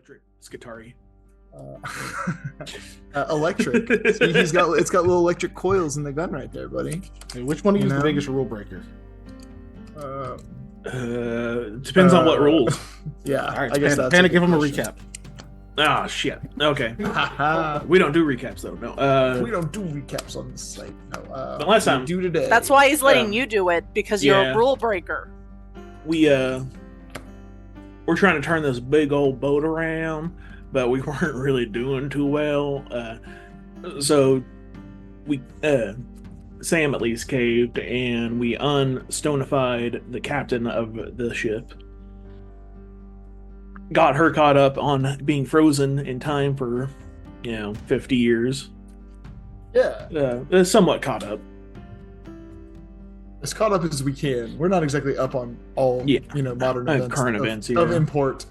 electric Skitari. Electric. See, it's got little electric coils in the gun right there, buddy. Hey, which one of you is the biggest rule breaker? Depends on what rules. Yeah, all right, I guess that's Panic. Give him a recap. Ah, shit. Okay. We don't do recaps though. No. We don't do recaps on this site. No. But last time we do today. That's why he's letting you do it, because you're a rule breaker. We're trying to turn this big old boat around, but we weren't really doing too well. So we Sam at least caved, and we unstonified the captain of the ship. Got her caught up on being frozen in time for, 50 years. Yeah. Somewhat caught up. As caught up as we can. We're not exactly up on all, modern events. Current events, of import.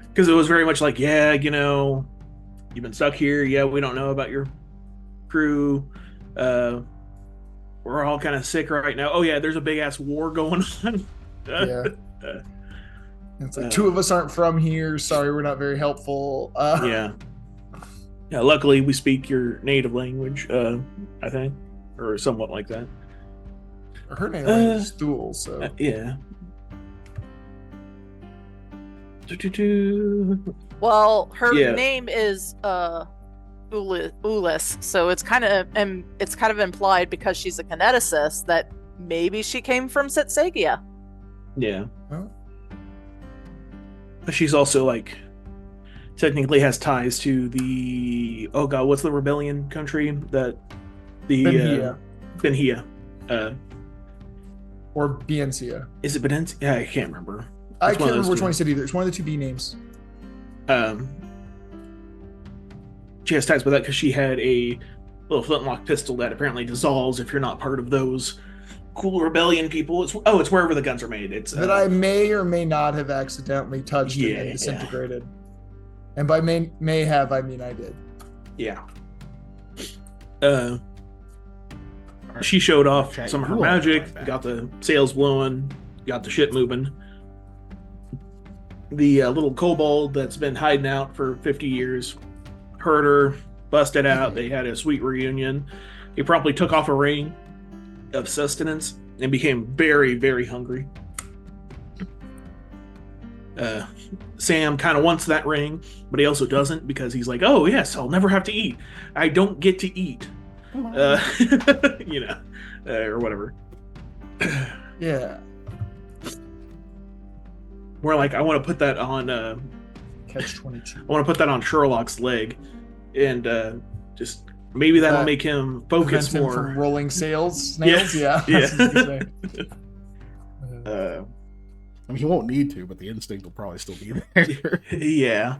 Because it was very much like, you've been stuck here. Yeah, we don't know about your crew. We're all kind of sick right now. Oh, yeah, there's a big-ass war going on. Yeah. It's like, two of us aren't from here. Sorry, we're not very helpful. Yeah, luckily, we speak your native language, I think. Or somewhat like that. Her native language is Thule, so... yeah. Well, her name is Ulyss, so it's kind of implied, because she's a kineticist, that maybe she came from Setsagia. Yeah. Well, but she's also technically has ties to the what's the rebellion country that the Benhia. Or Biencia. Is it Benencia? Yeah, I can't remember. I can't remember which one he said either. It's one of the two B names. She has ties with that because she had a little flintlock pistol that apparently dissolves if you're not part of those cool rebellion people. It's wherever the guns are made. It's that I may or may not have accidentally touched and disintegrated. And by may have, I mean I did. Yeah. She showed off some of her magic, got the sails blowing, got the ship moving. The little kobold that's been hiding out for 50 years heard her, busted out. They had a sweet reunion. He promptly took off a ring of sustenance and became very, very hungry. Sam kind of wants that ring, but he also doesn't, because he's like, oh yes, I'll never have to eat. I don't get to eat. Or whatever. Yeah. We're like, I want to put that on Catch 22. I want to put that on Sherlock's leg, and just maybe that'll make him focus more. From rolling snails. Yeah. Yeah. I mean, he won't need to, but the instinct will probably still be there. Yeah.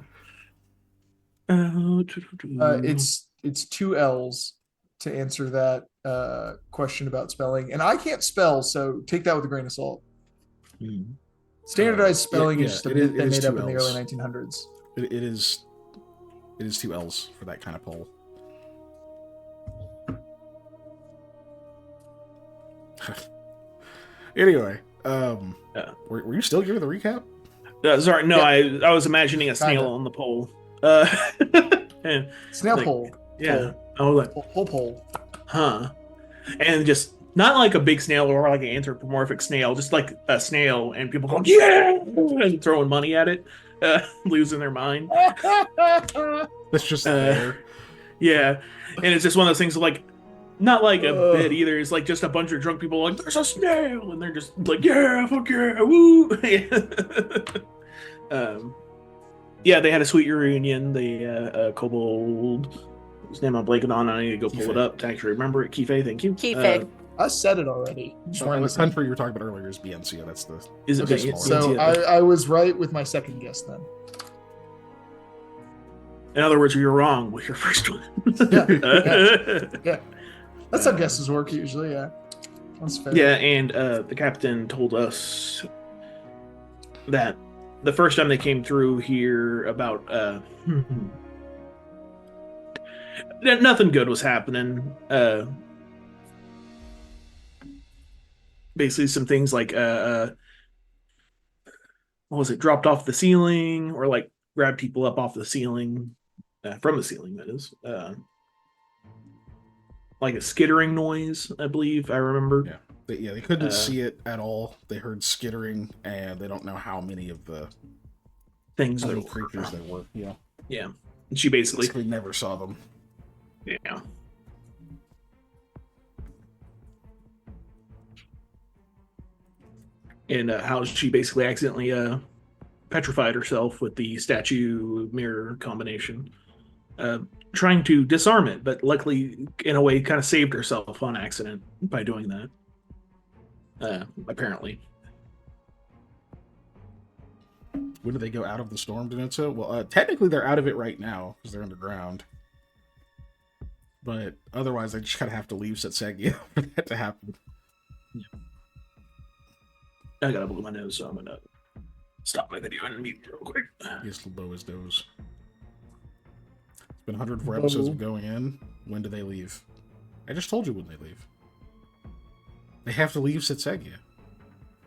It's two L's to answer that question about spelling, and I can't spell, so take that with a grain of salt. Standardized spelling is just a bit they made up in the early 1900s. It is 2 L's for that kind of poll. Anyway, were you still giving the recap? Sorry, no, I was imagining a snail on the pole. And snail pole. Yeah. Pole. Huh. And just not like a big snail or like an anthropomorphic snail, just like a snail, and people going, yeah! And throwing money at it, losing their mind. That's just there. Yeah. And it's just one of those things like, not like a bit either. It's like just a bunch of drunk people like, there's a snail! And they're just like, yeah, fuck yeah, woo! Yeah, they had a sweet reunion. The kobold, whose name I'm blanking on, I need to go pull it up to actually remember it. Kiefe, thank you. Kiefe. I said it already. The country you were talking about earlier is Biencia. That's the. Is it okay, so I was right with my second guess then. In other words, you're wrong with your first one. Yeah. That's how guesses work usually, yeah. That's fair. Yeah, and the captain told us that the first time they came through here about nothing good was happening. Basically some things like what was it, dropped off the ceiling, or like grab people up off the ceiling, from the ceiling, that is. Like a skittering noise, I believe. I remember. Yeah. They couldn't see it at all. They heard skittering, and they don't know how many of the Things other there creatures were. there were. Yeah. Yeah. And she basically never saw them. Yeah. And how she basically accidentally petrified herself with the statue mirror combination, trying to disarm it, but luckily, in a way, kind of saved herself on accident by doing that. Apparently. When do they go out of the storm, Denetso? Well, technically they're out of it right now because they're underground. But otherwise, they just kind of have to leave Setsegia for that to happen. I gotta blow my nose, so I'm gonna stop my video and mute real quick. Yes, Loboa's nose. It's been 104 episodes of going in. When do they leave? I just told you when they leave. They have to leave Setsegia.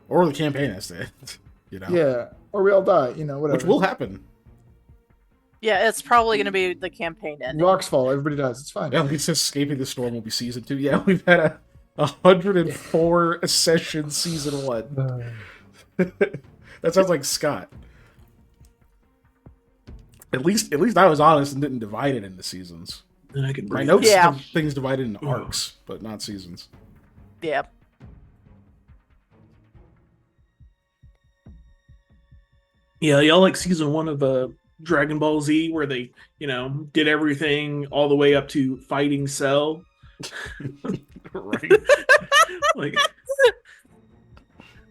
Or the campaign has to end. You know? Yeah, or we all die, whatever. Which will happen. Yeah, it's probably going to be the campaign ending. Rocks fall, everybody dies. It's fine. Yeah, at least Escaping the Storm will be season 2. Yeah, we've had a 104 session season 1. That sounds like Scott. At least I was honest and didn't divide it into seasons. And I can My breathe. notes Yeah. have things divided into arcs, but not seasons. Yeah. Yeah, y'all like season 1 of Dragon Ball Z, where they, did everything all the way up to fighting Cell. Right?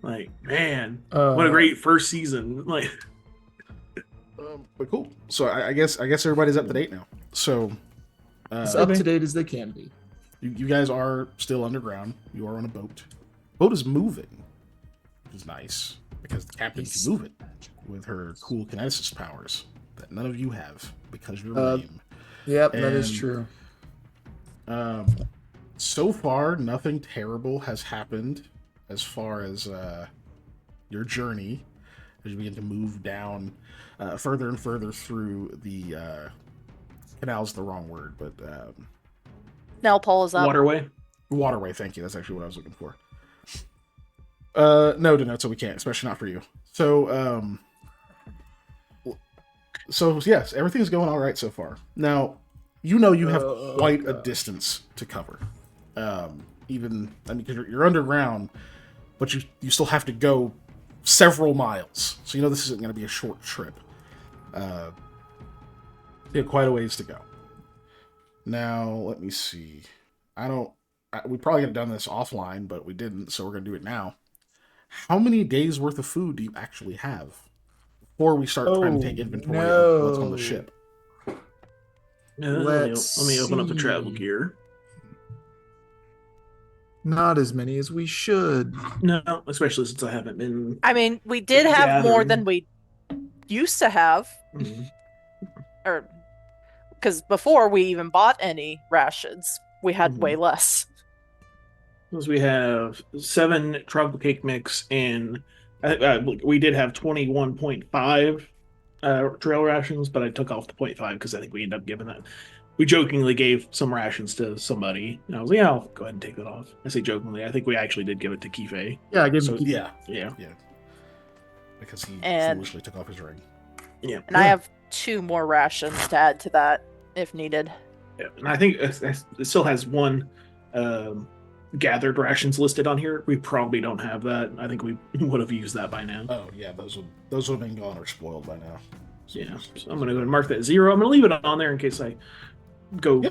like, man, what a great first season! Like, But cool. So I guess everybody's up to date now. So as up to date as they can be. you guys are still underground. You are on a boat. Boat is moving, which is nice because the captain can move it with her cool kineticist powers that none of you have because you're lame. Yep, that is true. So far, nothing terrible has happened as far as your journey as you begin to move down further and further through the canal's the wrong word, but Nellpole is up. waterway. Thank you. That's actually what I was looking for. No, so we can't, especially not for you. So yes, everything's going all right so far. Now, you have quite a distance to cover. Because you're underground, but you still have to go several miles. So this isn't going to be a short trip. You have quite a ways to go. Now, let me see. We probably could have done this offline, but we didn't, so we're going to do it now. How many days worth of food do you actually have before we start trying to take inventory of what's on the ship? let me open up the travel gear. Not as many as we should. No, especially since I haven't been. I mean, we did have more gathering. than we used to have, or because before we even bought any rations, we had way less. Because we have 7 tropical cake mix and we did have 21.5 trail rations, but I took off the 0.5 because I think we ended up giving that. We jokingly gave some rations to somebody, and I was like, "Yeah, I'll go ahead and take that off." I say jokingly. I think we actually did give it to Kife. Yeah, I gave So him. Yeah. Because he And- foolishly took off his ring. Yeah. And I have 2 more rations to add to that if needed. Yeah. And I think it still has 1 gathered rations listed on here. We probably don't have that. I think we would have used that by now. Oh yeah, those would have been gone or spoiled by now. Yeah. So I'm going to go and mark that 0. I'm going to leave it on there in case I go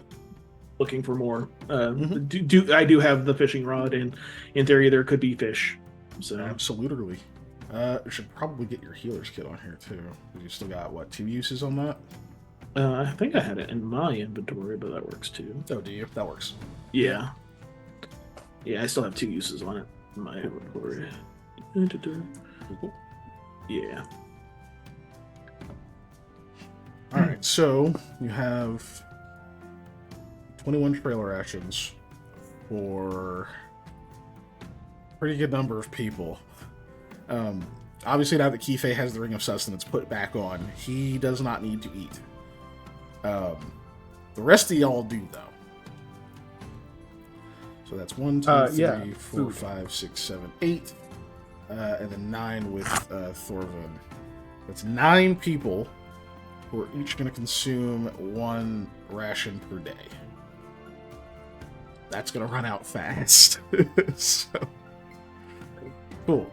looking for more. I do have the fishing rod, and in theory there could be fish. So Absolutely. You should probably get your healer's kit on here too. You still got 2 uses on that? I think I had it in my inventory, but that works too. Oh, do you? That works. Yeah. Yeah, I still have 2 uses on it in my inventory. Cool. Yeah. All right, so you have 21 trailer rations for a pretty good number of people. obviously now that Kiefe has the Ring of Sustenance put back on, he does not need to eat. The rest of y'all do, though. So that's 1, 2, 3, yeah, 4, food. 5, 6, 7, 8. And then 9 with Thorvin. That's 9 people who are each going to consume 1 ration per day. That's going to run out fast. So, cool.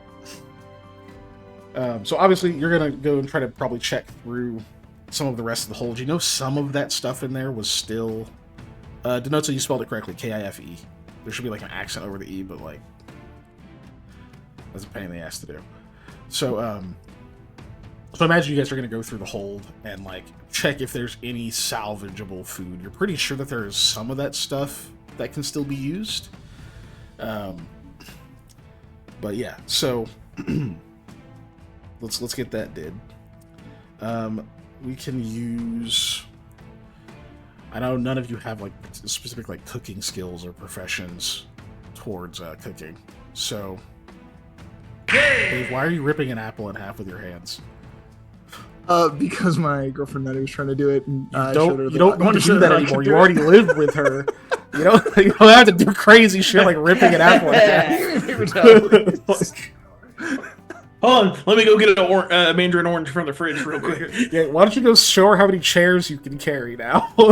So obviously you're going to go and try to probably check through some of the rest of the hold. You know some of that stuff in there was still... denotes that you spelled it correctly, K-I-F-E. There should be like an accent over the E, but like... that's a pain in the ass to do. So, so imagine you guys are going to go through the hold and like check if there's any salvageable food. You're pretty sure that there is some of that stuff that can still be used. But yeah, so let's get that did. We can use. I know none of you have like specific like cooking skills or professions towards cooking, so. Dave, why are you ripping an apple in half with your hands? Because my girlfriend Nettie was trying to do it, and I You showed her don't want to do that anymore. You already live with her. You don't have to do crazy shit like ripping an apple in half. Hold on, let me go get a mandarin orange from the fridge real quick. Yeah, why don't you go show her how many chairs you can carry now? I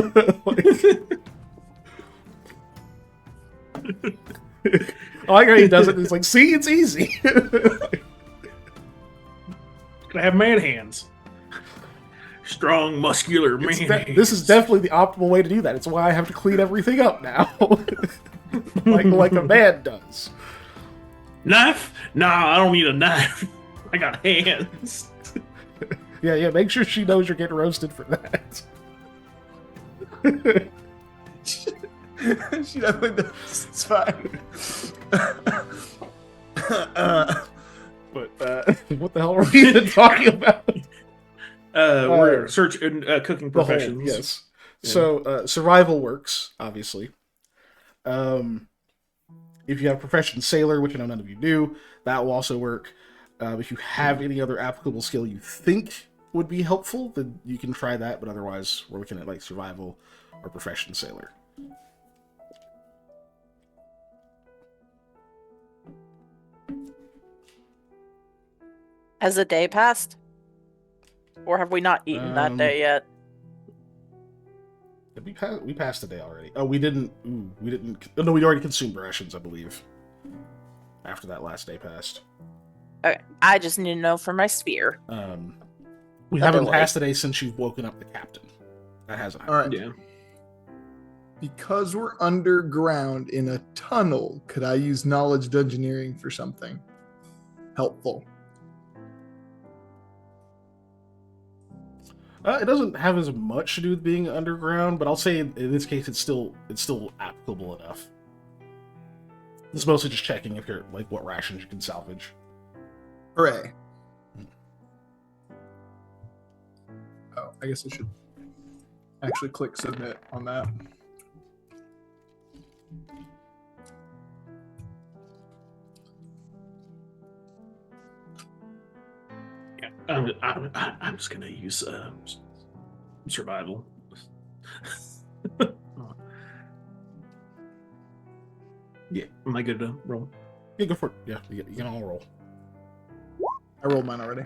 like how he does it. He's like, see, it's easy. I have man hands. Strong, muscular man hands. This is definitely the optimal way to do that. It's why I have to clean everything up now. like a man does. Knife? Nah, I don't need a knife. I got hands. Yeah, make sure she knows you're getting roasted for that. She definitely does. It's fine. But what the hell are we even talking about? We're searching cooking The whole, professions. yes. Yeah. So survival works, obviously. If you have profession sailor, which I know none of you do, that will also work. If you have any other applicable skill you think would be helpful, then you can try that. But otherwise, we're looking at like survival or profession sailor. Has a day passed? Or have we not eaten that day yet? We passed the day already. Oh, we didn't. Oh, no, we already consumed rations, I believe. After that last day passed. Okay, I just need to know for my sphere. We haven't passed the day since you've woken up the captain. That hasn't happened. All right. Yeah. Because we're underground in a tunnel, could I use knowledge dungeoneering for something helpful? It doesn't have as much to do with being underground, but I'll say in this case it's still applicable enough. It's mostly just checking if you're like what rations you can salvage. Hooray. Oh, I guess I should actually click submit on that. Yeah. I'm just gonna use survival. Yeah, am I good to roll? Yeah, go for it. Yeah, you can all roll. I rolled mine already.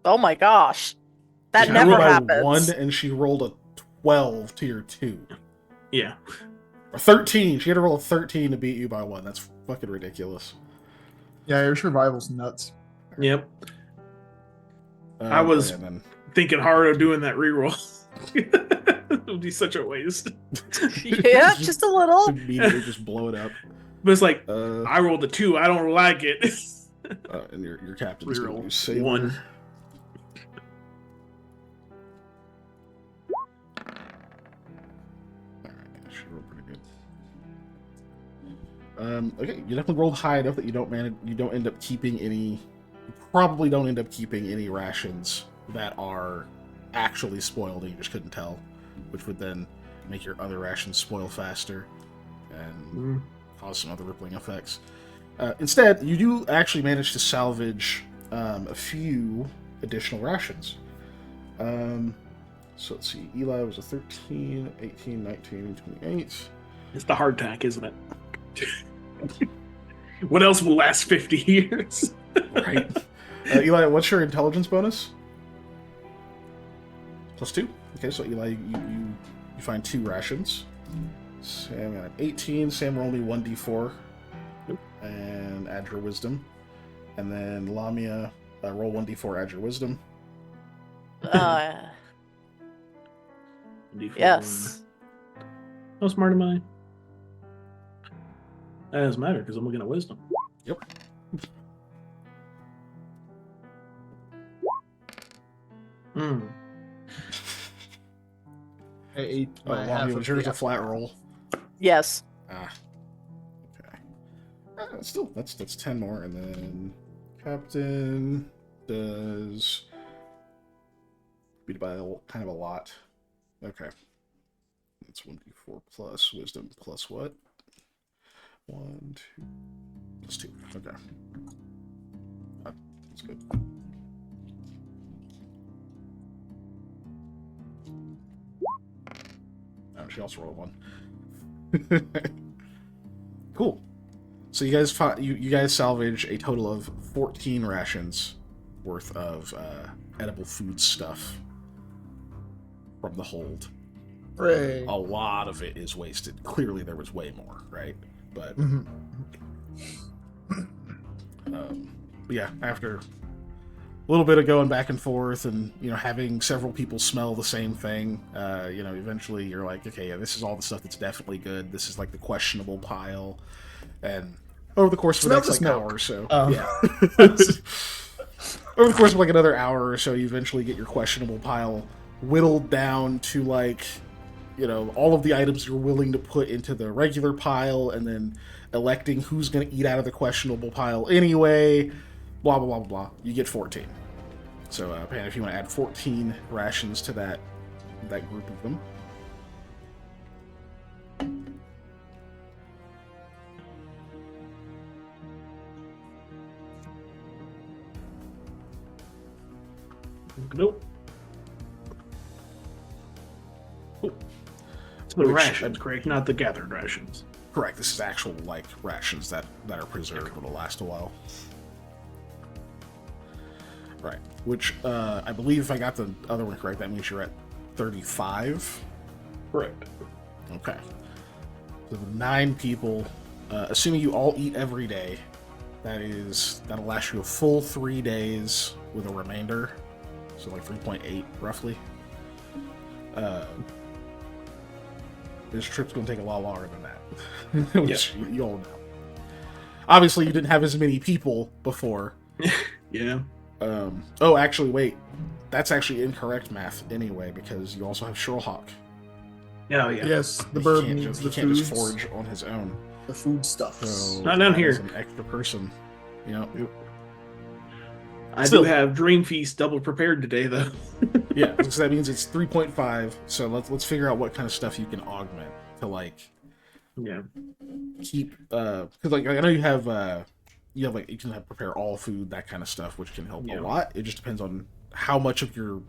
Oh my gosh. That She never rolled by happens. 1 and she rolled a 12 to your 2. Yeah. Or 13. She had to roll a 13 to beat you by 1. That's fucking ridiculous. Yeah, your survival's nuts. Yep. I was and then thinking hard of doing that reroll. It would be such a waste. Yeah, just a little. immediately just blow it up. But it's like, Uh, I rolled a 2. I don't like it. and your captain's going to Reroll use sailor. 1. Alright, she rolled pretty good. Okay, you definitely rolled high enough that you don't end up keeping any. You probably don't end up keeping any rations that are actually spoiled and you just couldn't tell, which would then make your other rations spoil faster and cause some other rippling effects. Instead, you do actually manage to salvage a few additional rations. So let's see. Eli was a 13, 18, 19, 28. It's the hardtack, isn't it? What else will last 50 years? Right. Eli, what's your intelligence bonus? +2. Okay, so Eli, you find 2 rations. Sam got an 18. Sam roll me 1d4 and add your wisdom. And then Lamia, roll 1d4, add your wisdom. Yes. How smart am I? That doesn't matter because I'm looking at wisdom. Yep. Hey, Oh, Lamia, was yours a flat roll? Yes. Okay. Still, that's 10 more, and then Captain does beat by kind of a lot. Okay. That's 1d4 plus wisdom plus what? 1, 2 plus 2. Okay. That's good. Oh, she also rolled 1. Cool. So you guys salvage a total of 14 rations worth of edible food stuff from the hold. Hooray. A lot of it is wasted. Clearly, there was way more, right? But yeah, after a little bit of going back and forth, and having several people smell the same thing, eventually you're like, okay, yeah, this is all the stuff that's definitely good. This is like the questionable pile, and over the course of the next hour or so, yeah. Over the course of like another hour or so, you eventually get your questionable pile whittled down to all of the items you're willing to put into the regular pile, and then electing who's going to eat out of the questionable pile anyway, blah, blah, blah, blah, blah. You get 14. So, Pan, if you want to add 14 rations to that group of them. Nope. It's the rations, correct? Not the gathered rations. Correct. This is actual, rations that are preserved and will last a while. Right. Which, I believe if I got the other one correct, that means you're at 35. Correct. Okay. So the 9 people, assuming you all eat every day, that'll last you a full 3 days with a remainder. So 3.8 roughly. This trip's going to take a lot longer than that, which you all know. Obviously, you didn't have as many people before. Yeah. Oh, actually, wait. That's actually incorrect math anyway, because you also have Sherlock. Oh, yeah. Yes, the bird needs the he can't just foods, forage on his own. the food stuff. So Not down here. An extra person. I Still. do have Dream Feast double prepared today, though. Yeah, so that means it's 3.5. So let's figure out what kind of stuff you can augment to Yeah. keep because I know you have you can have prepare all food, that kind of stuff, which can help a lot. It just depends on how much of your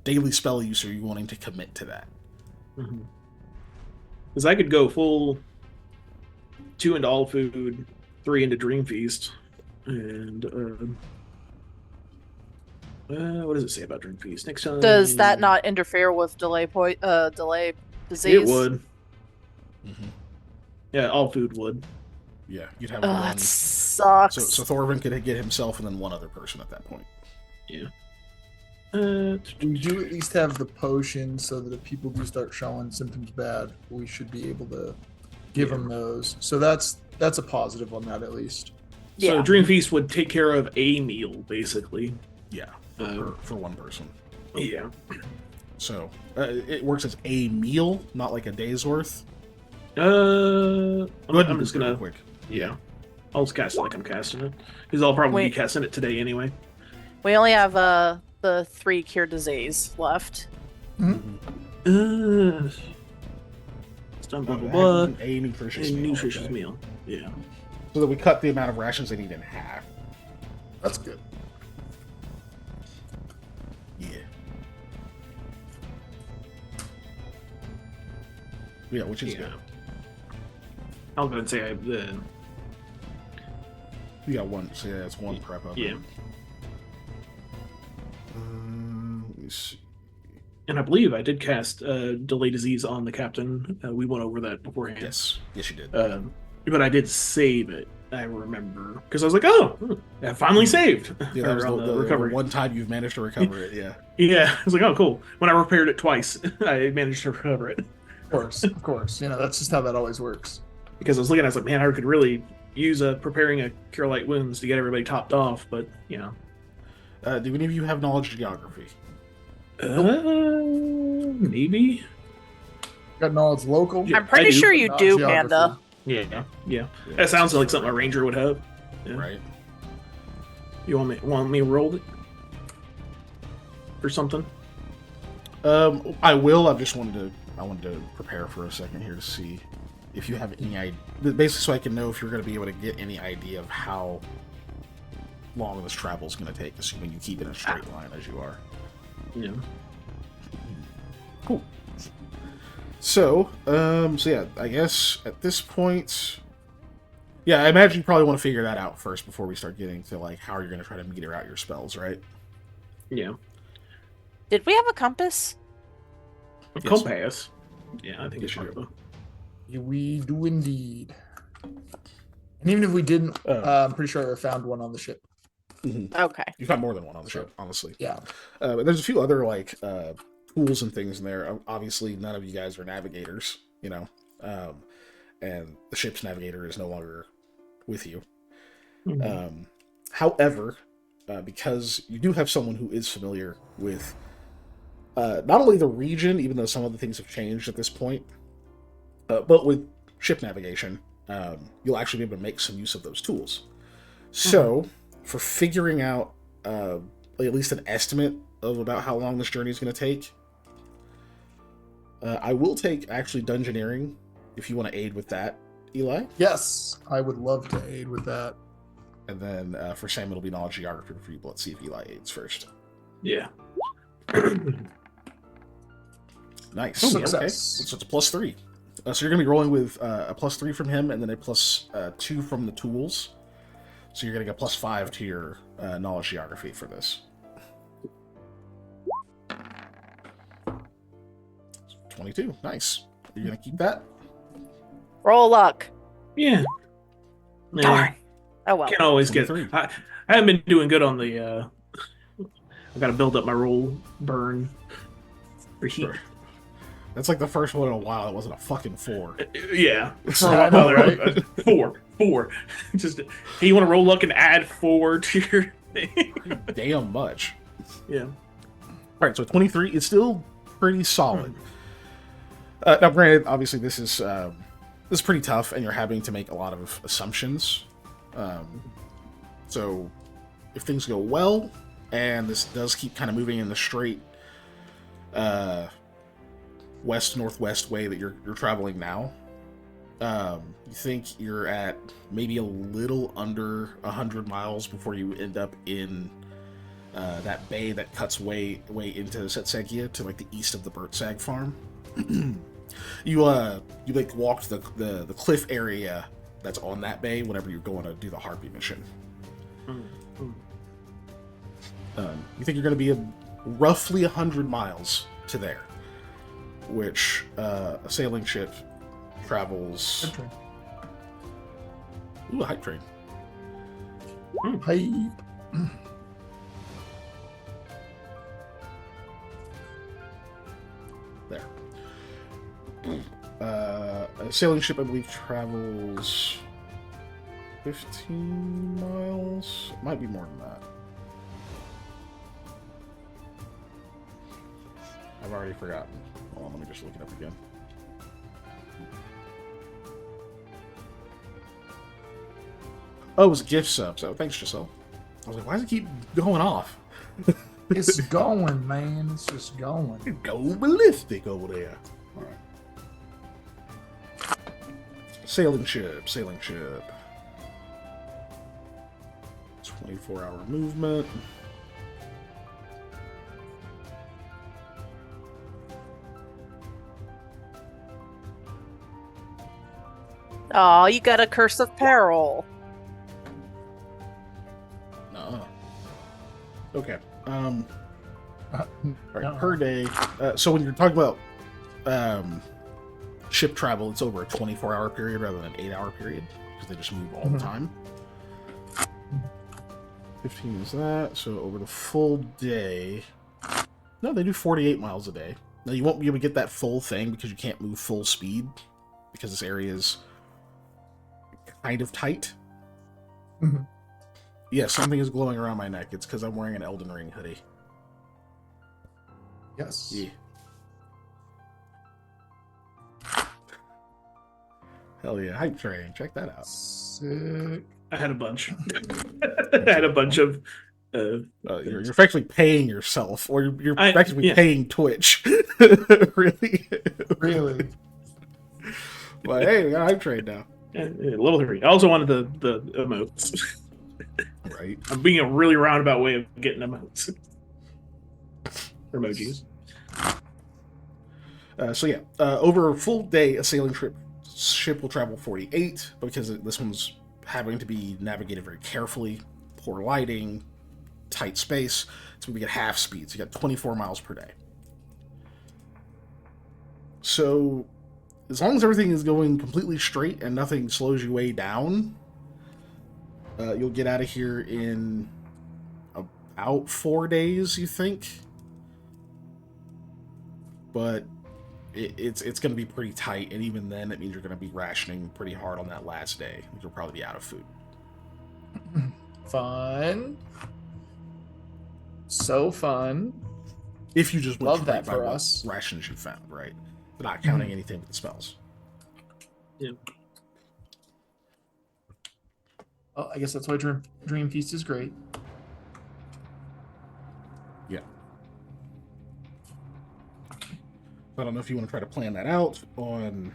daily spell use are you wanting to commit to that. Because I could go full 2 into all food, 3 into Dream Feast, and what does it say about Dream Feast? Next time. Does that not interfere with delay disease? It would. Yeah, all food would. Yeah, you'd have Oh, one. that sucks. So Thorvin could get himself and then one other person at that point. Yeah. We do at least have the potion, so that if people do start showing symptoms bad, we should be able to give them those. So that's a positive on that, at least. So Yeah. Dream Feast would take care of a meal, basically. Yeah, for one person. Yeah. So it works as a meal, not like a day's worth. I'm and just do it gonna. real quick. Yeah. I'll just cast it like I'm casting it. Because I'll probably be casting it today anyway. We only have the 3 cure disease left. It's done blah blah blah. A nutritious meal. Nutritious okay. meal. Yeah. So that we cut the amount of rations they need in half. That's good. Yeah. Yeah, which is good. I was going to say You got one, so yeah, that's one prep up. yeah. Let me see. And I believe I did cast Delay Disease on the captain. We went over that beforehand. Yes, you did. But I did save it. I remember because I was like, "Oh, I finally saved." Yeah, that was on the recovery. one time you've managed to recover it. Yeah. Yeah, I was like, "Oh, cool." When I repaired it twice, I managed to recover it Of course. You know, that's just how that always works. because I was looking. I was like, "Man, I could really use preparing a Cure Light Wounds to get everybody topped off." But you know, Do any of you have knowledge of geography? Maybe. Got knowledge local. Yeah, I'm pretty I do, sure but you not do, geography. Panda. Yeah. Yeah, That sounds like something a ranger would have. Yeah. Right. You want me to roll it or something? I will. I wanted to prepare for a second here to see if you have any idea, basically, so I can know if you're going to be able to get any idea of how long this travel is going to take, assuming you keep it in a straight line as you are. Yeah. Cool. So yeah, I guess at this point, yeah, I imagine you probably want to figure that out first before we start getting to like how you're going to try to meter out your spells, right? Yeah. Did we have a compass? A Yes. compass. Yeah, I think it's Yes, you part of Yeah, we do indeed. And even if we didn't, I'm pretty sure I found one on the ship. Okay. You've got more than one on the ship, honestly. Yeah. But there's a few other like tools and things in there. Obviously, none of you guys are navigators, you know, and the ship's navigator is no longer with you. it. However, because you do have someone who is familiar with not only the region, even though some of the things have changed at this point, but with ship navigation, you'll actually be able to make some use of those tools. So, for figuring out at least an estimate of about how long this journey is going to take, I will take actually Dungeoneering if you want to aid with that, Eli. Yes, I would love to aid with that. And then for Sam, it'll be Knowledge Geography for you. But let's see if Eli aids first. Yeah. Nice. Success. Okay. So it's a +3. So you're going to be rolling with a +3 from him and then a +2 from the tools. So you're getting a +5 to your Knowledge Geography for this. 22. Nice. You're going to keep that? Roll luck. Yeah. Darn. Oh well. Can't always get. 23. I haven't been doing good on the. I've got to build up my roll burn for heat. That's like the first one in a while. It wasn't a fucking 4. Yeah. I know, right? Four. Just hey, you want to roll luck and add 4 to your thing? Damn much. Yeah. All right, so 23 is still pretty solid. Now, granted, obviously this is pretty tough, and you're having to make a lot of assumptions. So, if things go well, and this does keep kind of moving in the straight west-northwest way that you're traveling now, you think you're at maybe a little under 100 miles before you end up in that bay that cuts way into Setsegia to like the east of the Birdsag farm. You like walked the cliff area that's on that bay whenever you're going to do the Harpy mission. You think you're going to be roughly 100 miles to there, which a sailing ship travels. Okay. Ooh, a hype train. Hey. There. A sailing ship, I believe, travels 15 miles. It might be more than that. I've already forgotten. Hold on, let me just look it up again. Oh, it was a gift sub, so thanks, Giselle. I was like, why does it keep going off? It's going, man. It's just going. Go ballistic over there. Alright. Sailing ship. 24-hour movement. Oh, you got a curse of peril. No. Okay. All right, No. per day. So when you're talking about ship travel, it's over a 24-hour period rather than an 8-hour period because they just move all the time. 15 is that. So over the full day. No, they do 48 miles a day. Now you won't be able to get that full thing because you can't move full speed because this area is kind of tight. Mhm. Yeah, something is glowing around my neck. It's because I'm wearing an Elden Ring hoodie. Yes. Yeah. Hell yeah, hype train. Check that out. Sick. I had a bunch. I had a bunch of. You're effectively paying yourself, or you're I- effectively yeah. paying Twitch. Really? Really? But hey, we got hype train now. Level 3. I also wanted the emotes. Right. I'm being a really roundabout way of getting emotes. Or emojis. So yeah, over a full day, a sailing ship will travel 48, because this one's having to be navigated very carefully, poor lighting, tight space. So we get half speed. So you got 24 miles per day. So as long as everything is going completely straight and nothing slows you way down, you'll get out of here in about 4 days, you think. But it's going to be pretty tight, and even then, it means you're going to be rationing pretty hard on that last day. You'll probably be out of food. Fun. So fun. If you just went Love straight that by for what us. rations you found, right? They're not counting Mhm. anything with the spells. Well, I guess that's why Dream Feast is great. Yeah. I don't know if you want to try to plan that out on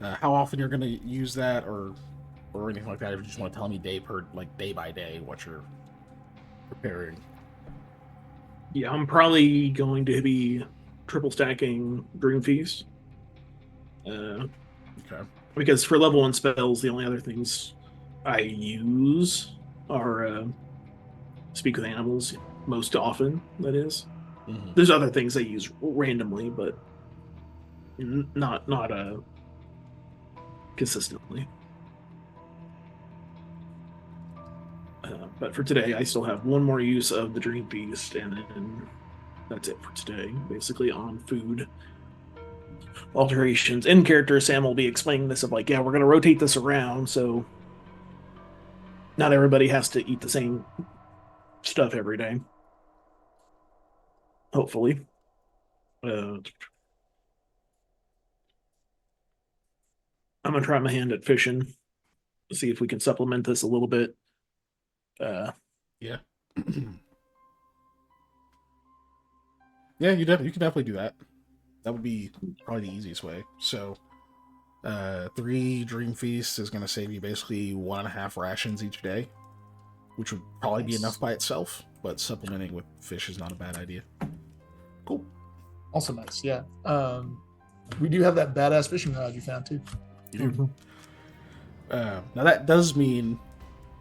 how often you're going to use that, or anything like that. If you just want to tell me day by day what you're preparing. Yeah, I'm probably going to be triple stacking Dream Feast. Okay. Because for level 1 spells, the only other things I use are Speak with Animals, most often, that is. Mm-hmm. There's other things I use randomly, but not consistently. But for today, I still have one more use of the Dream Feast, and then that's it for today. Basically, on food alterations in character, Sam will be explaining this of like, yeah, we're going to rotate this around, so not everybody has to eat the same stuff every day. Hopefully. I'm gonna try my hand at fishing, see if we can supplement this a little bit. Yeah. Yeah, you can definitely do that. That would be probably the easiest way. So, 3 Dream Feasts is going to save you basically 1.5 rations each day, which would probably be enough by itself, but supplementing with fish is not a bad idea. Cool. Also nice, yeah. We do have that badass fishing rod you found too. You do. Now that does mean,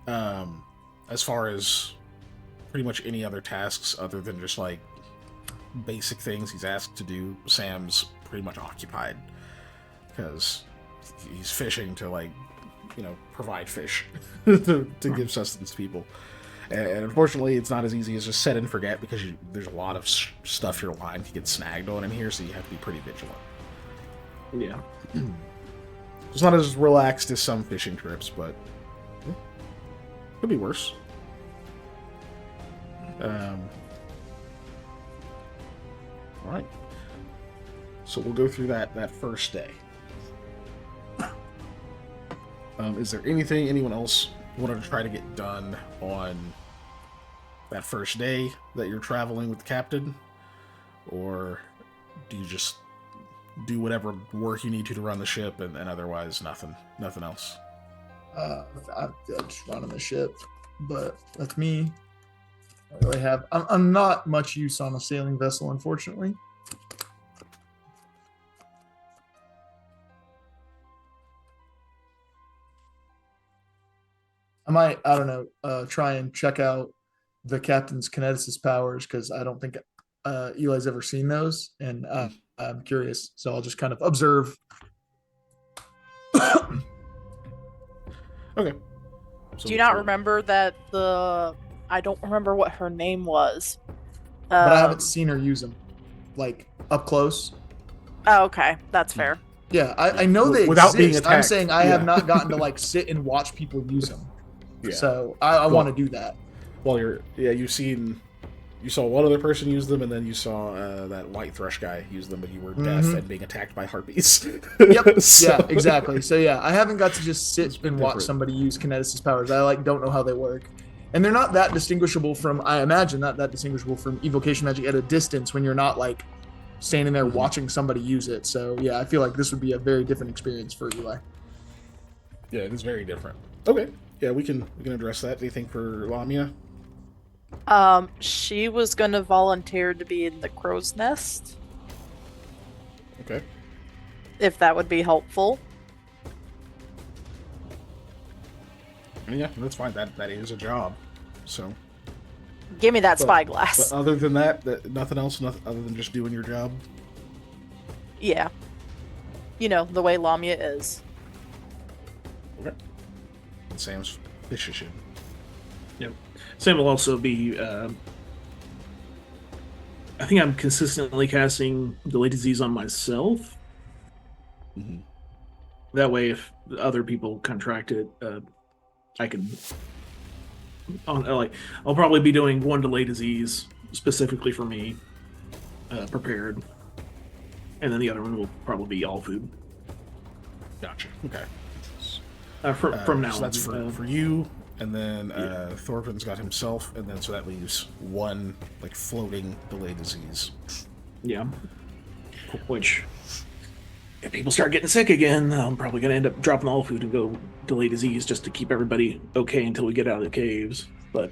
as far as pretty much any other tasks other than just like basic things he's asked to do, Sam's pretty much occupied because he's fishing to, like, provide fish to give sustenance to people. And unfortunately, it's not as easy as just set and forget, because there's a lot of stuff your line can get snagged on in here, so you have to be pretty vigilant. Yeah. It's not as relaxed as some fishing trips, but could be worse. All right. So we'll go through that first day. Is there anything anyone else wanted to try to get done on that first day that you're traveling with the captain? Or do you just do whatever work you need to run the ship, and otherwise nothing else. I'm just running the ship, but that's me. I don't really have. I'm not much use on a sailing vessel, unfortunately. I might, I don't know, try and check out the captain's kineticist powers because I don't think Eli's ever seen those, and I'm curious. So I'll just kind of observe. Okay. So Do you not remember that I don't remember what her name was. But I haven't seen her use them, like up close. Oh, okay, that's fair. Yeah, I know they Without being exist. I'm attacked. saying I have not gotten to like sit and watch people use them. Yeah. So I want to do that. Well, you saw one other person use them, and then you saw that white thrush guy use them, but you were deaf and being attacked by harpies. Yep. So- Yeah, exactly. So yeah, I haven't got to just sit and watch different. somebody use kineticist powers. I like don't know how they work. And they're not that distinguishable from, I imagine, not that distinguishable from evocation magic at a distance when you're not like standing there watching somebody use it. So yeah, I feel like this would be a very different experience for Eli. Yeah, it is very different. Okay. Yeah, we can address that. Anything for Lamia? She was gonna volunteer to be in the crow's nest, Okay. if that would be helpful. Yeah, that's fine. That is a job. So. Give me that But- spyglass. But other than that, nothing else. Nothing other than just doing your job. Yeah. You know, the way Lamia is. Okay. And Sam's fishing. Yep. Sam will also be. I think I'm consistently casting Delayed Disease on myself. Mm-hmm. That way, if other people contract it, I can. I'll probably be doing one Delayed Disease specifically for me, prepared, and then the other one will probably be all food. Gotcha. Okay. From now So on. that's for you, and then Thorfinn's got himself, and then so that leaves one like floating delayed disease. Yeah. Which, if people start getting sick again, I'm probably going to end up dropping all food and go Delay Disease just to keep everybody okay until we get out of the caves. But,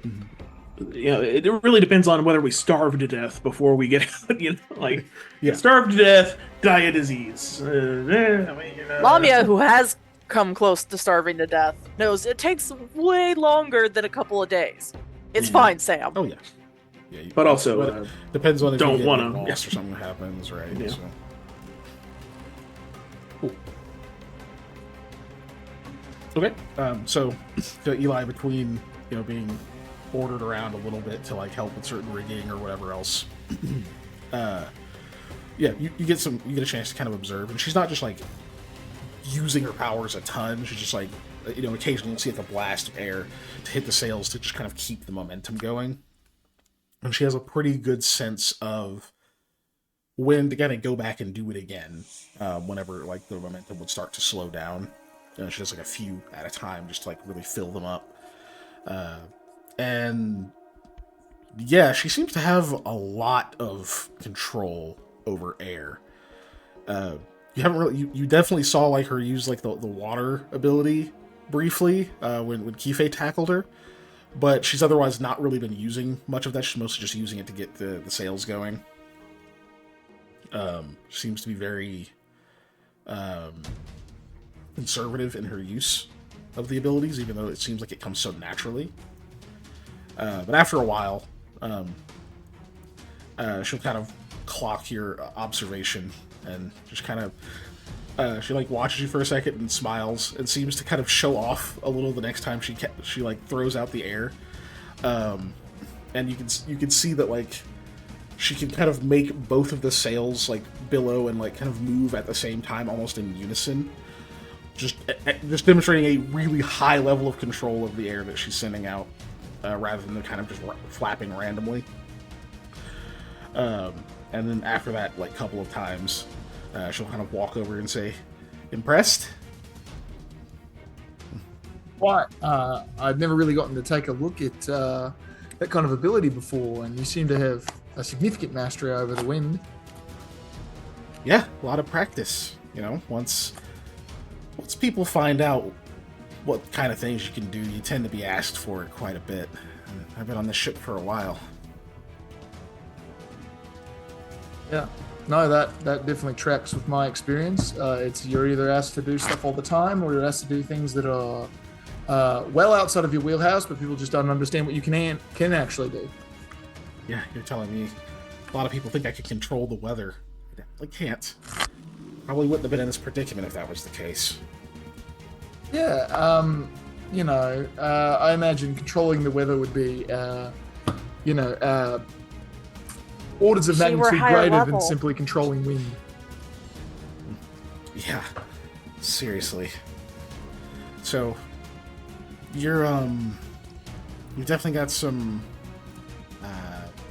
you know, it really depends on whether we starve to death before we get out, you know, like, Yeah. starve to death, die of disease. Lamia, who has come close to starving to death, knows it takes way longer than a couple of days. It's Yeah. fine, Sam. Oh yeah. But also, depends on if don't you get wanna- lost or something happens, right? Yeah. So. Cool. Okay. So Eli, between being ordered around a little bit to like help with certain rigging or whatever else, you get a chance to kind of observe, and she's not just like using her powers a ton. She's just like occasionally you'll see like a blast of air to hit the sails to just kind of keep the momentum going. And she has a pretty good sense of when to kind of go back and do it again whenever like the momentum would start to slow down. She does like a few at a time just to like really fill them up. And yeah, she seems to have a lot of control over air. You haven't really, you definitely saw like her use like the water ability briefly when Kifei tackled her. But she's otherwise not really been using much of that. She's mostly just using it to get the sails going. Seems to be very conservative in her use of the abilities, even though it seems like it comes so naturally. But after a while, she'll kind of clock your observation and just kind of she like watches you for a second and smiles and seems to kind of show off a little the next time she like throws out the air, and you can see that like she can kind of make both of the sails like billow and like kind of move at the same time, almost in unison, just demonstrating a really high level of control of the air that she's sending out, rather than kind of just flapping randomly. And then after that, like couple of times, she'll kind of walk over and say, "Impressed?" Why? I've never really gotten to take a look at that kind of ability before, and you seem to have a significant mastery over the wind. Yeah, a lot of practice. Once people find out what kind of things you can do, you tend to be asked for it quite a bit. And I've been on this ship for a while. Yeah. No, that definitely tracks with my experience. It's you're either asked to do stuff all the time, or you're asked to do things that are well outside of your wheelhouse, but people just don't understand what you can actually do. Yeah, you're telling me. A lot of people think I could control the weather. I definitely can't. Probably wouldn't have been in this predicament if that was the case. Yeah, I imagine controlling the weather would be, orders of See, we're magnitude higher greater level. than simply controlling wind. Yeah, seriously. So, you've definitely got some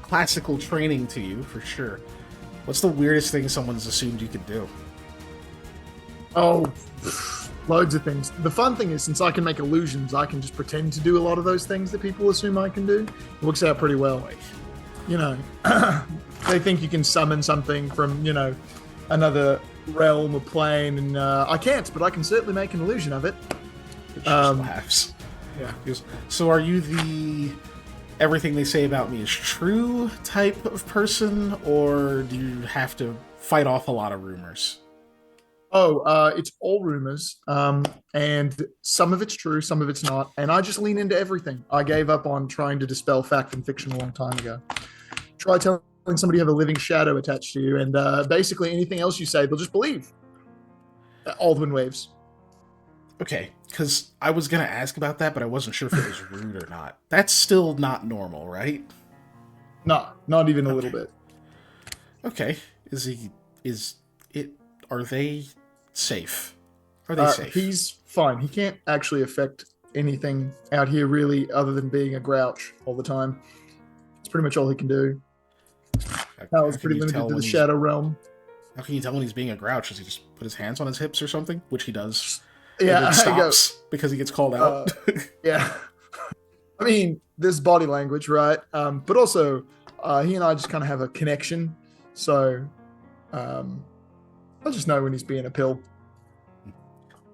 classical training to you, for sure. What's the weirdest thing someone's assumed you could do? Oh, loads of things. The fun thing is, since I can make illusions, I can just pretend to do a lot of those things that people assume I can do. It works out pretty well. They think you can summon something from, another realm or plane, and I can't, but I can certainly make an illusion of it. It just laughs. Yeah. So are you the everything they say about me is true type of person, or do you have to fight off a lot of rumors? Oh, it's all rumors, and some of it's true, some of it's not, and I just lean into everything. I gave up on trying to dispel fact and fiction a long time ago. Try telling somebody you have a living shadow attached to you, and basically anything else you say, they'll just believe. All the wind waves. Okay, because I was going to ask about that, but I wasn't sure if it was rude or not. That's still not normal, right? No, not even a little bit. Okay. Are they safe? Are they safe? He's fine. He can't actually affect anything out here, really, other than being a grouch all the time. It's pretty much all he can do. That was pretty limited to the shadow realm. How can you tell when he's being a grouch? Does he just put his hands on his hips or something? Which he does. Yeah, and then stops because he gets called out. Yeah. I mean, there's body language, right? But also, he and I just kind of have a connection. So, I'll just know when he's being a pill.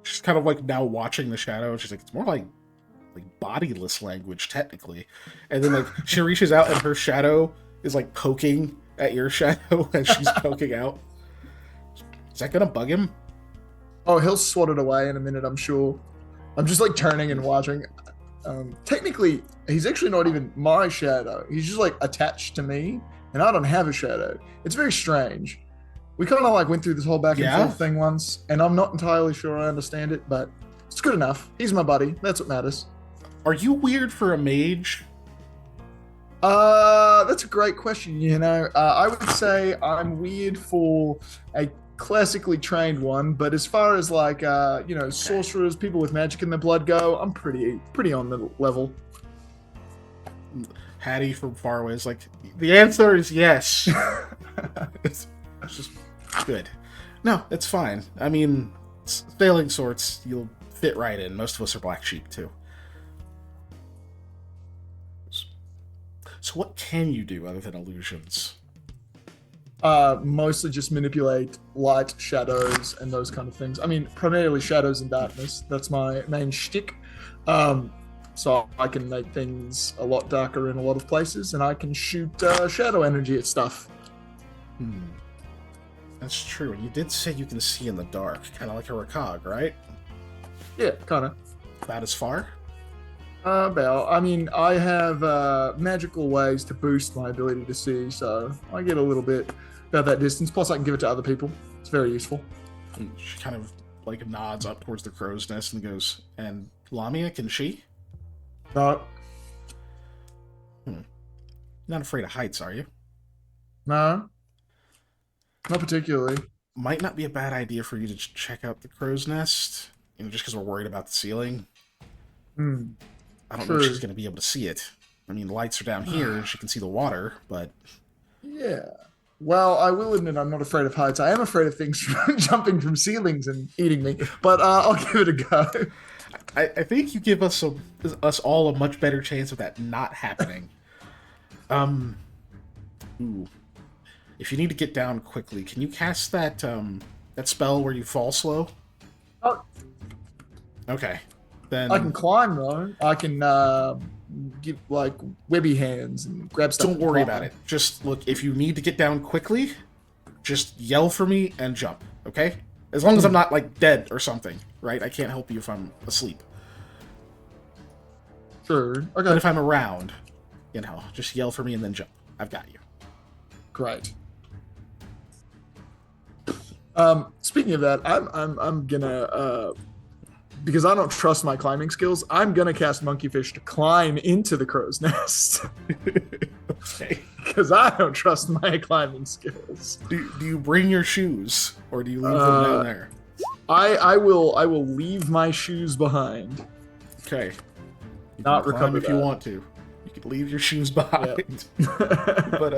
She's kind of like now watching the shadow. She's like, it's more like bodiless language, technically. And then like she reaches out and her shadow is like poking at your shadow as she's poking out. Is that gonna bug him? Oh, he'll swat it away in a minute, I'm sure. I'm just like turning and watching. Technically, he's actually not even my shadow. He's just like attached to me, and I don't have a shadow. It's very strange. We kind of like went through this whole back and forth thing once, and I'm not entirely sure I understand it, but it's good enough. He's my buddy. That's what matters. Are you weird for a mage? That's a great question. I would say I'm weird for a classically trained one, but as far as like sorcerers, people with magic in their blood go, I'm pretty on the level. Hattie from far away is like, the answer is yes. It's just good. No, it's fine. I mean, sailing sorts, you'll fit right in. Most of us are black sheep too. So what can you do other than illusions? Mostly just manipulate light, shadows, and those kind of things. I mean, primarily shadows and darkness. That's my main shtick. So I can make things a lot darker in a lot of places, and I can shoot shadow energy at stuff. That's true. And you did say you can see in the dark, kind of like a Rakag, right? Yeah, kind of. About as far? I have magical ways to boost my ability to see, so I get a little bit about that distance. Plus, I can give it to other people. It's very useful. And she kind of like nods up towards the crow's nest and goes, and Lamia, can she? No. Not afraid of heights, are you? No. Not particularly. Might not be a bad idea for you to check out the crow's nest, just because we're worried about the ceiling. I don't know if she's going to be able to see it. I mean, the lights are down here, and she can see the water, but... Yeah. Well, I will admit I'm not afraid of heights. I am afraid of things jumping from ceilings and eating me, but I'll give it a go. I think you give us all a much better chance of that not happening. Ooh. if you need to get down quickly, can you cast that that spell where you fall slow? Oh, Okay, then I can climb though. I can give like webby hands and grab stuff. don't worry about it. Just look, if you need to get down quickly, just yell for me and jump, okay? As long as I'm not, like, dead or something, right? I can't help you if I'm asleep. Sure. Okay. But if I'm around, you know, just yell for me and then jump. I've got you. Great. Speaking of that, I'm gonna because I don't trust my climbing skills, I'm gonna cast Monkeyfish to climb into the crow's nest. Okay. Because I don't trust my climbing skills. Do you bring your shoes, or do you leave them down there? I will leave my shoes behind. Okay. You Not can recover climb if you that. want to. You can leave your shoes behind. Yep. But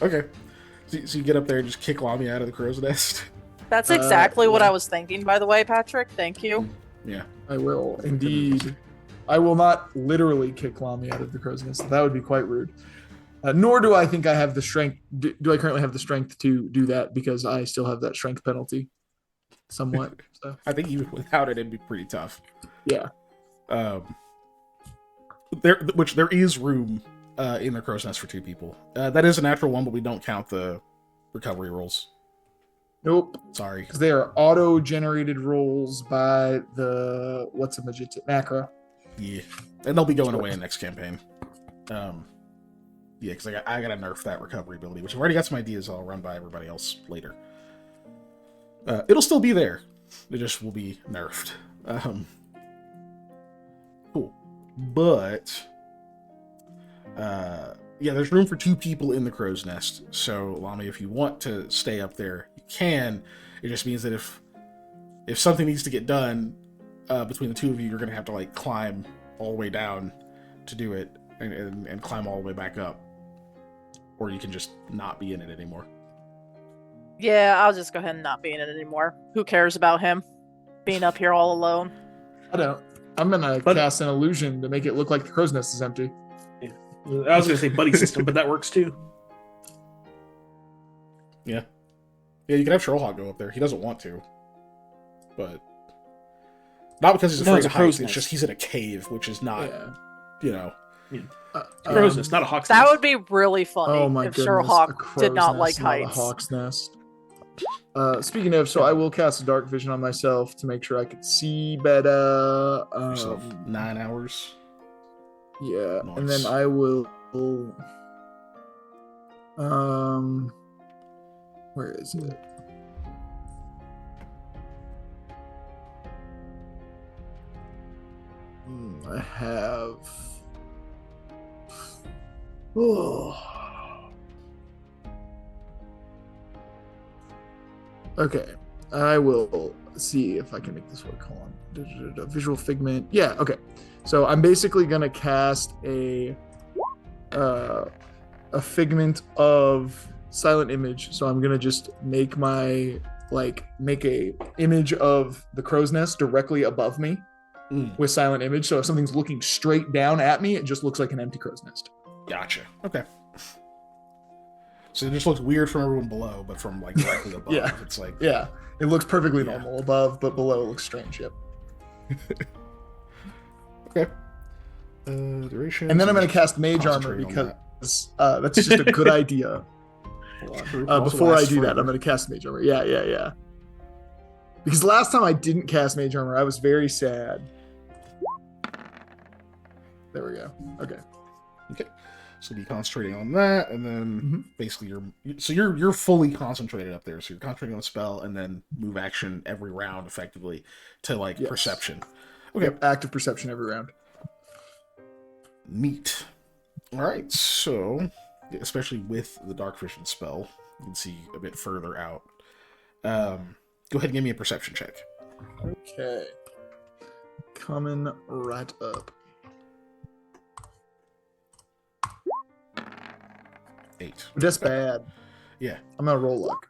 okay. So you get up there and just kick Lami out of the crow's nest. That's exactly what yeah. I was thinking, by the way, Patrick. Thank you. Yeah. I will indeed. I will not literally kick Lami out of the crow's nest. That would be quite rude. Nor do I think I have the strength. Do I currently have the strength to do that because I still have that strength penalty, somewhat. So I think even without it, it'd be pretty tough. yeah. There is room in the crow's nest for 2 people. That is a natural one, but we don't count the recovery rolls. Nope. Sorry. Because they are auto-generated rolls by the what's a magician macro. Yeah, and they'll be going away in next campaign. Yeah, because I gotta nerf that recovery ability, which I've already got some ideas I'll run by everybody else later. It'll still be there. It just will be nerfed. Cool. But yeah, there's room for 2 people in the crow's nest. So, Lami, if you want to stay up there, you can. It just means that if something needs to get done between the 2 of you, you're gonna have to like climb all the way down to do it, and climb all the way back up. Or you can just not be in it anymore. Yeah, I'll just go ahead and not be in it anymore. Who cares about him being up here all alone? I don't. I'm gonna cast an illusion to make it look like the crow's nest is empty. Yeah. I was gonna say buddy system, but that works too. Yeah. Yeah, you can have Sherlock go up there. He doesn't want to. But not because he's afraid it's of a crow's heights, it's nest. just he's in a cave, which is not, Yeah. you know. Crow's nest, not a hawk's That nest. would be really funny Oh my if goodness! Sherlock a crow's did not nest, like not a heights. hawk's nest. Speaking of, so I will cast a dark vision on myself to make sure I can see better. Yourself 9 hours. Yeah, and Nice. then I will. Where is it? I have. Oh. Okay, I will see if I can make this work. Hold on. Visual figment. Yeah. Okay. So I'm basically gonna cast a figment of silent image. So I'm gonna just make a image of the crow's nest directly above me with silent image. So if something's looking straight down at me, it just looks like an empty crow's nest. Gotcha. Okay. So it just looks weird from everyone below, but from like directly above, Yeah. it's like Yeah, it looks perfectly Yeah. normal above, but below it looks strange. Yep. okay. Duration. And then I'm gonna cast mage armor Concentrate on because that's just a good idea. Hold on. True. Also Before I lasts do that, forever. I'm gonna cast mage armor. Yeah. Because last time I didn't cast mage armor, I was very sad. There we go. Okay. Okay. So be concentrating on that, and then basically you're fully concentrated up there. So you're concentrating on the spell, and then move action every round effectively to like Yes. perception. Okay. Yep, active perception every round. Neat. All right. So especially with the dark vision spell, you can see a bit further out. Go ahead and give me a perception check. Okay. Coming right up. 8. That's bad. Yeah. I'm gonna roll luck.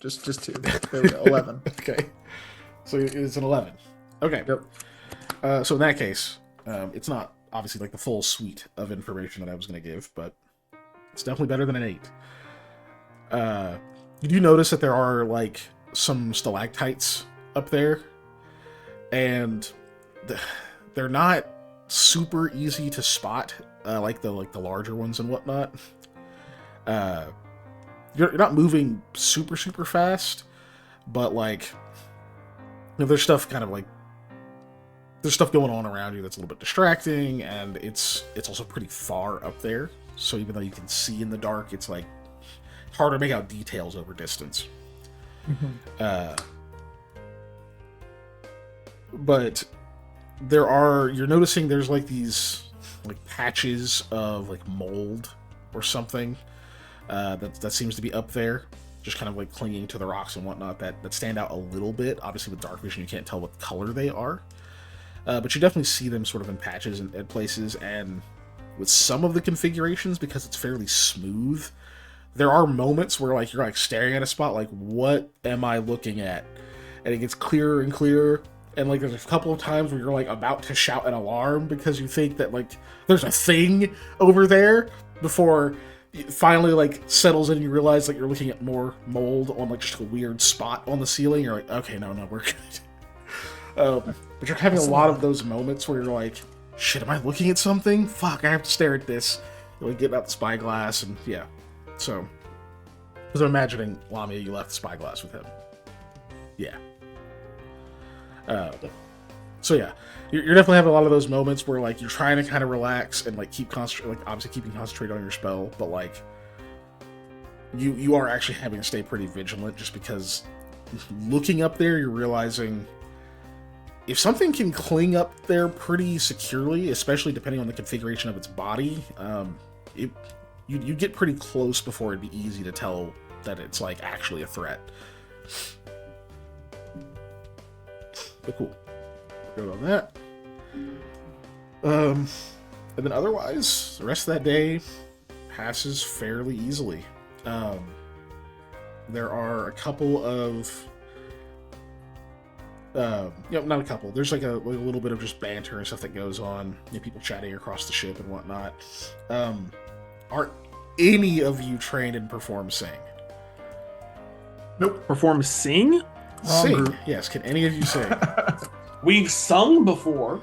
Just 2. There we go. 11. Okay. So it's an 11. Okay. Yep. So in that case, it's not obviously like the full suite of information that I was going to give, but it's definitely better than an 8. You do notice that there are like some stalactites up there, and they're not super easy to spot, like the larger ones and whatnot. You're not moving super fast, but like there's stuff kind of like there's stuff going on around you that's a little bit distracting, and it's also pretty far up there. So even though you can see in the dark, it's like harder to make out details over distance. But you're noticing there's like these like patches of like mold or something that seems to be up there, just kind of like clinging to the rocks and whatnot that stand out a little bit. Obviously with dark vision you can't tell what color they are, but you definitely see them sort of in patches and places, and with some of the configurations, because it's fairly smooth, there are moments where like you're like staring at a spot like, what am I looking at? And it gets clearer and clearer, and like there's a couple of times where you're like about to shout an alarm because you think that like there's a thing over there, before it finally like settles in and you realize like you're looking at more mold on like just a weird spot on the ceiling. You're like, okay, no, we're good. But you're having a lot of those moments where you're like, shit, am I looking at something? Fuck, I have to stare at this. You're like getting out the spyglass, and yeah. So, because I'm imagining, Lamia, you left the spyglass with him. Yeah. So yeah, you're definitely having a lot of those moments where like you're trying to kind of relax and like obviously keeping concentrated on your spell, but like you are actually having to stay pretty vigilant, just because looking up there, you're realizing if something can cling up there pretty securely, especially depending on the configuration of its body, you get pretty close before it'd be easy to tell that it's like actually a threat. But cool. Good on that. And then otherwise, the rest of that day passes fairly easily. There are a couple of not a couple. There's like a little bit of just banter and stuff that goes on. People chatting across the ship and whatnot. Are any of you trained in Perform Sing? Nope. Perform sing? Sing. Yes. Can any of you sing? We've sung before.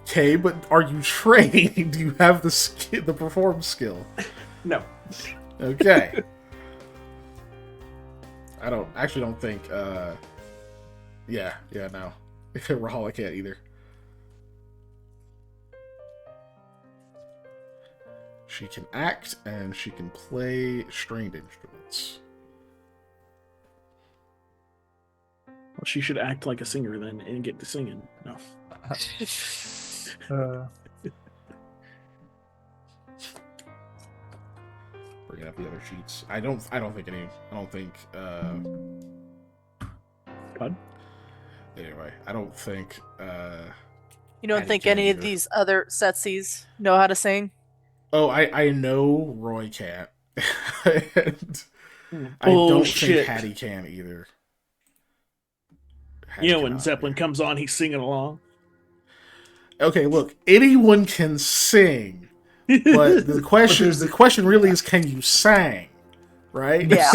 Okay, but are you trained? Do you have the perform skill? No. Okay. I don't think. Yeah, no. Rahul, I can't either. She can act and she can play stringed instruments. Well, she should act like a singer then and get to singing. No. Bringing up the other sheets. I don't think. God. Anyway, I don't think. You don't Hattie think can any of either. these other setsies know how to sing? Oh, I know Roy can't. And I don't think Hattie can either. Hattie When cannot Zeppelin either. comes on, he's singing along. Okay, look, anyone can sing, but the question really is, can you sing? Right? Yeah.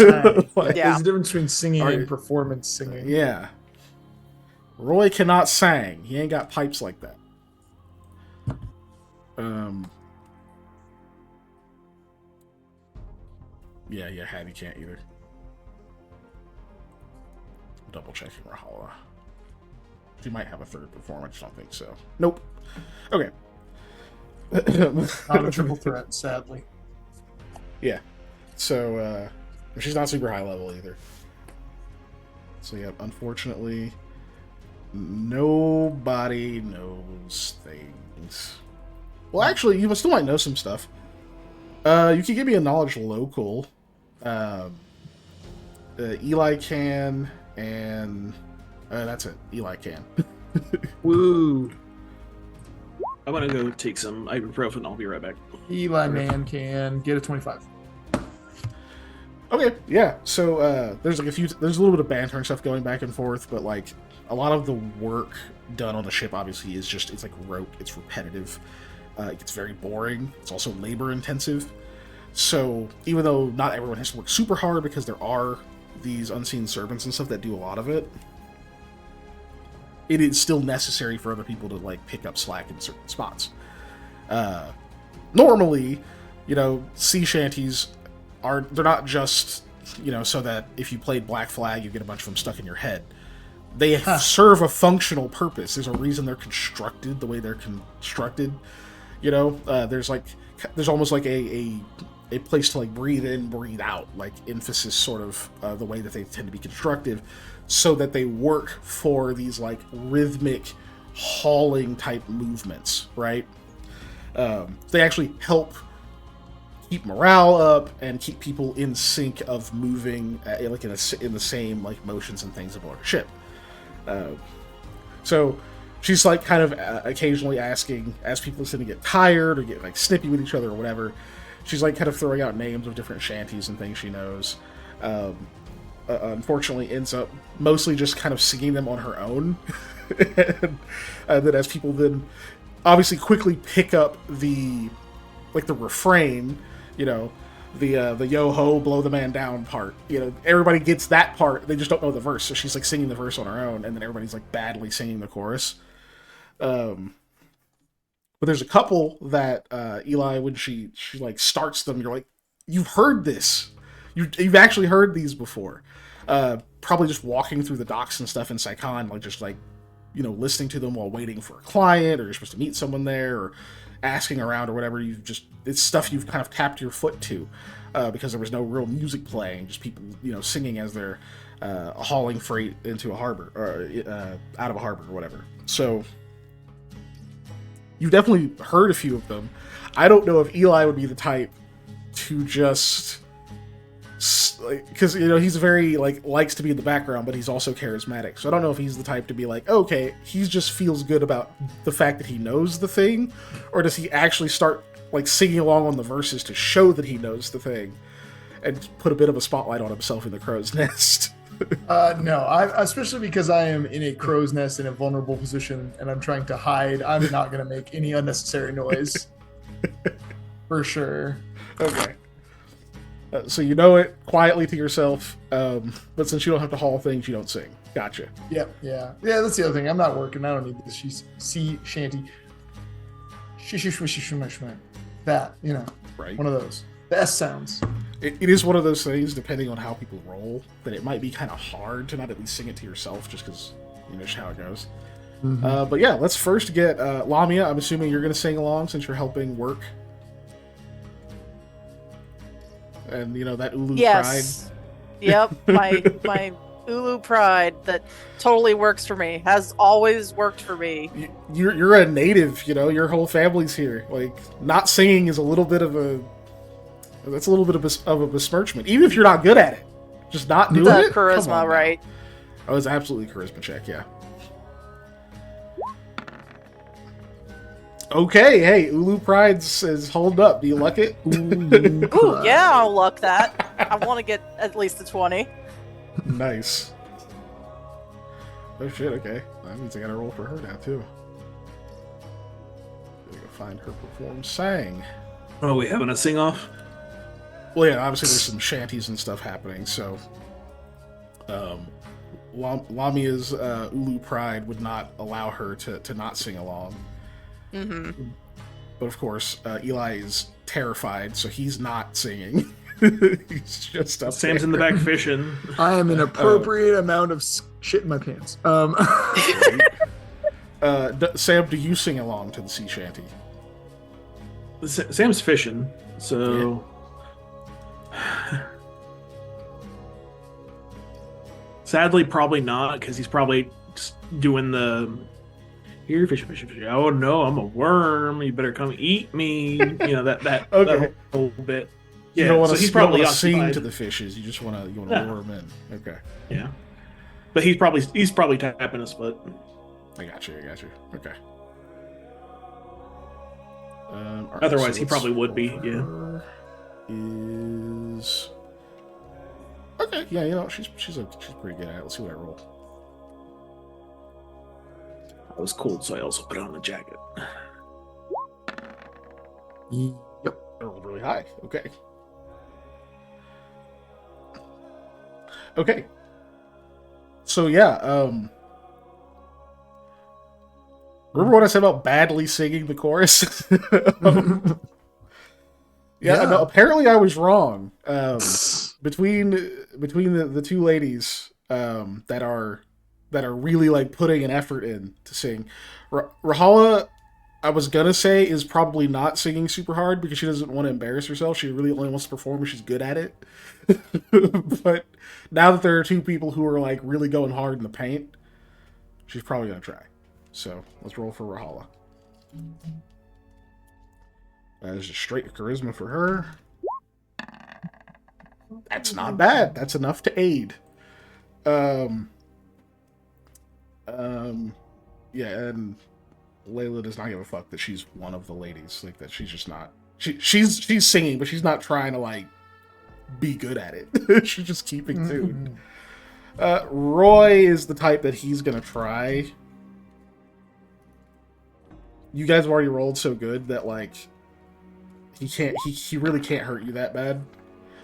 Like, Yeah. There's a difference between singing and performance singing. Yeah. Roy cannot sing. He ain't got pipes like that. Yeah, Hattie can't either. Double checking Rahala. She might have a third performance, I don't think so. Nope. Okay. Not a triple threat, sadly. Yeah. So, she's not super high level either. So, yeah, unfortunately, nobody knows things. Well, actually, you still might know some stuff. You can give me a knowledge local. Eli can, and that's it. Eli can. Woo. I'm gonna go take some ibuprofen. I'll be right back. Eli Man can get a 25. Okay, yeah. So there's a little bit of banter and stuff going back and forth, but like a lot of the work done on the ship obviously is it's like rote, it's repetitive, it gets very boring. It's also labor intensive. So even though not everyone has to work super hard because there are these unseen servants and stuff that do a lot of it, it is still necessary for other people to like pick up slack in certain spots. Normally, sea shanties they're not just, so that if you played Black Flag, you get a bunch of them stuck in your head. They serve a functional purpose. There's a reason they're constructed the way they're constructed. There's almost like a place to like breathe in, breathe out, like emphasis sort of the way that they tend to be constructed, so that they work for these like rhythmic hauling type movements, right? They actually help keep morale up and keep people in sync of moving like in the same like motions and things aboard a ship. So she's like kind of occasionally asking, as people tend to get tired or get like snippy with each other or whatever, she's like kind of throwing out names of different shanties and things she knows. Unfortunately ends up mostly just kind of singing them on her own. And then as people then obviously quickly pick up the refrain, the yo-ho, blow the man down part. Everybody gets that part. They just don't know the verse. So she's like singing the verse on her own, and then everybody's like badly singing the chorus. But there's a couple that Eli, when she like starts them, you're like, you've heard this. You've actually heard these before. Probably just walking through the docks and stuff in Saigon, like just like, listening to them while waiting for a client, or you're supposed to meet someone there, or asking around or whatever. It's stuff you've kind of tapped your foot to because there was no real music playing, just people singing as they're hauling freight into a harbor or out of a harbor or whatever. So you've definitely heard a few of them. I don't know if Eli would be the type to just, because he's very likes to be in the background, but he's also charismatic. So I don't know if he's the type to be like, okay, he just feels good about the fact that he knows the thing, or does he actually start like singing along on the verses to show that he knows the thing and put a bit of a spotlight on himself in the crow's nest? No, especially because I am in a crow's nest in a vulnerable position and I'm trying to hide. I'm not going to make any unnecessary noise. For sure. Okay. So you know it quietly to yourself, but since you don't have to haul things, you don't sing. Gotcha. Yep, yeah. That's the other thing. I'm not working. I don't need this. She's sea shanty. That, right. One of those. The S sounds. It is one of those things, depending on how people roll, that it might be kind of hard to not at least sing it to yourself, just because just how it goes. Mm-hmm. But yeah, let's first get Lamia. I'm assuming you're going to sing along since you're helping work. And that Ulu pride. Yep, my Ulu pride that totally works for me. Has always worked for me. You're a native, your whole family's here. Like, not singing is a little bit of a besmirchment, even if you're not good at it. Just not doing it. Charisma, right? Oh, it's absolutely charisma check, yeah. Okay, hey, Ulu Pride says hold up. Do you luck it? Ooh, yeah, I'll luck that. I want to get at least a 20. Nice. Oh shit, okay. That means I gotta roll for her now, too. Gotta go find her perform sang. Oh, we having a sing-off? Well, yeah, obviously there's some shanties and stuff happening, so... Lamia's Ulu Pride would not allow her to not sing along. Mm-hmm. But of course, Eli is terrified, so he's not singing. He's just up Sam's there. in the back fishing. I am an appropriate amount of shit in my pants. Sam, do you sing along to the sea shanty? Sam's fishing, so... Yeah. Sadly, probably not, because he's probably just doing the... Here, fish. Oh no, I'm a worm. You better come eat me. That okay. That whole bit. Yeah, you don't want so to, he's probably sing to the fishes. You just want to lure them in. Okay. Yeah, but he's probably tapping his foot. I got you. Okay. Right, otherwise, he probably would be. Yeah. Is okay. Yeah, she's pretty good at it. Let's see what I roll. I was cold, so I also put on a jacket. Yep. I rolled really high. Okay. Okay. So yeah, remember what I said about badly singing the chorus? Yeah, no, apparently I was wrong. Between the two ladies that are really like putting an effort in to sing, Rahala, I was gonna say, is probably not singing super hard because she doesn't want to embarrass herself. She really only wants to perform if she's good at it. But now that there are two people who are like really going hard in the paint, she's probably gonna try. So let's roll for Rahala. That is just straight charisma for her. That's not bad. That's enough to aid. Yeah, and Layla does not give a fuck that she's one of the ladies. Like that she's just not. She's singing, but she's not trying to like be good at it. She's just keeping tune. Roy is the type that he's gonna try. You guys have already rolled so good that like he can't. He really can't hurt you that bad.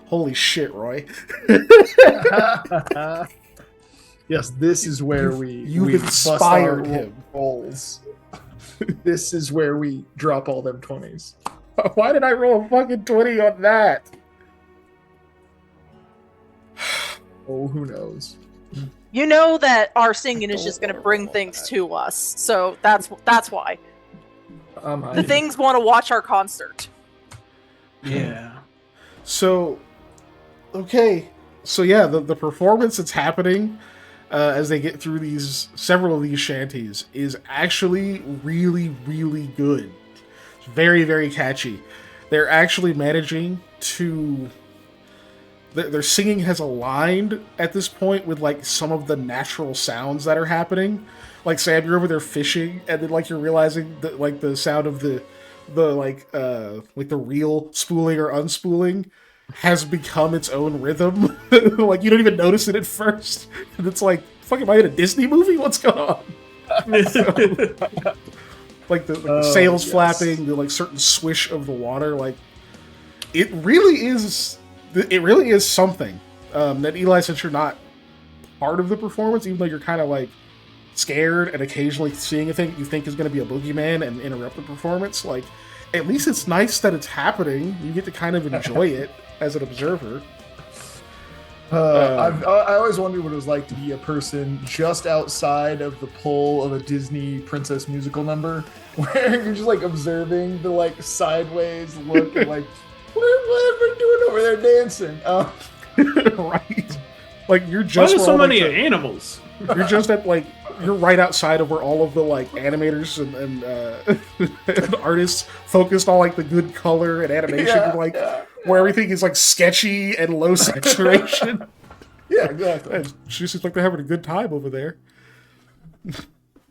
Holy shit, Roy! Yes, this is where you've we inspired bust our him. rolls. This is where we drop all them 20s. Why did I roll a fucking 20 on that? Oh, who knows? You know that our singing is just going to bring things to us, so that's why. The things want to watch our concert. Yeah. So, okay. So yeah, the performance that's happening as they get through several of these shanties is actually really, really good. It's very, very catchy. They're actually managing to... Their singing has aligned at this point with like some of the natural sounds that are happening. Like Sam, you're over there fishing, and then like you're realizing that like the sound of the the reel spooling or unspooling has become its own rhythm. Like you don't even notice it at first, and it's like, fuck, am I in a Disney movie? What's going on? Like the sails flapping, the like certain swish of the water, like it really is something that Eli, since you're not part of the performance, even though you're kind of like scared and occasionally seeing a thing you think is going to be a boogeyman and interrupt the performance, like at least it's nice that it's happening. You get to kind of enjoy it as an observer. I always wondered what it was like to be a person just outside of the pull of a Disney princess musical number, where you're just like observing the like sideways look and like, what are they doing over there dancing? Right. Like you're Why just are so many like animals? You're just at like you're right outside of where all of the like animators and artists focused on like the good color and animation, where everything is like sketchy and low saturation. Yeah, exactly. It just seems like they're having a good time over there.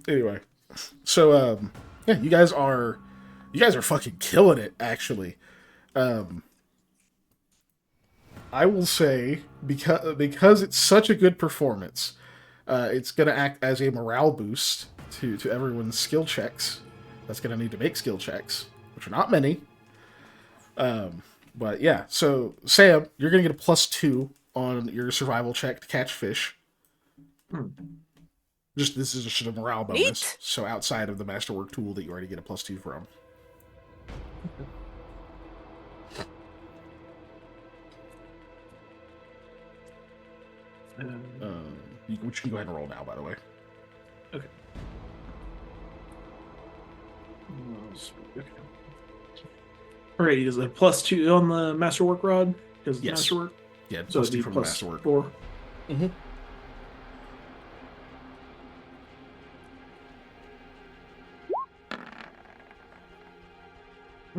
Anyway, so yeah, you guys are fucking killing it, actually. I will say because it's such a good performance, it's going to act as a morale boost to everyone's skill checks. That's going to need to make skill checks, which are not many. But yeah, so Sam, you're going to get a +2 on your survival check to catch fish. This is just a morale bonus. Neat. So outside of the masterwork tool that you already get a +2 from. Which you can go ahead and roll now, by the way. Okay. Alright, is it +2 on the masterwork rod? Because Yes. masterwork. Yeah, So +2 it'd be from the masterwork. +4. Mm-hmm.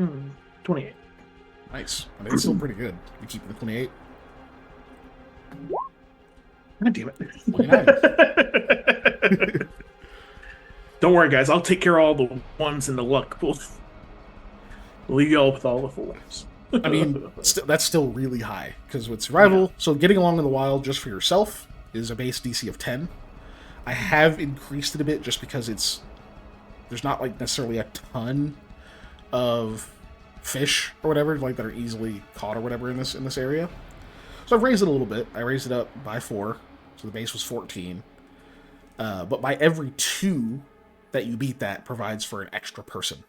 Mm, 28. Nice. I mean, it's still pretty good. You keep the 28. God damn it. 29. Don't worry, guys. I'll take care of all the ones in the luck pool. Leave y'all with all the fours. I mean, that's still really high, because with survival, so getting along in the wild just for yourself is a base DC of 10. I have increased it a bit just because there's not like necessarily a ton of fish or whatever like that are easily caught or whatever in this area. So I've raised it a little bit. I raised it up by 4, so the base was 14. But by every 2 that you beat, that provides for an extra person.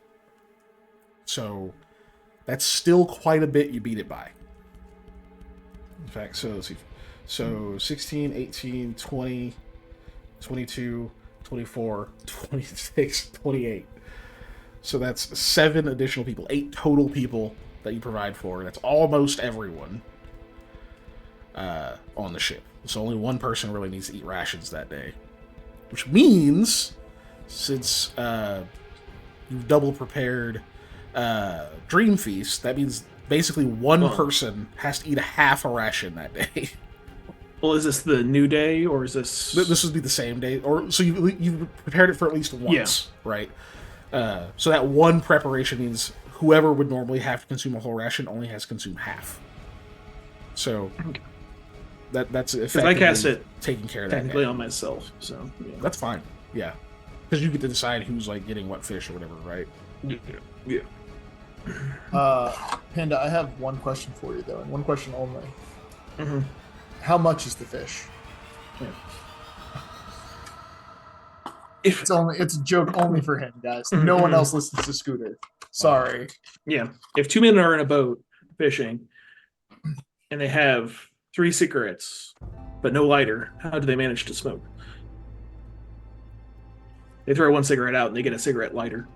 So that's still quite a bit you beat it by. In fact, so let's see. So 16, 18, 20, 22, 24, 26, 28. So that's 7 additional people, 8 total people that you provide for. That's almost everyone on the ship. So only one person really needs to eat rations that day. Which means, since you've double prepared Dream Feast, that means basically one person has to eat a half a ration that day. Well, is this the new day, or is this... This would be the same day, or so you've prepared it for at least once, right? So that one preparation means whoever would normally have to consume a whole ration only has to consume half. So that's effectively I cast it taking care of that technically day. on myself, so yeah. That's fine, yeah, because you get to decide who's like getting what fish or whatever, right? Yeah. Panda, I have one question for you though, and one question only. Mm-hmm. How much is the fish? If It's a joke only for him, guys. No one else listens to Scooter. Sorry. Yeah, if 2 men are in a boat fishing, and they have 3 cigarettes, but no lighter, how do they manage to smoke? They throw 1 cigarette out and they get a cigarette lighter.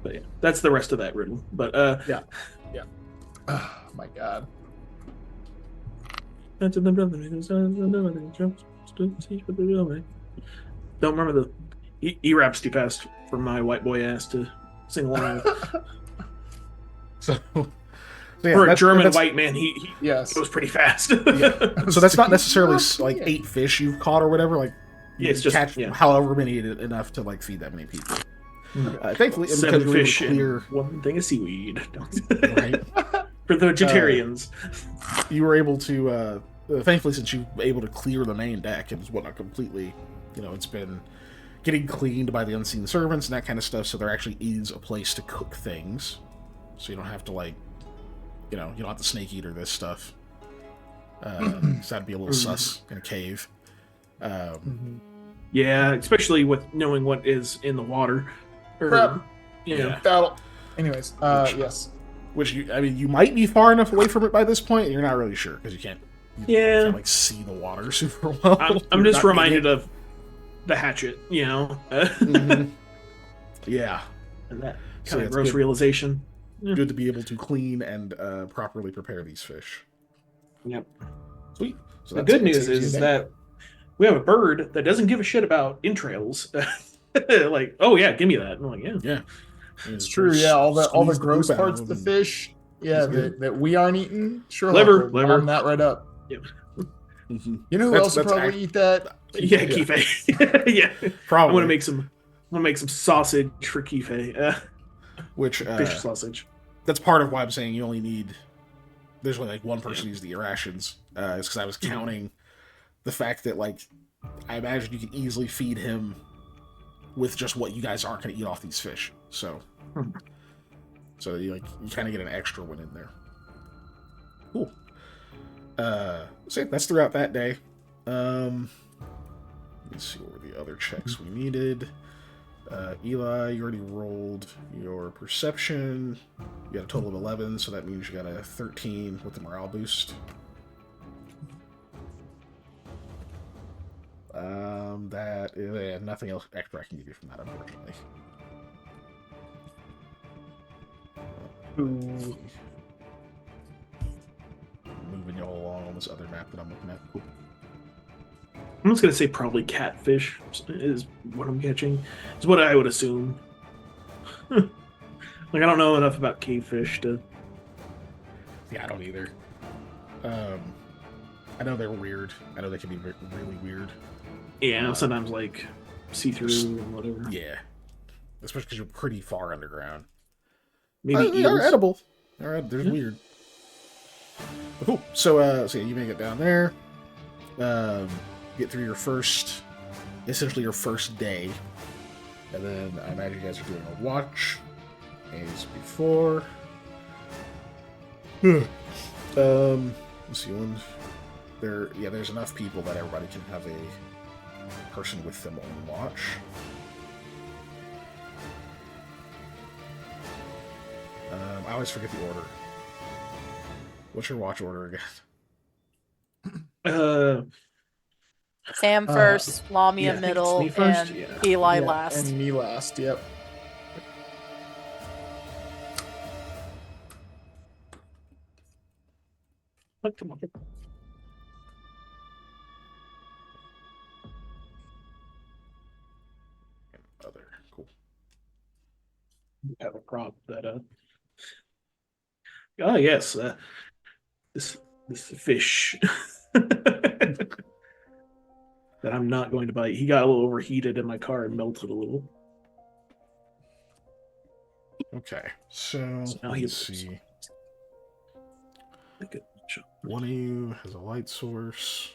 But yeah, that's the rest of that riddle. But Yeah. Oh my god. don't remember the he raps too fast for my white boy ass to sing along with. So For a German white man, he Yes. goes pretty fast. So that's not necessarily like 8 fish you've caught or whatever. Like, you it's just catch however many enough to like feed that many people. Thankfully, and 7 because we were able fish to clear, and 1 thing of seaweed. right? For the vegetarians. You were able to. Thankfully, since you were able to clear the main deck, it was whatnot completely. It's been getting cleaned by the unseen servants and that kind of stuff. So there actually is a place to cook things, so you don't have to you don't have to snake eater this stuff. So that'd be a little sus in a cave. Yeah, especially with knowing what is in the water. Crap. Yeah. Battle. Anyways, yes. Which you might be far enough away from it by this point, and you're not really sure because you can't. You can't, see the water super well. I'm just reminded of the hatchet, Mm-hmm. Yeah, and that kind of gross realization. Good to be able to clean and properly prepare these fish. Yep. Sweet. So the good news is that we have a bird that doesn't give a shit about entrails. Like, oh yeah, give me that. I'm like, yeah. It's true. Yeah, all the gross parts of the fish. Yeah, that we aren't eating. Sure, liver. Warm that right up. Yep. Mm-hmm. You know who else would probably eat that? Yeah, Kife. Yeah, probably. I'm gonna make some sausage for Kife. Which fish sausage. That's part of why I'm saying you only need. There's only one person needs to eat rations. It's because I was counting the fact that I imagine you could easily feed him with just what you guys aren't going to eat off these fish. So you kind of get an extra one in there. Cool. So that's throughout that day. Let's see what were the other checks we needed. Eli, you already rolled your perception. You got a total of 11, so that means you got a 13 with the morale boost. Nothing else extra I can give you from that, unfortunately. Moving you all along on this other map that I'm looking at. Cool. I'm just gonna say probably catfish is what I'm catching. Is what I would assume. I don't know enough about cavefish to. Yeah, I don't either. I know they're weird. I know they can be really weird. Yeah, sometimes see-through and whatever. Yeah, especially because you're pretty far underground. Maybe they're edible. They're weird. But cool. So yeah, you make it down there. Get through essentially your first day, and then I imagine you guys are doing a watch as before. New Zealand. There's enough people that everybody can have a person with them on watch. I always forget the order. What's your watch order again? Sam first, Lamia yeah, I think it's middle, me first, and yeah. Eli Yeah, last. and me last. Yep. Come on. Other. Cool. You have a prop that oh yes, this fish that I'm not going to bite. He got a little overheated in my car and melted a little. Okay, so So now let's see. One of you has a light source.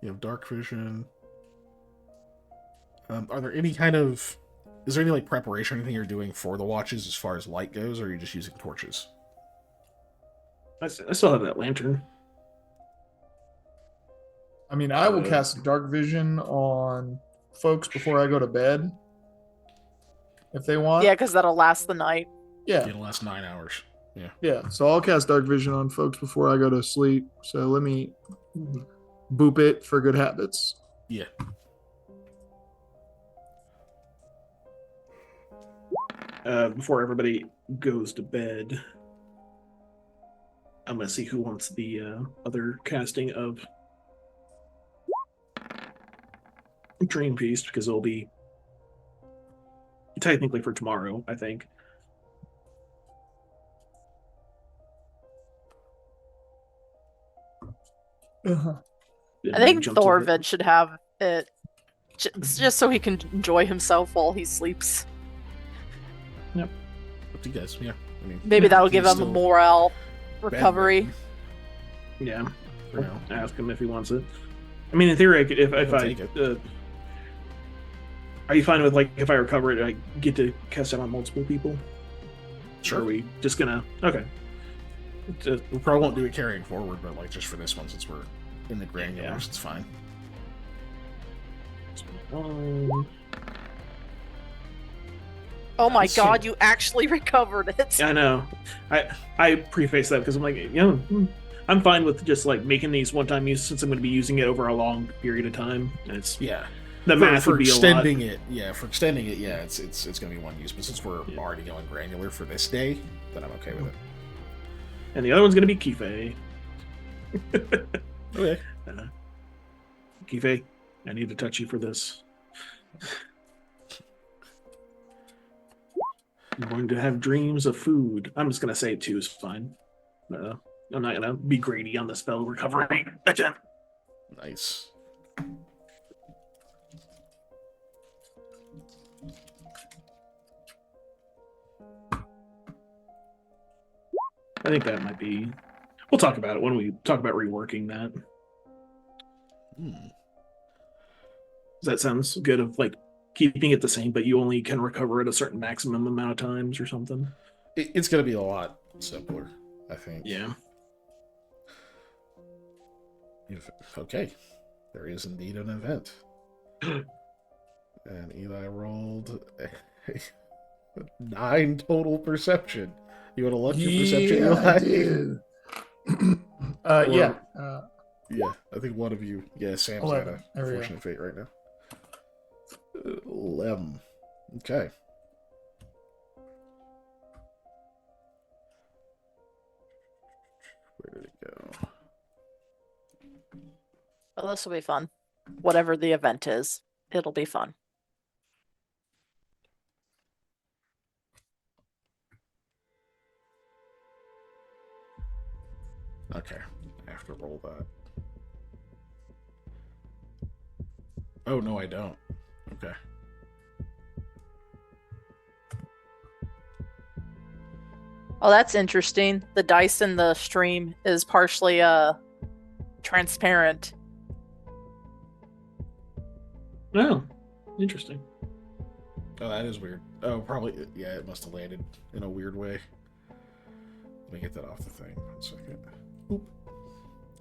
You have dark vision. Are there any kind of... Is there any like preparation, anything you're doing for the watches as far as light goes, or are you just using torches? I still have that lantern. I mean, I will cast dark vision on folks before I go to bed, if they want. Yeah, because that'll last the night. Yeah. It'll last 9 hours. Yeah. Yeah. So I'll cast dark vision on folks before I go to sleep. So let me boop it for good habits. Yeah. Before everybody goes to bed, I'm gonna see who wants the other casting of Dream Feast, because it'll be technically for tomorrow, I think. Uh-huh. I think Jump to the- Thorvid should have it just so he can enjoy himself while he sleeps. Up to you guys. Yeah. I mean, Maybe that'll give him a still morale recovery. bedridden Yeah, for now. ask him if he wants it. I mean, in theory, if He'll I take it. are you fine with, like, if I recover it, I get to cast it on multiple people? Or Sure. are we just gonna? Okay. We probably won't do it carrying forward, but like just for this one, since we're in the granulars, Yeah. it's fine. Oh my Nice. god, you actually recovered it. I know. I preface that because I'm like, I'm fine with just like making these one-time use, since I'm going to be using it over a long period of time. And it's Yeah. the math for would be extending a lot. it, yeah, for extending it, yeah, it's gonna be one use. But since we're Yeah. already going granular for this day, then I'm okay with it. And the other one's going to be Kife. Okay. Kife, I need to touch you for this. I'm going to have dreams of food. I'm just going to say 2 is fine. I'm not going to be greedy on the spell recovery. Again. Nice. I think that might be. We'll talk about it when we talk about reworking that. Hmm. That sounds good. Of like keeping it the same, but you only can recover it a certain maximum amount of times or something. It's gonna be a lot simpler, I think. Yeah. Okay. There is indeed an event. And Eli rolled a 9 total perception. You want to look your perception, Yeah, Eli? I did. Yeah. Yeah, I think one of you. Yeah, Sam's 11. had There a we go. fortunate fate right now. 11. Okay. Where did it go? Well, this will be fun. Whatever the event is, it'll be fun. Okay, I have to roll that. Oh, no, I don't. Okay. Oh, that's interesting. The dice in the stream is partially transparent. Oh, interesting. Oh, that is weird. Oh, probably, yeah, it must have landed in a weird way. Let me get that off the thing. 1 second.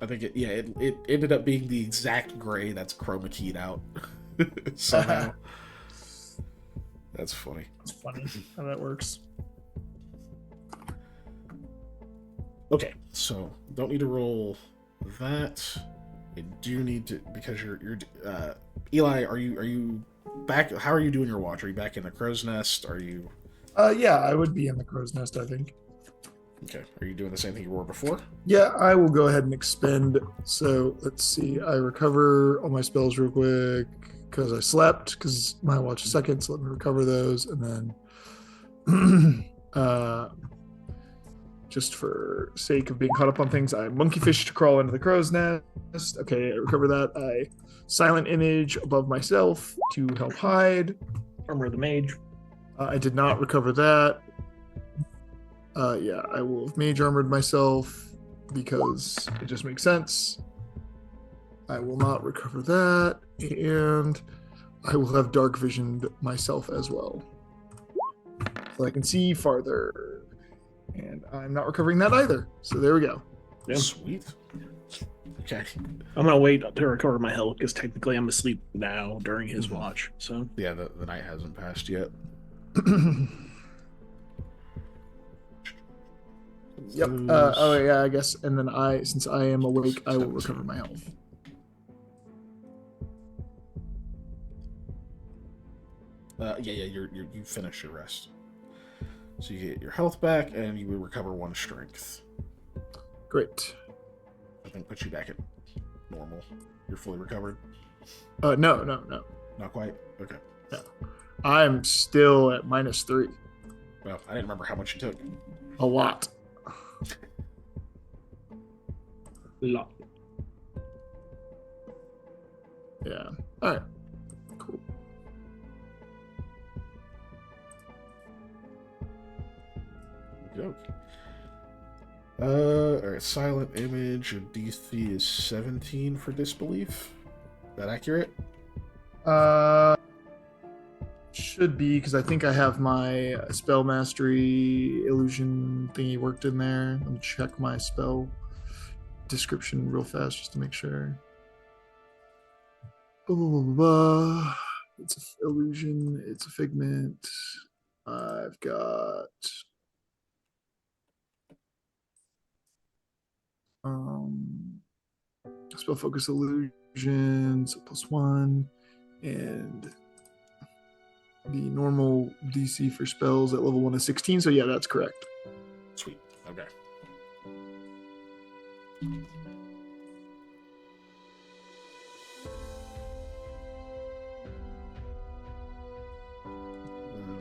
I think it ended up being the exact gray that's chroma keyed out somehow. That's funny. It's funny how that works. Okay, so don't need to roll that. I do need to, because you're Eli. Are you back? How are you doing your watch? Are you back in the crow's nest? Are you? Yeah, I would be in the crow's nest, I think. Okay. Are you doing the same thing you were before? Yeah, I will go ahead and expend. So let's see. I recover all my spells real quick because I slept, because my watch is second. So let me recover those. And then, just for sake of being caught up on things, I monkeyfish to crawl into the crow's nest. Okay, I recover that. I silent image above myself to help hide. Armor of the mage. I did not recover that. Yeah, I will have mage armored myself because it just makes sense. I will not recover that, and I will have dark visioned myself as well, so I can see farther. And I'm not recovering that either. So there we go. Yeah. Sweet. Okay. I'm gonna wait to recover my health because technically I'm asleep now during his watch. So Yeah, the night hasn't passed yet. Yep. Oh yeah, I guess. And then since I am awake, I will recover my health. You finish your rest. So you get your health back, and you will recover 1 strength. Great. I think puts you back at normal. You're fully recovered. No. Not quite. Okay. I'm still at -3. Well, I didn't remember how much you took. A lot. lot. Yeah. All right. Cool. Joke. All right. Silent image. Your DC is 17 for disbelief. Is that accurate? Should be, because I think I have my spell mastery illusion thingy worked in there. Let me check my spell description real fast just to make sure. Blah, blah, blah, blah. It's an illusion. It's a figment. I've got spell focus illusions +1, and the normal DC for spells at level 1 is 16. So yeah, that's correct. Sweet. Okay.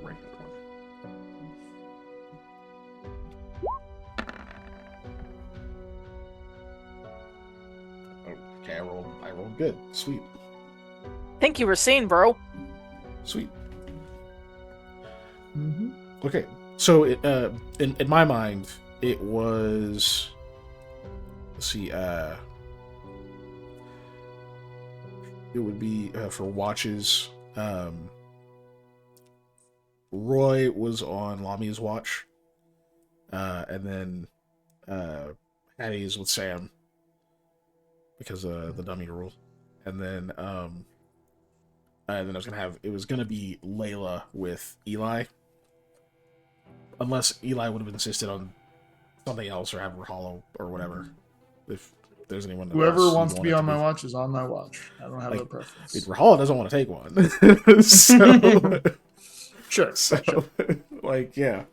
Right. Okay, I rolled good. Sweet. Think you were seen, bro. Sweet. Mm-hmm. Okay, so it, in my mind, it was. Let's see. It would be for watches. Roy was on Lamia's watch, and then Hattie's with Sam because of the dummy rule, and then I was gonna have, it was gonna be Layla with Eli, unless Eli would have insisted on something else or have her hollow or whatever. If there's anyone else Whoever wants to want be it on my watch is on my watch. I don't have a preference. Rahala doesn't want to take one. So, Sure. like, yeah.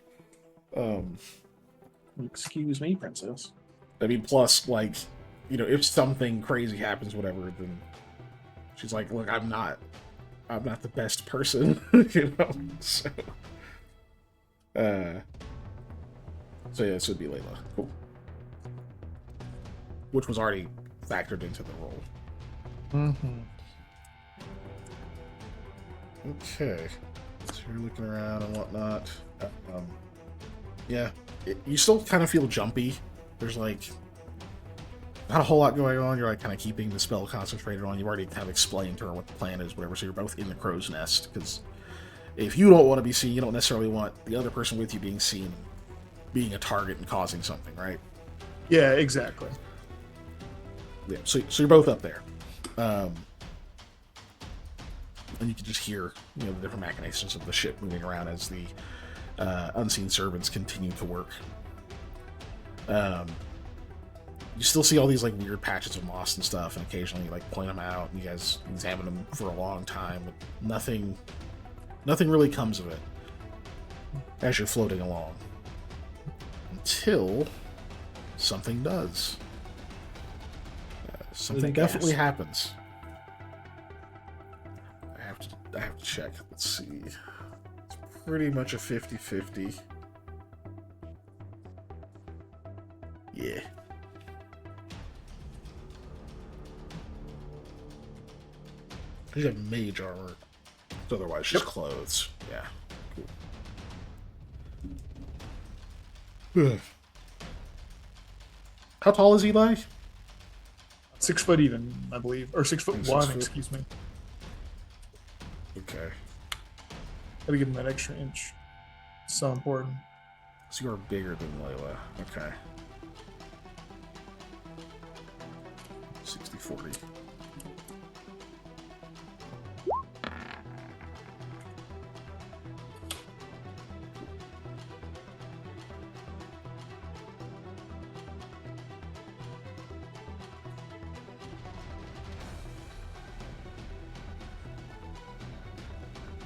Excuse me, princess. I mean, plus, like, you know, if something crazy happens, whatever, then she's like, look, I'm not the best person, you know. So yeah, this would be Layla. Cool. Which was already factored into the role. Mm-hmm. Okay. So you're looking around and whatnot. Yeah. You still kind of feel jumpy. There's like not a whole lot going on. You're like kind of keeping the spell concentrated on. You've already kind of explained to her what the plan is, whatever. So you're both in the crow's nest, because if you don't want to be seen, you don't necessarily want the other person with you being seen, being a target and causing something, right? Yeah, exactly. Yeah, so you're both up there. And you can just hear, the different machinations of the ship moving around as the unseen servants continue to work. You still see all these like weird patches of moss and stuff, and occasionally like point them out, and you guys examine them for a long time, but nothing really comes of it as you're floating along. Until something does. Something definitely happens. I have to check. Let's see. It's pretty much a 50-50. Yeah. You have mage armor. It's otherwise just clothes. Yeah. Cool. How tall is Eli? 6 foot even, I believe, or 6'1", 6 excuse me. Okay. Gotta give him that extra inch. It's so important. So you're bigger than Layla. Okay. 60-40.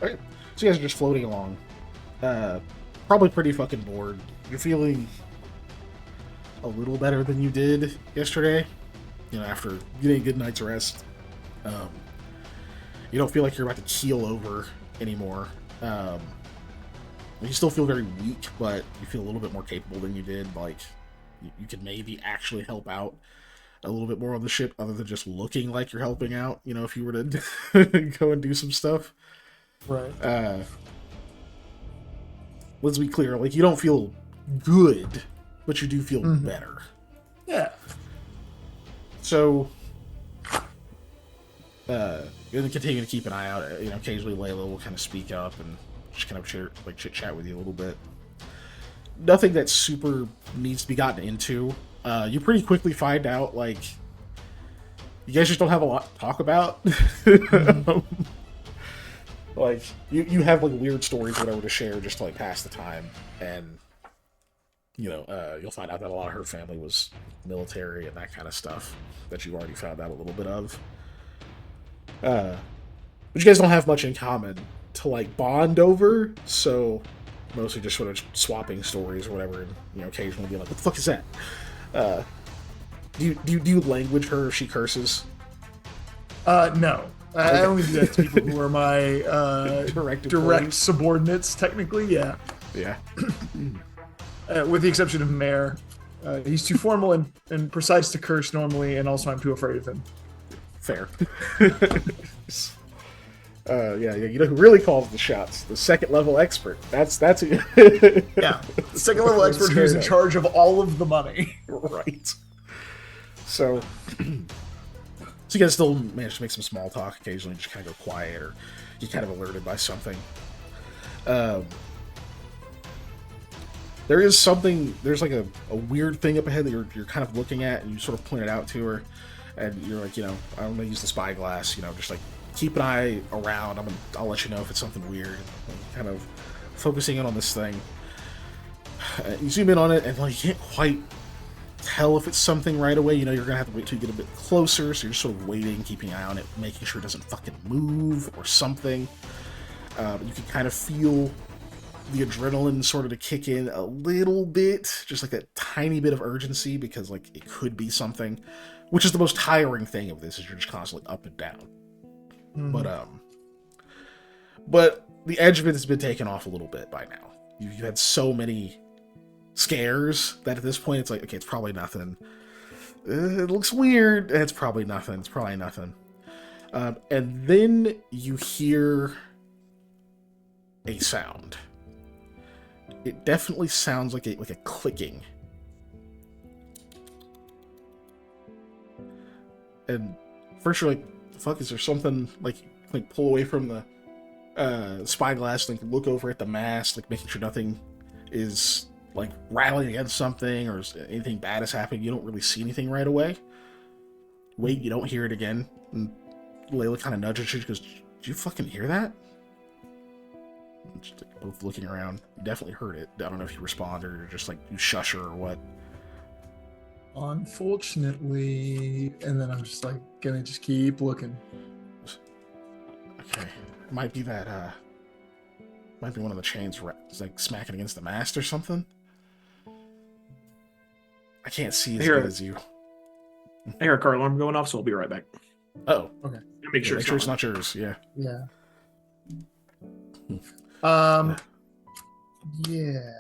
Okay. So you guys are just floating along. Probably pretty fucking bored. You're feeling a little better than you did yesterday. After getting a good night's rest. You don't feel like you're about to keel over anymore. You still feel very weak, but you feel a little bit more capable than you did. Like, you could maybe actually help out a little bit more on the ship, other than just looking like you're helping out, if you were to go and do some stuff. Right. Let's be clear, like, you don't feel good, but you do feel better. Yeah. So, you're gonna continue to keep an eye out. Occasionally Layla will kind of speak up and just kind of chit chat with you a little bit. Nothing that super needs to be gotten into. You pretty quickly find out, like, you guys just don't have a lot to talk about. Like, you have, like, weird stories or whatever to share just to, like, pass the time. And, you'll find out that a lot of her family was military and that kind of stuff that you already found out a little bit of. But you guys don't have much in common to, like, bond over, so mostly just sort of swapping stories or whatever, and, occasionally being like, what the fuck is that? Do you language her if she curses? No. I only do that to people who are my direct subordinates, technically, yeah. Yeah. With the exception of Mare. He's too formal and precise to curse normally, and also I'm too afraid of him. Fair. Yeah, you know who really calls the shots? The second level expert. That's Yeah, the second level expert who's in charge of all of the money. Right. So you guys still manage to make some small talk occasionally, just kind of go quiet, or get kind of alerted by something. There's like a weird thing up ahead that you're kind of looking at, and you sort of point it out to her, and you're like, I'm gonna use the spyglass, just like keep an eye around. I'll let you know if it's something weird. And kind of focusing in on this thing. You zoom in on it, and like you can't quite tell if it's something right away. You're gonna have to wait till you get a bit closer, so you're sort of waiting, keeping an eye on it, making sure it doesn't fucking move or something. You can kind of feel the adrenaline sort of to kick in a little bit, just like a tiny bit of urgency, because like it could be something, which is the most tiring thing of this, is you're just constantly up and down. But the edge of it has been taken off a little bit by now. You've had so many scares that at this point it's like, okay, it's probably nothing. It looks weird. It's probably nothing. It's probably nothing. And then you hear a sound. It definitely sounds like a clicking. And first you're like, the fuck, is there something, like pull away from the spyglass, like look over at the mast, like making sure nothing is like rattling against something or anything bad is happening. You don't really see anything right away. Wait, you don't hear it again. And Layla kind of nudges you. She goes, "Did you fucking hear that?" Just both looking around. You definitely heard it. I don't know if you responded or just like you shush her or what. Unfortunately, and then I'm just like gonna just keep looking. Okay, might be that. Might be one of the chains like smacking against the mast or something. I can't see as good as you. I hear a car alarm going off, so I'll be right back. Oh, okay. Make sure, it's not yours. Yeah. Yeah. Yeah.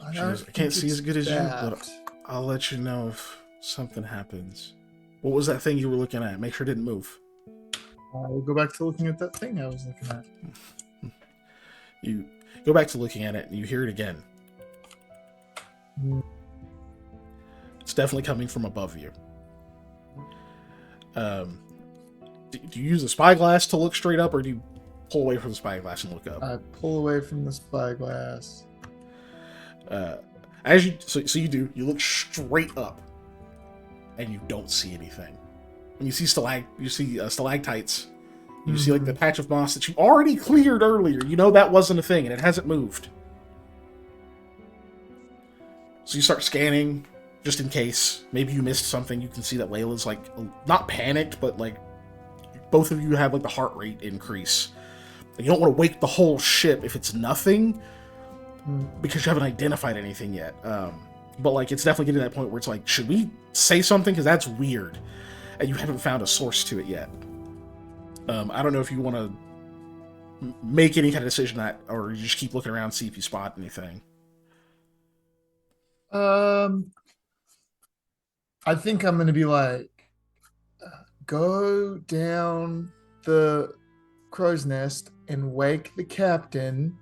I can't see as good as you, but I'll let you know if something happens. What was that thing you were looking at? Make sure it didn't move. We'll go back to looking at that thing I was looking at. You go back to looking at it, and you hear it again. It's definitely coming from above you. Do you use a spyglass to look straight up, or do you pull away from the spyglass and look up? I pull away from the spyglass. So you do. You look straight up, and you don't see anything. And you see stalactites. You see like the patch of moss that you already cleared earlier. You know that wasn't a thing, and it hasn't moved. So you start scanning, just in case. Maybe you missed something. You can see that Layla's like not panicked, but like both of you have like the heart rate increase. And you don't want to wake the whole ship if it's nothing, because you haven't identified anything yet. But like it's definitely getting to that point where it's like, should we say something? Because that's weird, and you haven't found a source to it yet. I don't know if you want to make any kind of decision or you just keep looking around, see if you spot anything. I think I'm gonna be like, go down the crow's nest and wake the captain,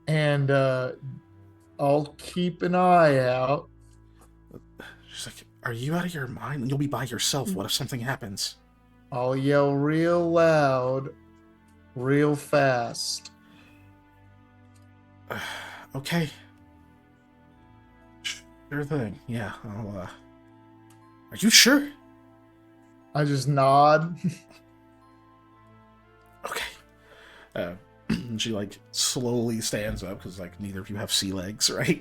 and I'll keep an eye out. She's like, "Are you out of your mind? You'll be by yourself. What if something happens?" I'll yell real loud, real fast. Okay. Sure thing. Yeah, Are you sure? I just nod. Okay. She like slowly stands up because like neither of you have sea legs, right?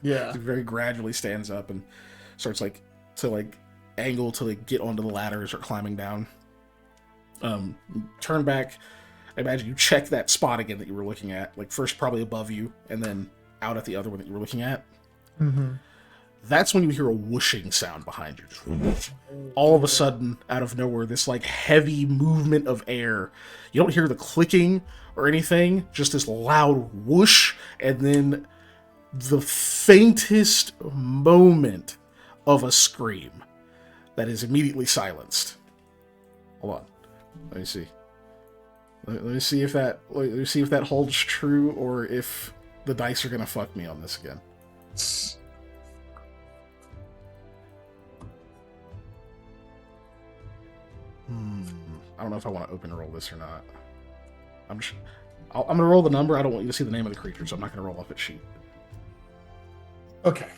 Yeah. She very gradually stands up and starts like to like angle to like get onto the ladder and start climbing down. Turn back. I imagine you check that spot again that you were looking at, like first probably above you and then out at the other one that you were looking at. Mm-hmm. That's when you hear a whooshing sound behind you. All of a sudden, out of nowhere, this like heavy movement of air. You don't hear the clicking or anything, just this loud whoosh, and then the faintest moment of a scream that is immediately silenced. Hold on. Let me see. Let me see if that holds true, or if the dice are gonna fuck me on this again. I don't know if I want to open roll this or not. I'm gonna roll the number. I don't want you to see the name of the creature, so I'm not gonna roll off its sheet. Okay.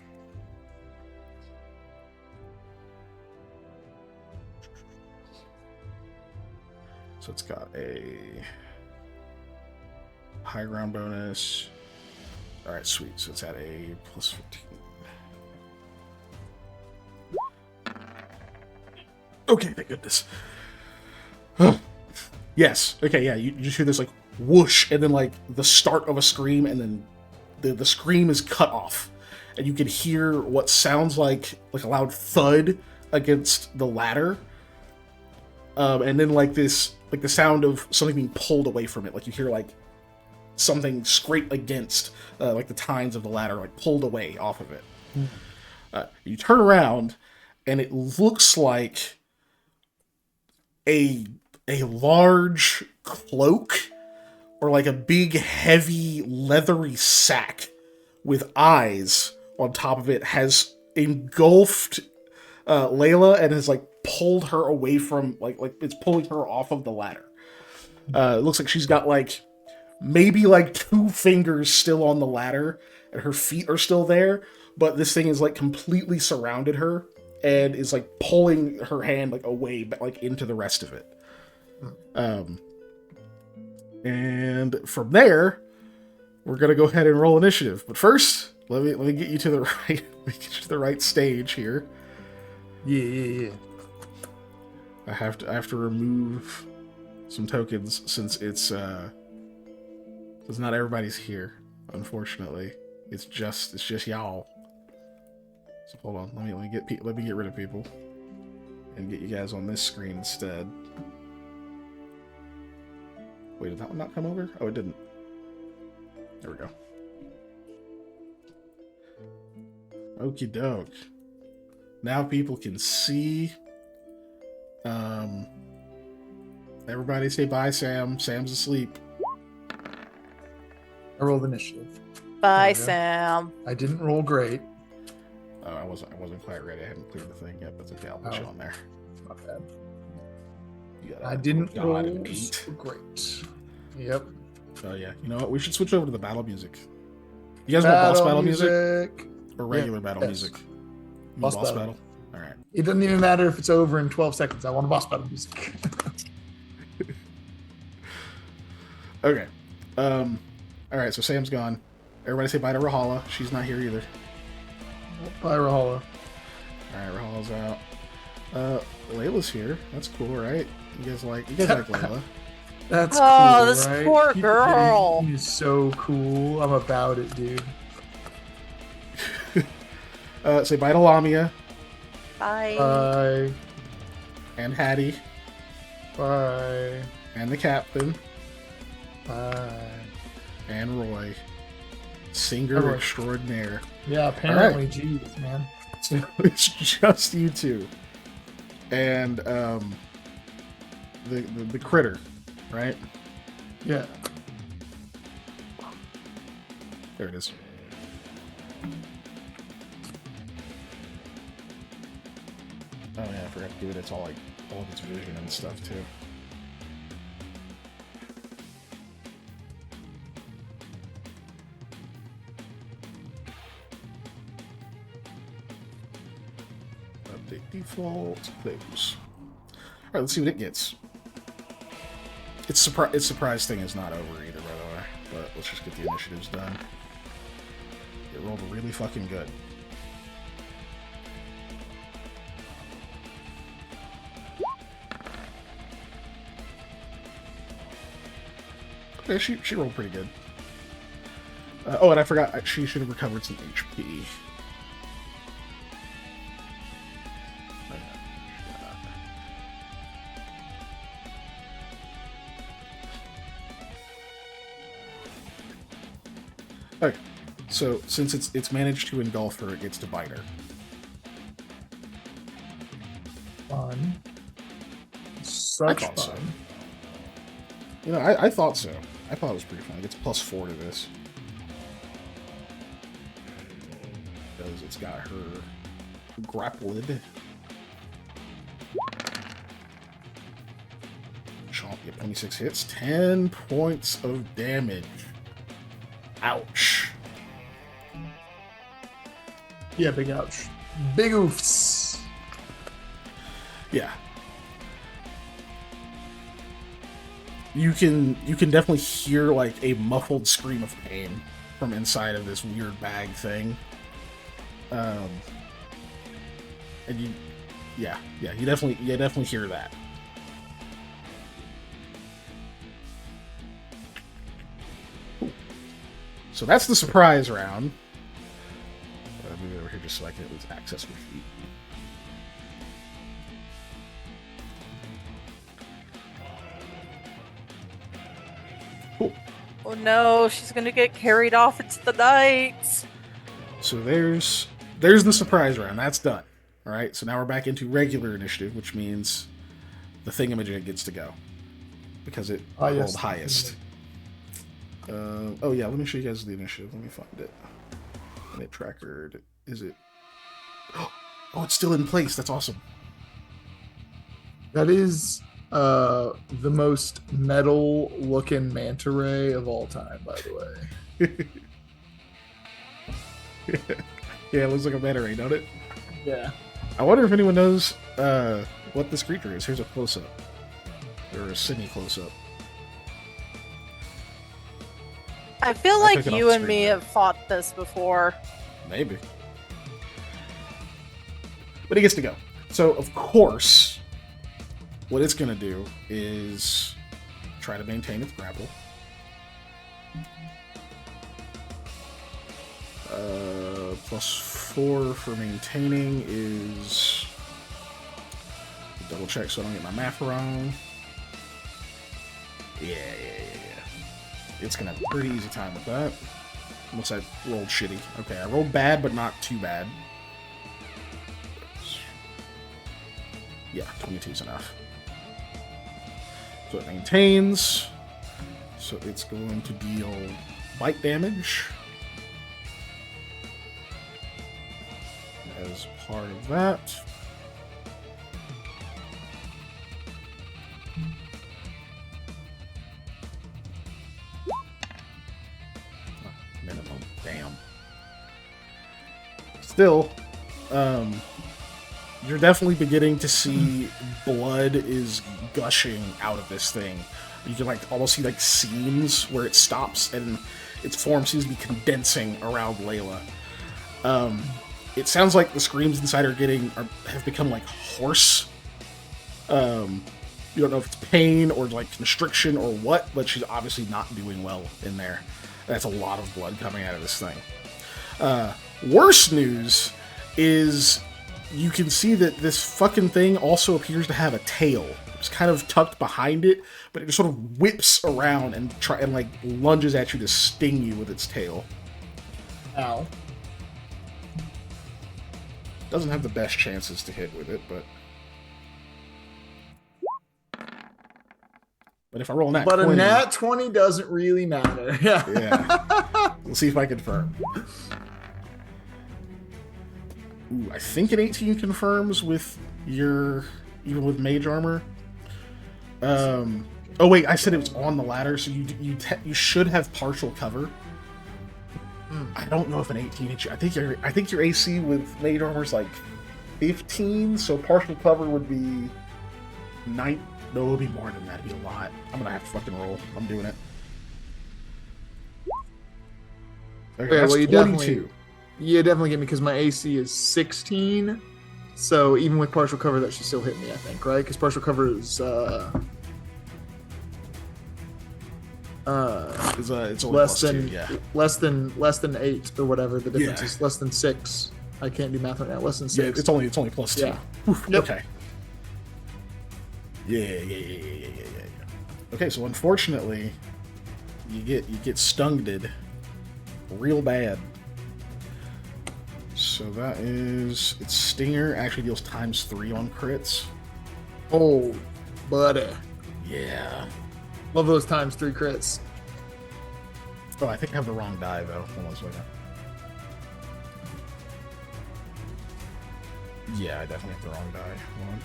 So it's got a high ground bonus. All right, sweet. So it's at a plus 15. Okay, thank goodness. Yes. Okay, yeah, you just hear this like whoosh, and then like the start of a scream, and then the scream is cut off. And you can hear what sounds like a loud thud against the ladder. And then like this, like the sound of something being pulled away from it. Like you hear like something scrape against like the tines of the ladder, like pulled away off of it. You turn around, and it looks like a large cloak, or like a big heavy leathery sack with eyes on top of it has engulfed Layla and has like pulled her away from like it's pulling her off of the ladder. It looks like she's got like maybe like 2 fingers still on the ladder, and her feet are still there, but this thing is like completely surrounded her and is like pulling her hand like away, but like into the rest of it. And from there, we're gonna go ahead and roll initiative. But first, let me get you to the right stage here. Yeah. I have to remove some tokens since it's not everybody's here. Unfortunately, it's just y'all. So hold on, let me get rid of people and get you guys on this screen instead. Wait, did that one not come over? Oh, it didn't. There we go. Okie doke. Now people can see. Everybody say bye, Sam. Sam's asleep. I rolled initiative. Bye, There we go. Sam. I didn't roll great. Oh, I wasn't quite ready. I hadn't cleared the thing yet, but it's okay. I'll put you on there. Not bad. You got I a didn't god roll and eight. so great. Yep. Oh yeah. You know what? We should switch over to the battle music. You guys want boss battle music or regular battle yes. music? You Boss want boss battle. battle. All right. It doesn't even matter if it's over in 12 seconds. I want a boss battle music. Okay. All right. So Sam's gone. Everybody say bye to Rahala. She's not here either. Bye, Rahala. All right. Rahala's out. Layla's here. That's cool, right? You guys like Layla? That's Oh, cool, this right? poor Keep girl. dating is so cool. I'm about it, dude. Say bye to Lamia Bye. Bye. and Hattie Bye. and the captain Bye. and Roy, singer Roy. extraordinaire. Yeah, apparently, jeez, man. So it's just you two, and the critter, right? Yeah. There it is. Oh yeah, I forgot to do it. It's all of its vision and stuff too. Update default. Close. All right, let's see what it gets. Its surprise thing is not over either, by the way. But let's just get the initiatives done. It rolled really fucking good. Okay, she rolled pretty good. Oh, and I forgot, she should have recovered some HP. Okay, so since it's managed to engulf her, it gets to bite her. Fun. Such thought so. fun. You know, I thought so. I thought it was pretty fun. It gets +4 to this. Because it's got her grappled. Chomp, get 26 hits, 10 points of damage. Ouch. Yeah, big ouch. Big oofs. Yeah. You can definitely hear like a muffled scream of pain from inside of this weird bag thing. And you definitely hear that. So that's the surprise round. I'll move over here just so I can at least access my feet. Cool. Oh no, she's gonna get carried off into the night. So there's the surprise round. That's done. All right. So now we're back into regular initiative, which means the thingamajig gets to go because it rolled yes. highest. Oh yeah, let me show you guys the initiative. Let me find it. Init tracker. Is it? Oh, it's still in place. That's awesome. That is the most metal looking manta ray of all time, by the way. Yeah, it looks like a manta ray, don't it? Yeah. I wonder if anyone knows what this creature is. Here's a close-up. Or a semi-close-up. I feel I like took it off you the and screen me there. have fought this before. Maybe. But he gets to go. So, of course, what it's going to do is try to maintain its grapple. +4 for maintaining is... Double check so I don't get my math wrong. Yeah. It's going to have a pretty easy time with that. Unless I rolled shitty. Okay, I rolled bad, but not too bad. Yeah, 22 is enough. So it maintains. So it's going to deal bite damage. As part of that. Minimum. Damn. Still, you're definitely beginning to see blood is gushing out of this thing. You can like almost see like seams where it stops and its form seems to be condensing around Layla. It sounds like the screams inside have become like hoarse. You don't know if it's pain or like constriction or what, but she's obviously not doing well in there. That's a lot of blood coming out of this thing. Worse news is you can see that this fucking thing also appears to have a tail. It's kind of tucked behind it, but it just sort of whips around and like lunges at you to sting you with its tail. Ow. Doesn't have the best chances to hit with it, but if I roll a nat 20... But a nat 20 doesn't really matter. Yeah. We'll see if I confirm. Ooh, I think an 18 confirms with even with mage armor. Oh wait, I said it was on the ladder, so you should have partial cover. I don't know if an 18 hits you. I think your AC with mage armor is like 15, so partial cover would be 9. No, it would be more than that. It'd be a lot. I'm gonna have to fucking roll. I'm doing it. Okay, that's well, you 22. definitely get me because my AC is 16. So even with partial cover, that should still hit me, I think, right? Because partial cover is It's only less +2, than yeah. less than 8 or whatever. The difference Yeah. is less than 6. I can't do math right now. Less than 6. Yeah, it's only +2. Yeah. Oof, Yep. Okay. Yeah. Okay, so unfortunately, you get stunged real bad. So that is its stinger actually deals ×3 on crits. Oh, buddy. Yeah. Love those ×3 crits. Oh, I think I have the wrong die though. Hold on a second. Yeah, I definitely have the wrong die. Hold on.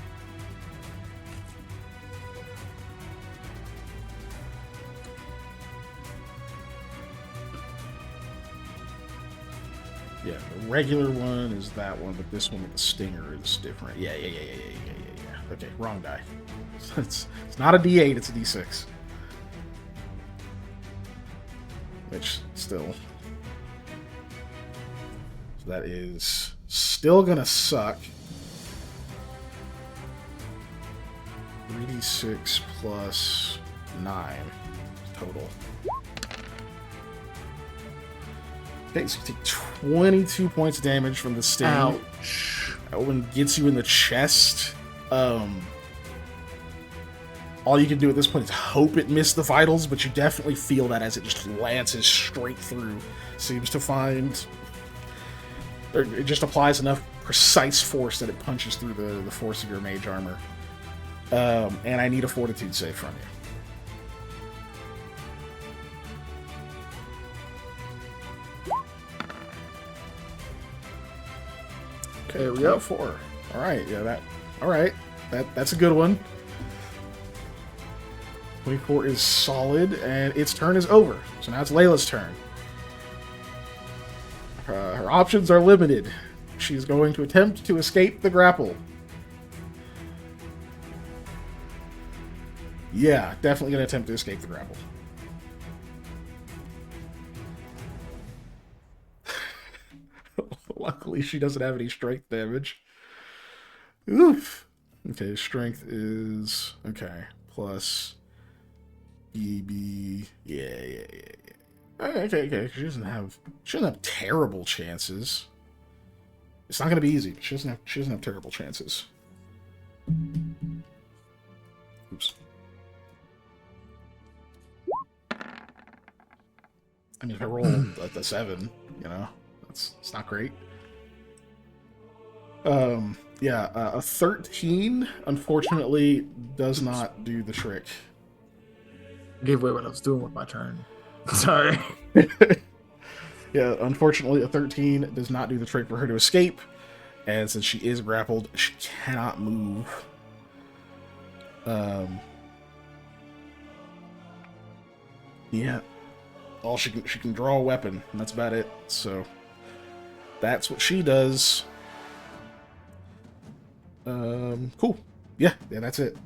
Yeah, the regular one is that one, but this one with the stinger is different. Yeah. Okay, wrong die. It's not a D8, it's a D6. Which, still... So that is still gonna suck. 3d6 plus 9 total. Okay, so you take 22 points of damage from the sting. Ouch. That one gets you in the chest. All you can do at this point is hope it missed the vitals, but you definitely feel that as it just lances straight through. Seems to find... Or it just applies enough precise force that it punches through the force of your mage armor. And I need a fortitude save from you. Okay, There we go. 4. All right, that's a good one. 24 is solid, and its turn is over. So now it's Layla's turn. Her options are limited. She's going to attempt to escape the grapple. Yeah, definitely going to attempt to escape the grapple. Luckily, she doesn't have any strength damage. Oof. Okay, strength is... Okay, plus... BB... Yeah. Okay. She doesn't have terrible chances. It's not going to be easy, but she doesn't have terrible chances. Oops. I mean, if I roll at the 7, it's not great. Yeah, a 13, unfortunately, does not do the trick. Gave away what I was doing with my turn. Sorry. Yeah, unfortunately, a 13 does not do the trick for her to escape. And since she is grappled, she cannot move. Yeah. All she can draw a weapon, and that's about it. So that's what she does. Cool. Yeah, that's it.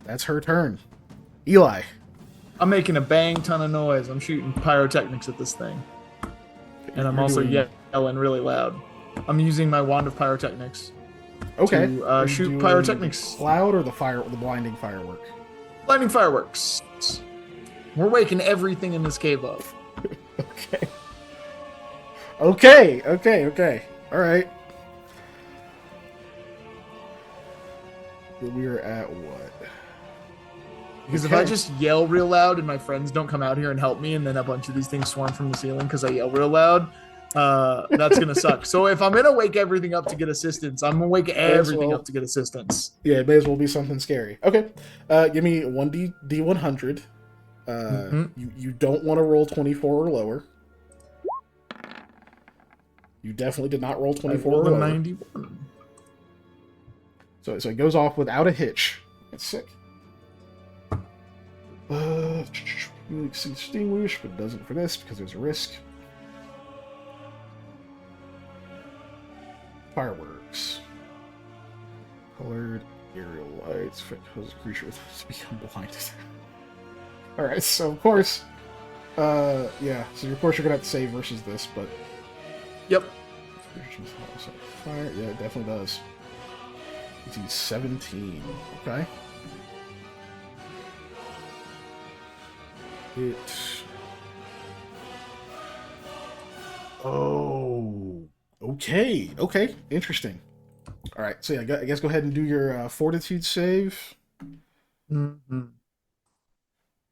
That's her turn. Eli. I'm making a bang ton of noise. I'm shooting pyrotechnics at this thing. And I'm also yelling really loud. I'm using my wand of pyrotechnics. Okay. To shoot pyrotechnics. Cloud or the blinding firework? Blinding fireworks. We're waking everything in this cave up. Okay. All right. We're at what? Because if I just yell real loud and my friends don't come out here and help me, and then a bunch of these things swarm from the ceiling because I yell real loud, that's gonna suck. So if I'm gonna wake everything up to get assistance, I'm gonna wake everything up to get assistance. Yeah, it may as well be something scary. Okay, give me 1d100. You don't want to roll 24 or lower. You definitely did not roll 24 or lower. 91. So it goes off without a hitch. That's sick. You extinguish, but it doesn't for this because there's a risk. Fireworks. Colored aerial lights cause a creature to become blinded. Alright, so of course, yeah, so of course you're gonna have to save versus this, but... Yep. Fire, yeah, it definitely does. It's 17. Okay. Oh, okay, interesting. All right, so yeah, I guess go ahead and do your fortitude save. Mm-hmm.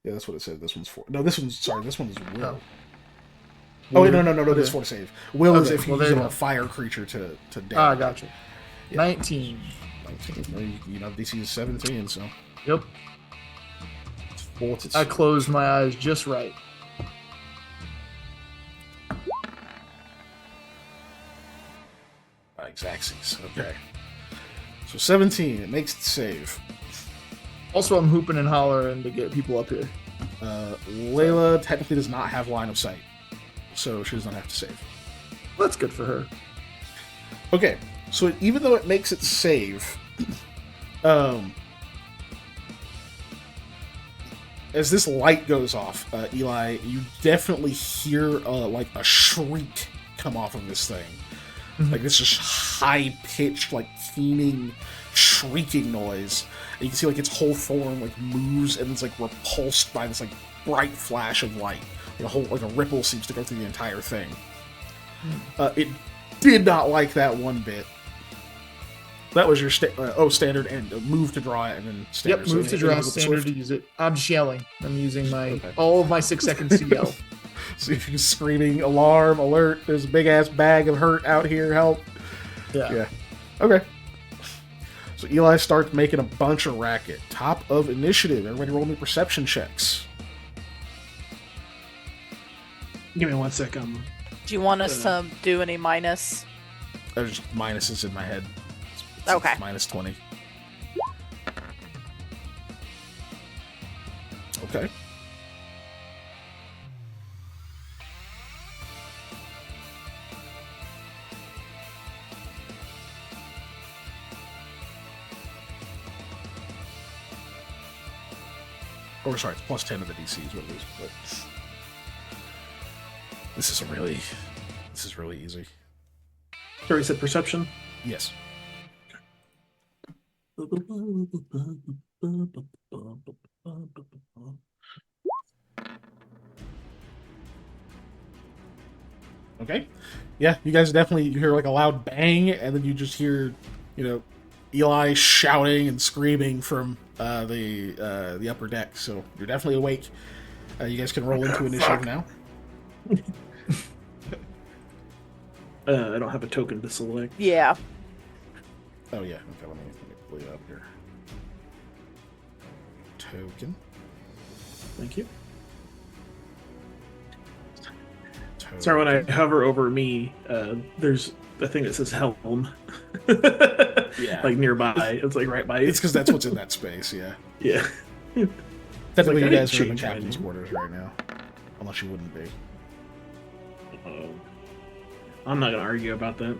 Yeah, that's what it said. This one's this one's will. Oh, wait, no, this is for save. Will is if you use a fire creature to damage. Ah, gotcha. Yeah. 19. You know, DC is 17, so. Yep. I closed my eyes just right. Exactsies. Okay. So 17, it makes it save. Also, I'm hooping and hollering to get people up here. Layla technically does not have line of sight, so she does not have to save. That's good for her. Okay, so even though it makes it save, as this light goes off, Eli, you definitely hear like a shriek come off of this thing. Mm-hmm. Like this just high-pitched, like keening, shrieking noise. And you can see like its whole form like moves and it's like repulsed by this like bright flash of light. Like a ripple seems to go through the entire thing. It did not like that one bit. That was your standard and move to draw it and then standard. Yep, move to draw, standard to use it. I'm just yelling. I'm using all of my 6 seconds to yell. So if you're screaming, alarm, alert, there's a big ass bag of hurt out here, help. Yeah. Okay. So Eli starts making a bunch of racket. Top of initiative. Everybody roll me perception checks. Give me 1 second. Do you want us to do any minus? There's minuses in my head. Okay. Minus 20. Okay. Or sorry, it's plus 10 to the DC is what it is. But this is really easy. Sorry, you said perception? Yes. Okay. Yeah, you guys definitely you hear like a loud bang, and then you just hear, Eli shouting and screaming from the upper deck. So you're definitely awake. You guys can roll into initiative now. I don't have a token to select. Yeah. Oh yeah. Okay, let me pull you up here. Token. Thank you. Sorry, when I hover over me, there's a thing that says helm. Yeah. Like nearby. It's like right by you. It's because that's what's in that space, yeah. Yeah. Technically, Like, you I guys are in the didn't change my captain's name. quarters right now. Unless you wouldn't be. I'm not going to argue about that.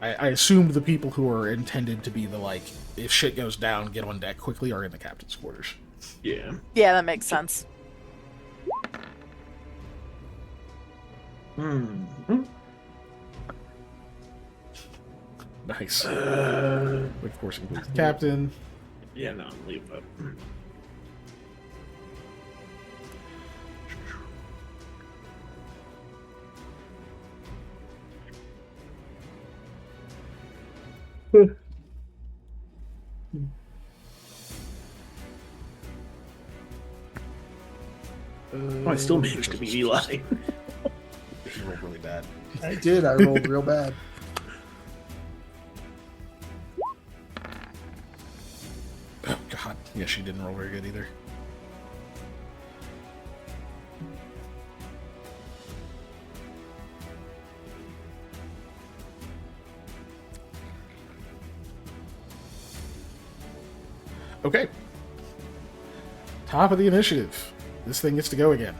I assumed the people who are intended to be the, like, if shit goes down, get on deck quickly are in the captain's quarters. Yeah. Yeah, that makes sense. Nice. Which, of course, includes the captain. Yeah, no, leave that. I still managed to beat Eli. He rolled really bad. I did. I rolled real bad. Oh, God. Yeah, she didn't roll very good either. Okay. Top of the initiative. This thing gets to go again.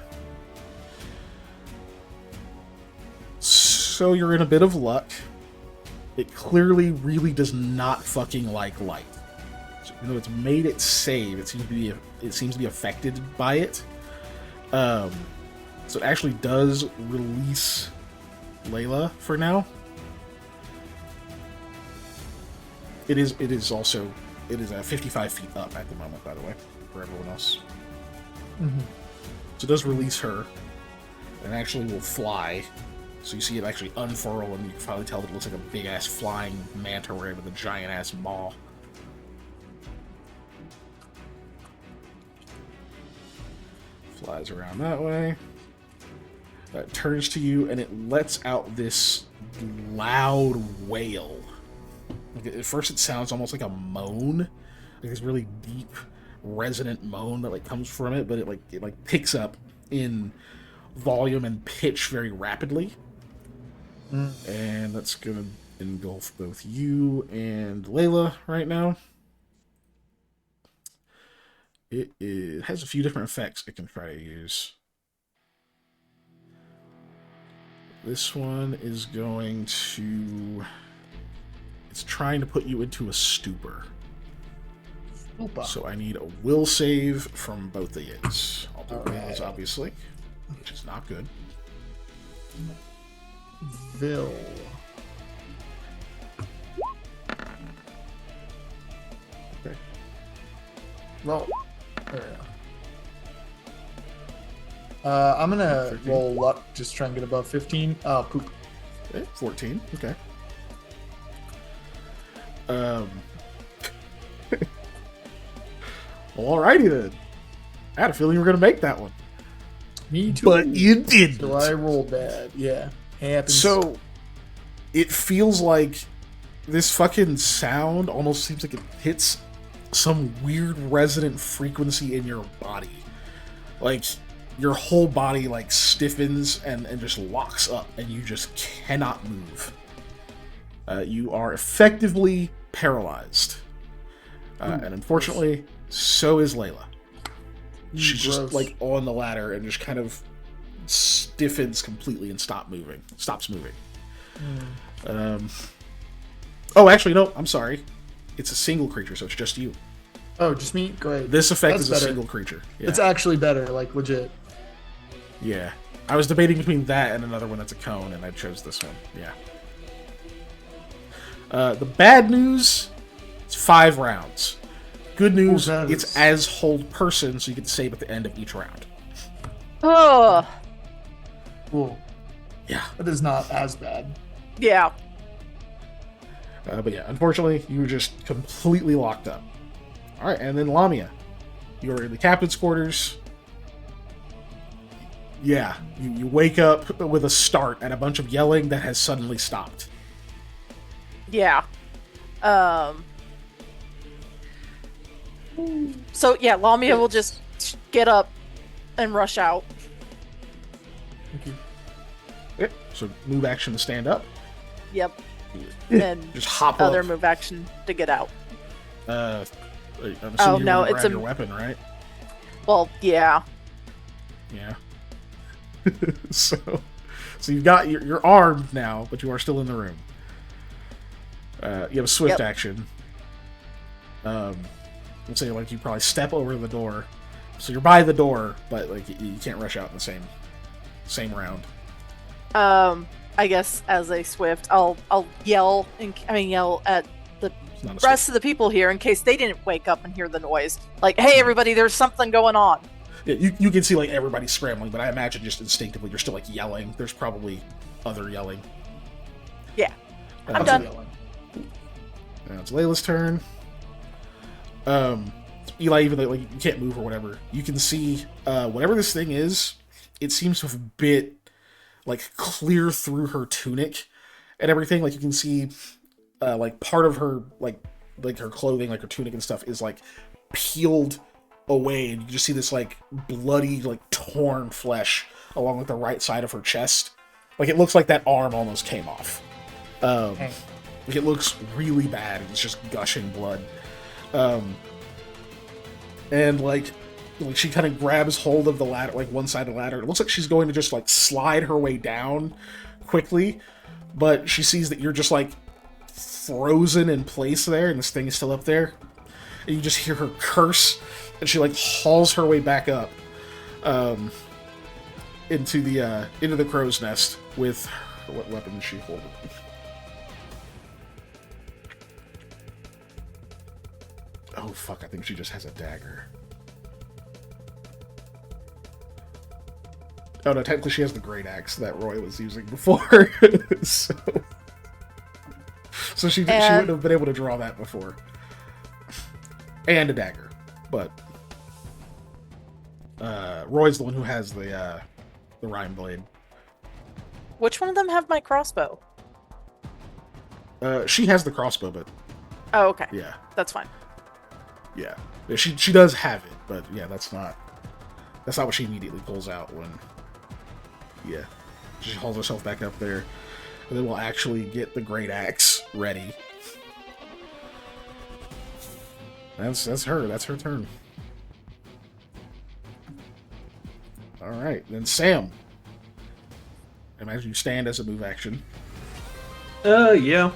So you're in a bit of luck. It clearly really does not fucking like light. So, even though it's made it save, it seems to be affected by it. So it actually does release Layla for now. It is 55 feet up at the moment, by the way, for everyone else. Mm-hmm. So it does release her, and actually will fly. So you see it actually unfurl, and you can finally tell that it looks like a big-ass flying manta ray with a giant-ass maw. Flies around that way. It turns to you, and it lets out this loud wail. Like at first it sounds almost like a moan, like this really deep, resonant moan that like comes from it, but it picks up in volume and pitch very rapidly. And that's gonna engulf both you and Layla right now. It has a few different effects it can try to use. This one is going to... It's trying to put you into a stupor. Opa. So I need a will save from both of you. I'll do Alright. Layla's, obviously, which is not good. Vil. Okay. Roll. There we go. I'm gonna 13. roll luck, just try and get above 15. Oh, poop. Okay, 14. Okay. Alrighty then. I had a feeling you were gonna make that one, Me too. but you didn't. So I rolled bad. Yeah. Happens. So it feels like this fucking sound almost seems like it hits some weird resonant frequency in your body. Like your whole body like stiffens and just locks up, and you just cannot move. You are effectively paralyzed. And unfortunately, so is Layla. She's just Gross. like on the ladder and just kind of stiffens completely and stops moving. Oh, actually, no, I'm sorry. It's a single creature, so it's just you. Oh, just me? Great. This effect That's is a better. single creature. Yeah. It's actually better, like legit. Yeah. I was debating between that and another one that's a cone, and I chose this one. Yeah. The bad news, it's 5 rounds. Good news, that it's is- as hold person, so you can save at the end of each round. Oh, Cool. Yeah. That is not as bad. yeah. But yeah, unfortunately, you were just completely locked up. All right, and then Lamia, you're in the captain's quarters. Yeah, you wake up with a start and a bunch of yelling that has suddenly stopped. Yeah. So yeah, Lamia will just get up and rush out. Thank you. Okay, so move action to stand up. Yep. And Just hop other up. move action to get out. I'm assuming Oh, you're no, gonna it's grab a- your weapon, right? Well, yeah. Yeah. so you've got you're armed now, but you are still in the room. You have a swift Yep. action. Let's say like you probably step over the door, so you're by the door, but like you can't rush out in the same round. I guess as a swift, I'll yell yell at the It's not a rest of the people here in case they didn't wake up and hear the noise. Like, hey, everybody, there's something going on. Yeah, you can see like everybody scrambling, but I imagine just instinctively you're still like yelling. There's probably other yelling. Yeah. I'm Uh, done. Now it's Layla's turn. Eli, even though like you can't move or whatever, you can see whatever this thing is. It seems to have bit like clear through her tunic and everything. Like you can see like part of her like her clothing, like her tunic and stuff, is like peeled away, and you just see this like bloody, like torn flesh along like the right side of her chest. Like it looks like that arm almost came off. Like it looks really bad. It's just gushing blood. And like she kind of grabs hold of the ladder, like one side of the ladder. It looks like she's going to just like slide her way down quickly, but she sees that you're just like frozen in place there, and this thing is still up there. And you just hear her curse, and she like hauls her way back up into the crow's nest with what weapon is she holding? Oh fuck, I think she just has a dagger. Oh no, technically she has the great axe that Roy was using before. so she wouldn't have been able to draw that before. And a dagger. But Roy's the one who has the rhyme blade. Which one of them have my crossbow? She has the crossbow, but Oh, okay. yeah. That's fine. Yeah, she does have it, but yeah, that's not what she immediately pulls out when. Yeah, she hauls herself back up there, and then we'll actually get the great axe ready. That's her. That's her turn. All right, then Sam. Imagine you stand as a move action. Yeah.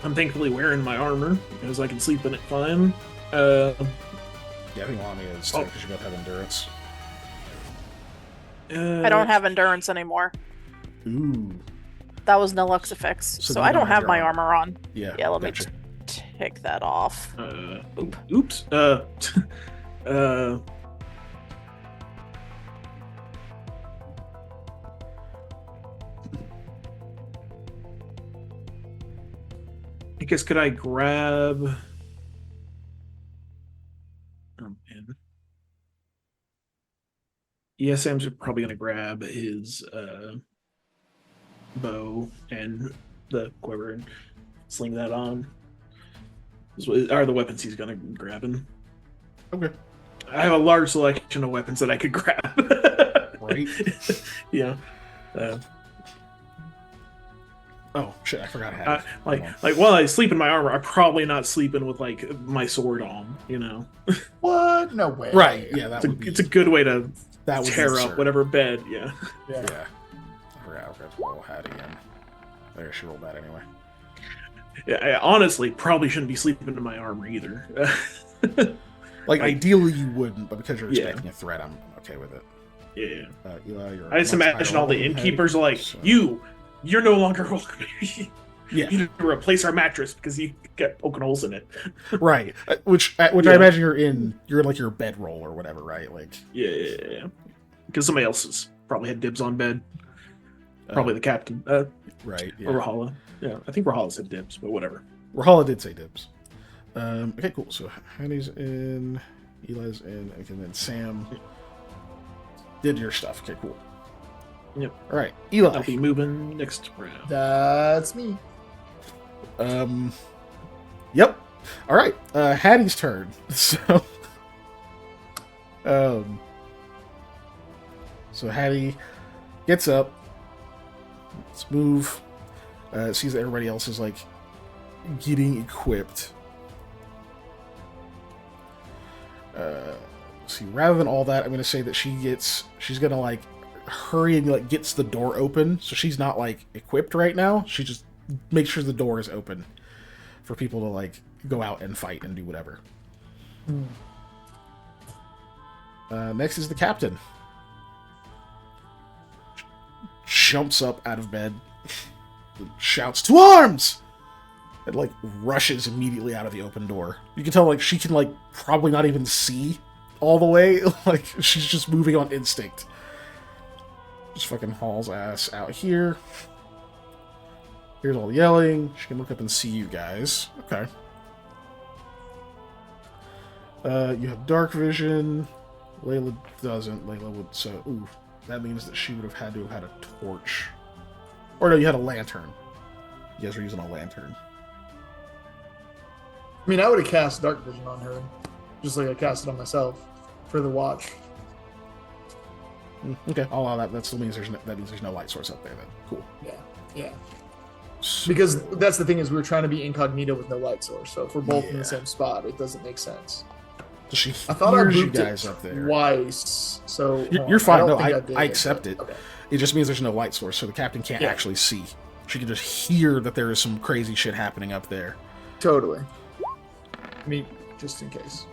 I'm thankfully wearing my armor because I can sleep in it fine. Yeah, I think Lamia is Oh. because you both have endurance. I don't have endurance anymore. Ooh. That was Nilux effects, So so you I don't don't have have your my armor. armor on. Yeah. Yeah, let me gotcha. take that off. Oops. I guess could I grab? Oh man. Yeah, Sam's probably gonna grab his bow and the quiver and sling that on. Are the weapons he's gonna grabbing? Okay. I have a large selection of weapons that I could grab. Right. Yeah. Oh shit! I forgot I had it. Hold on. Like while I sleep in my armor, I'm probably not sleeping with like my sword on. You know, What? No way. Right. Yeah, that would be. it's a good way to that would be tear up absurd. whatever bed. Yeah. Yeah. Yeah. I forgot to roll hat again. There, she rolled that anyway. Yeah, I honestly probably shouldn't be sleeping in my armor either. Like, ideally you wouldn't, but because you're Yeah. expecting a threat, I'm okay with it. Yeah. Eli, you're I just imagine all the innkeepers are like, so- you're no longer welcome. Yeah, You need to replace our mattress because you got poking holes in it. right. Which I Yeah. imagine you're in like your bedroll or whatever, right? Like, Yeah. Because somebody else has probably had dibs on bed. uh, Probably the captain. right. Or Yeah. Rahala. Yeah, I think Rahala said dibs, but whatever. Rahala did say dibs. Okay, cool. So Hattie's in, Eli's in, okay, then Sam did your stuff. Okay, cool. Yep. All right, I'll Eli. be moving next round. That's me. Yep. All right. Hattie's turn. So, so Hattie gets up. Let's move. Sees that everybody else is like getting equipped. See, rather than all that, I'm gonna say that she's gonna like hurry and like gets the door open. So she's not like equipped right now. She just makes sure the door is open for people to like go out and fight and do whatever. Next is the captain. Jumps up out of bed, shouts, "To arms!" and like rushes immediately out of the open door. You can tell like she can like probably not even see all the way. Like she's just moving on instinct. Just fucking hauls ass out here. Here's all the yelling. She can look up and see you guys. Okay. You have dark vision. Layla doesn't. Layla would. So, ooh, that means that she would have had to have had a torch. Or no, you had a lantern. You guys were using a lantern. I mean, I would have cast dark vision on her, just like I cast it on myself for the watch. Okay, I'll allow that. That still means there's no light source up there. Then cool. Yeah. Because that's the thing is we're trying to be incognito with no light source. So if we're both in Yeah. the same spot, it doesn't make sense. So she I thought I hears you moved guys it up there. twice. So You're fine. No, don't think I did, accept but- it. Okay. It just means there's no light source, so the captain can't Yeah. actually see. She can just hear that there is some crazy shit happening up there. Totally. I mean, just in case.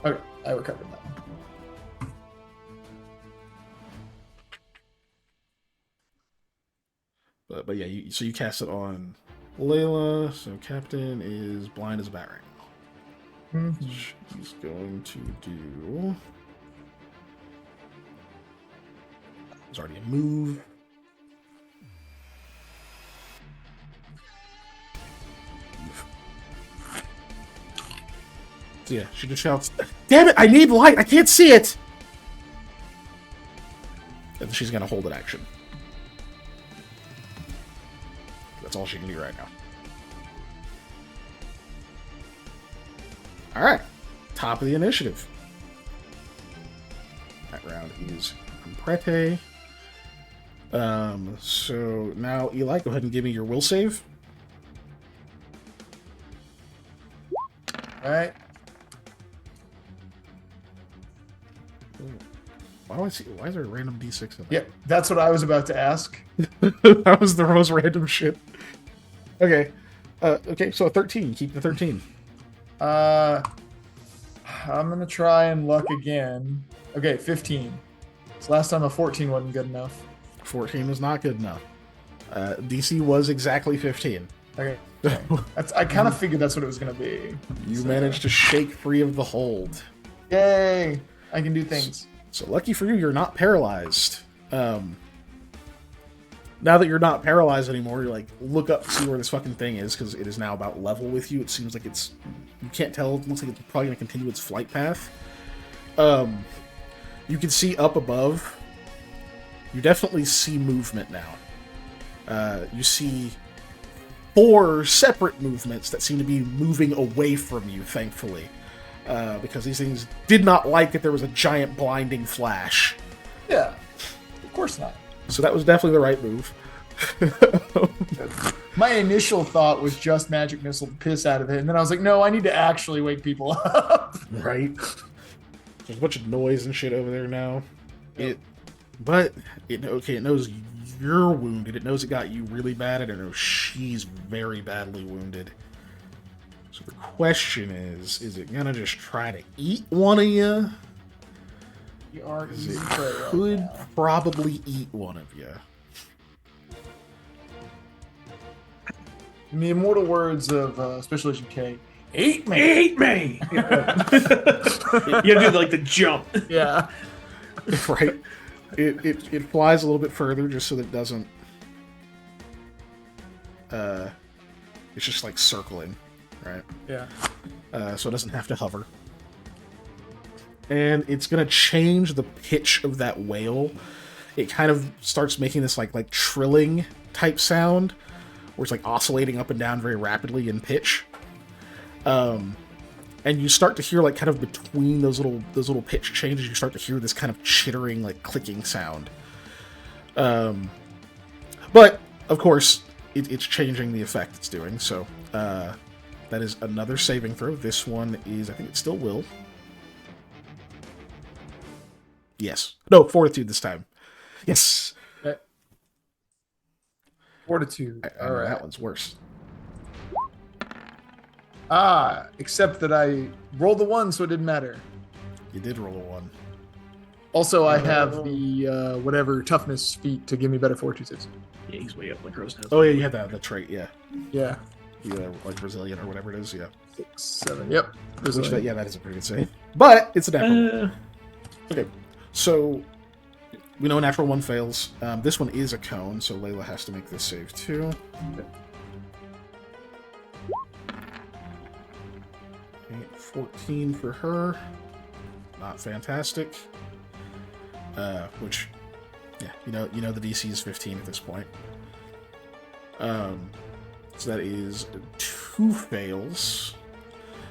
Okay, I recovered that. But yeah, so you cast it on Layla. So captain is blind as a bat right now. She's going to do. There's already a move. So yeah, she just shouts, "Damn it! I need light! I can't see it!" And she's gonna hold an action. That's all she can do right now. All right, top of the initiative. That round is Comprete. So now Eli, go ahead and give me your will save. All right. Why is there a random D6 in there? Yeah, that's what I was about to ask. That was the most random shit. Okay. Okay, so a 13. Keep the 13. I'm gonna try and luck again. Okay, 15. So last time a 14 wasn't good enough. 14 is not good enough. DC was exactly 15. Okay. I kind of figured that's what it was gonna be. You managed to shake free of the hold. Yay! I can do things. So lucky for you, you're not paralyzed. Now that you're not paralyzed anymore, you're like, look up to see where this fucking thing is, because it is now about level with you. It seems like you can't tell, it looks like it's probably going to continue its flight path. You can see up above, you definitely see movement now. You see 4 separate movements that seem to be moving away from you, thankfully. Because these things did not like that there was a giant blinding flash. Yeah, of course not. So that was definitely the right move. My initial thought was just magic missile to piss out of it, and then I was like, no, I need to actually wake people up. Right? There's a bunch of noise and shit over there now. It But it knows you're wounded. It knows it got you really bad, and it knows she's very badly wounded. So the question is it gonna just try to eat one of you? You are It easy prey right could now. probably eat one of you. In the immortal words of Special Agent K, eat me. Eat me! You do like the jump. Yeah. Right? It flies a little bit further just so that it doesn't. It's just like circling, right? Yeah. So it doesn't have to hover. And it's gonna change the pitch of that wail. It kind of starts making this like trilling type sound, where it's like oscillating up and down very rapidly in pitch. And you start to hear like kind of between those little pitch changes, you start to hear this kind of chittering, like clicking sound. But of course, it's changing the effect it's doing. So that is another saving throw. This one is, I think it still will. Yes. No, fortitude this time. Yes. Fortitude. I know that one's worse. Except that I rolled the 1, so it didn't matter. You did roll a 1. Also, I have the whatever toughness feat to give me better fortitudes. Yeah, he's way up like Crow's Nest. Oh yeah, you had that trait. Yeah, Yeah. like Brazilian or whatever it is. Yeah. 6, 7. Yep. Which that is a pretty good save. But it's a natural. Uh, Okay, so we know a natural 1 fails. This one is a cone, so Layla has to make this save too. Okay, 14 for her. Not fantastic. Which, yeah, you know the DC is 15 at this point. So that is 2 fails.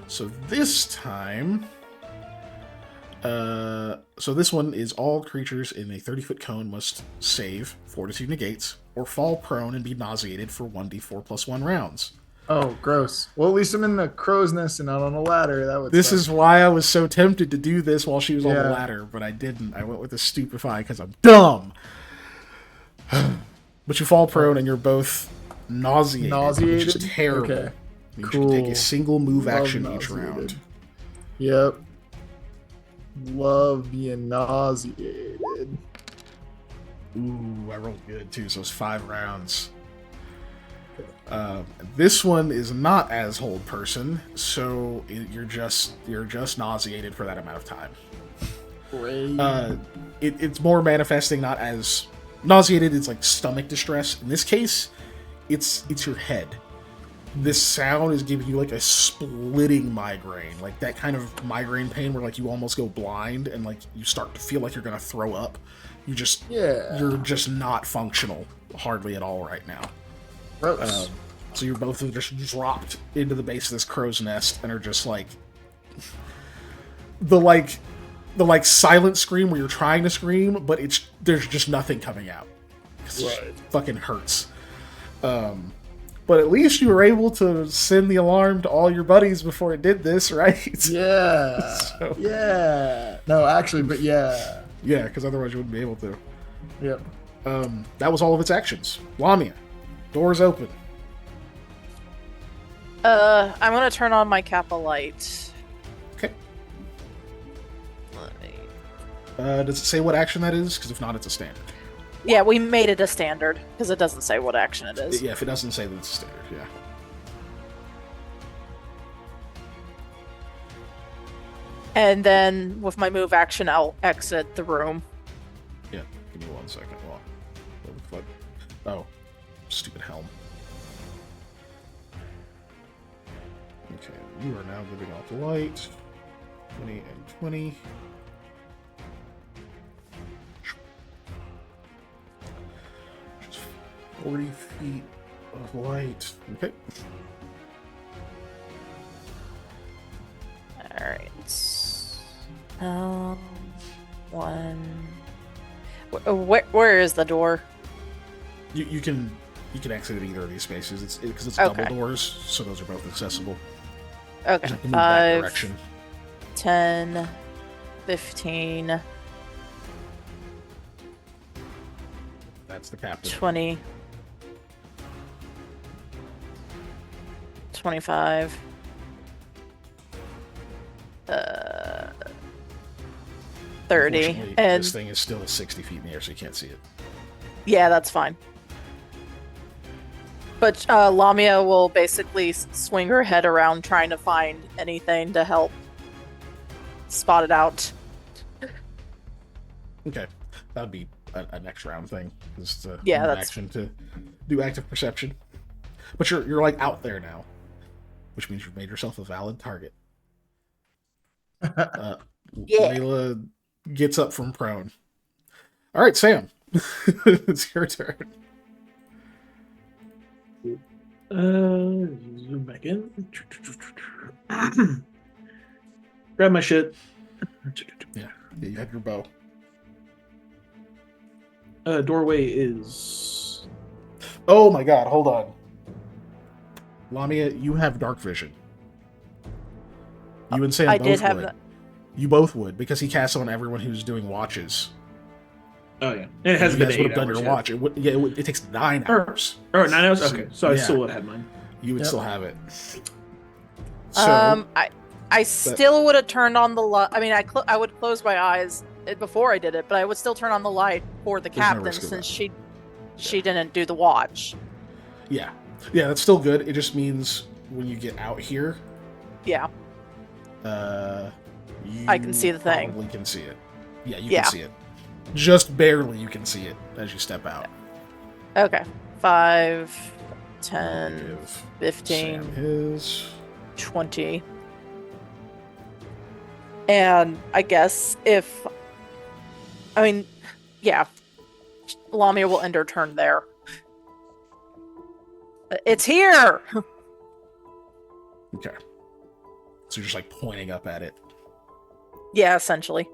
So this time. So this one is all creatures in a 30-foot cone must save Fortitude negates or fall prone and be nauseated for 1d4 plus 1 rounds. Oh, gross. Well, at least I'm in the crow's nest and not on a ladder. That would. This suck. is why I was so tempted to do this while she was on the Yeah. ladder, but I didn't. I went with the stupefy because I'm dumb. But you fall prone and you're both nauseated. Nauseated? Which is terrible. Okay. You Cool. should take a single move Love action each nauseated. round. Yep. Love being nauseated. Ooh, I rolled good too, so it's 5 rounds. This one is not as hold person, so you're just nauseated for that amount of time. Great. It's more manifesting not as nauseated, it's like stomach distress. In this case, it's your head. This sound is giving you like a splitting migraine, like that kind of migraine pain where like you almost go blind and like you start to feel like you're gonna throw up. You're just not functional hardly at all right now. Gross. So you're both just dropped into the base of this crow's nest and are just like the silent scream where you're trying to scream, but there's just nothing coming out. It fucking hurts. But at least you were able to send the alarm to all your buddies before it did this, right? Yeah. So- Yeah. No, actually, but yeah. Yeah, because otherwise you wouldn't be able to. Yep. That was all of its actions. Lamia, doors open. I'm gonna turn on my Kappa light. Okay. Let me- Does it say what action that is? Because if not, it's a standard. Yeah, we made it a standard because it doesn't say what action it is. Yeah, if it doesn't say that it's a standard, yeah. And then with my move action, I'll exit the room. Yeah, give me 1 second. Oh, stupid helm. Okay, you are now giving off the light. 20 and 20. Just 40 feet of light. Okay. Alright. One. Where is the door? You can exit at either of these spaces. It's because it's Okay. double doors, so those are both accessible. Okay. Just have to move that 5, direction. 10, 15. That's the captain. 20. 25. 30. Unfortunately, And this thing is still 60 feet in the air, so you can't see it. yeah, that's fine. But Lamia will basically swing her head around trying to find anything to help spot it out. Okay, that would be a next round thing. Just Yeah, move that's- action to do active perception. But you're like out there now, which means you've made yourself a valid target. Yeah. Layla gets up from prone. All right, Sam, it's your turn. Zoom back in. Grab my shit. Yeah, you have your bow. Doorway is. Oh my god, hold on. Lamia, you have dark vision. You and Sam I both did have would. that. You both would, because he casts on everyone who's doing watches. Oh yeah, and it hasn't You been guys would 8 have done hours your yet. watch. It takes 9 hours. Oh, 9 hours. Okay, so I Yeah. still would have had mine. You would Yep. still have it. So, I still would have turned on the light. I mean, I would close my eyes before I did it, but I would still turn on the light for the There's no captain risk of since that. she didn't do the watch. yeah, that's still good. It just means when you get out here, Yeah. you I can see the thing. Probably can see it. Yeah, you Yeah. can see it. Just barely, you can see it as you step out. Okay. 5, 10, Give 15, Sam his. 20. And I guess yeah, Lamia will end her turn there. It's here! Okay. So you're just like pointing up at it. Yeah, essentially.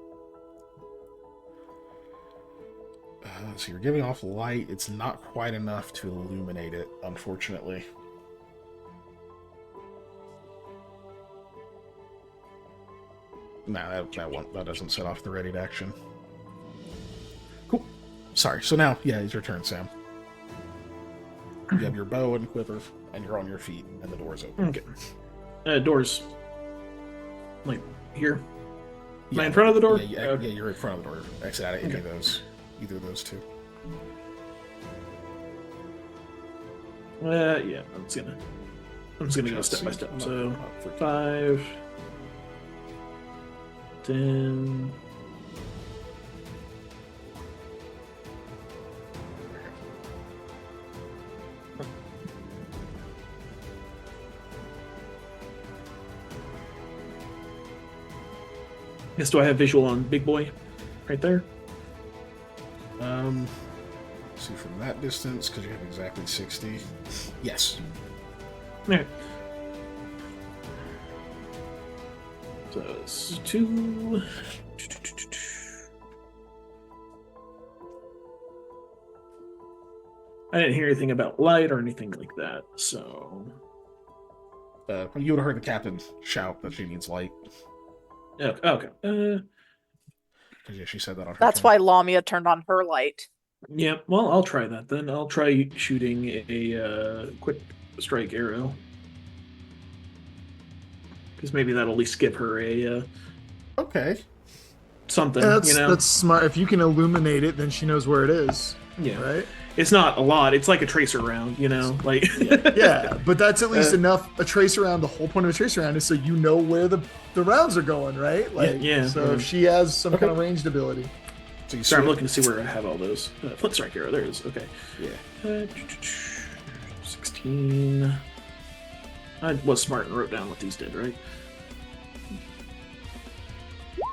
So you're giving off light. It's not quite enough to illuminate it, unfortunately. No, that doesn't set off the ready to action. Cool. Sorry. So now, yeah, it's your turn, Sam. You have your bow and quiver, and you're on your feet, and the door's open. Okay. Doors. Like here. Am I Yeah, in front of the door? Yeah, Okay. you're in front of the door. Exit out of any of those, either of those two. Yeah. I'm just gonna go step by step. So 5, 10. Guess do I have visual on Big Boy? Right there? See from that distance, because you have exactly 60. Yes. Alright. So it's 2. I didn't hear anything about light or anything like that, so. You would have heard the captain shout that she needs light. Okay. Because yeah, she said that on her That's turn. why Lamia turned on her light. Yeah, well, I'll try that then. I'll try shooting a quick strike arrow. Because maybe that'll at least give her a Okay. something, That's you know? that's smart. If you can illuminate it, then she knows where it is. Yeah. Right. It's not a lot. It's like a tracer round, you know? Like Yeah, but that's at least enough. A tracer round. The whole point of a tracer round is so you know where the rounds are going, right? Like, Yeah, So yeah. if she has some kind of ranged ability. So you Sorry, I'm swing- looking to see where I have all those. Flint strike arrow, there it is. Okay. Yeah. 16. I was smart and wrote down what these did, right?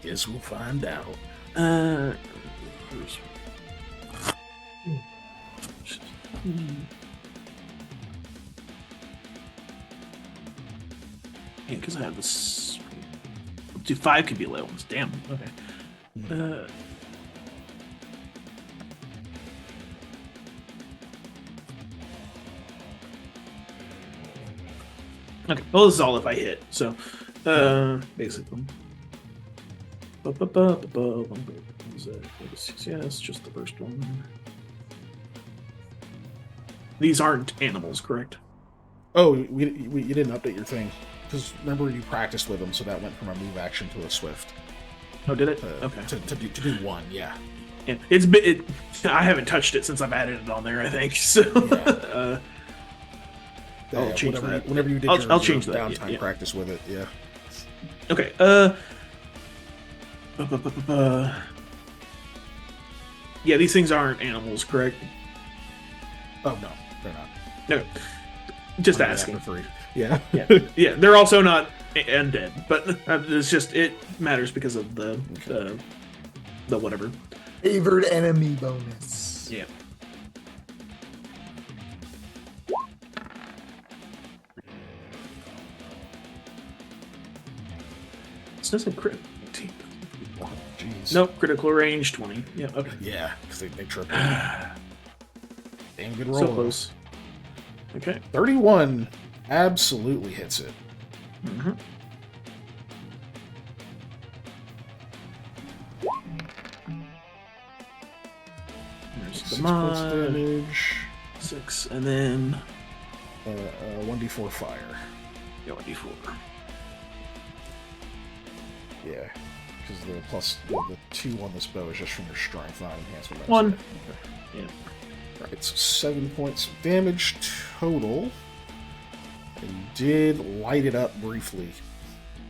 Guess we'll find out. Where's- Yeah, because I have this. Dude, 5 could be low ones. Damn. Okay. Okay. Well, this is all if I hit. So, basically. Yes, just the first one. These aren't animals, correct? Oh, you didn't update your thing. Because remember, you practiced with them, so that went from a move action to a swift. Oh, did it? Okay. To do one, yeah. Yeah, it's been. I haven't touched it since I've added it on there. I think so. Yeah. I'll change that. Whenever you did I'll change that. Downtime practice with it, yeah. Okay. Yeah, these things aren't animals, correct? Oh no, they're not. No. Just asking. Yeah. Yeah. They're also not undead, but it's just it matters because of the whatever. Favored enemy bonus. Yeah. This doesn't crit. Oh, jeez. Nope, critical range 20. Yeah, okay. Yeah, because they triple. Damn good roll. So close. Okay. 31 absolutely hits it. Mm-hmm. There's the 6 points mod. damage. 6, and then 1d4 fire. yeah, 1d4. Yeah, because the plus the 2 on this bow is just from your strength, not enhancement. 1. Okay. Yeah. Alright, so 7 points of damage total. And you did light it up briefly.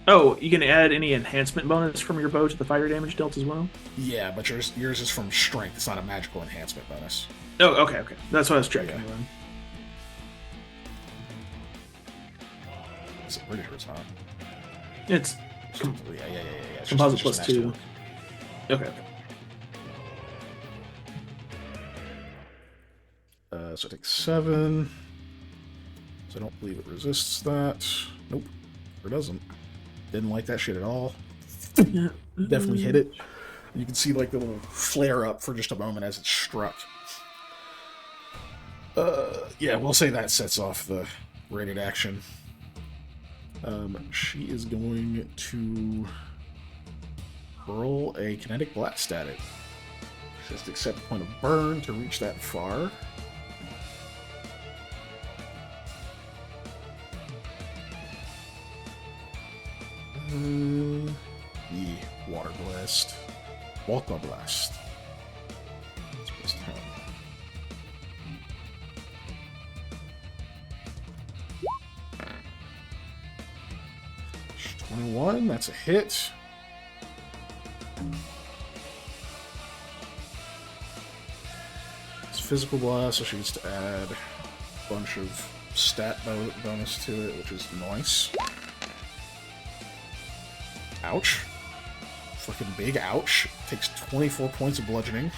Oh, you can add any enhancement bonus from your bow to the fire damage dealt as well? Yeah, but yours is from strength. It's not a magical enhancement bonus. Oh, okay. That's what I was checking. Yeah. It's pretty sure it's not. It's Yeah. It's composite just plus 2. Okay. So I take 7. So I don't believe it resists that. Nope. Or doesn't. Didn't like that shit at all. Yeah. Definitely hit it. You can see like the little flare up for just a moment as it struck. Yeah, we'll say that sets off the rated action. She is going to hurl a kinetic blast at it. Just accept a point of burn to reach that far. The water blast. Water blast. That's plus 10. There's 21, that's a hit. It's physical blast, so she gets to add a bunch of stat bonus to it, which is nice. Ouch. Fucking big ouch. Takes 24 points of bludgeoning.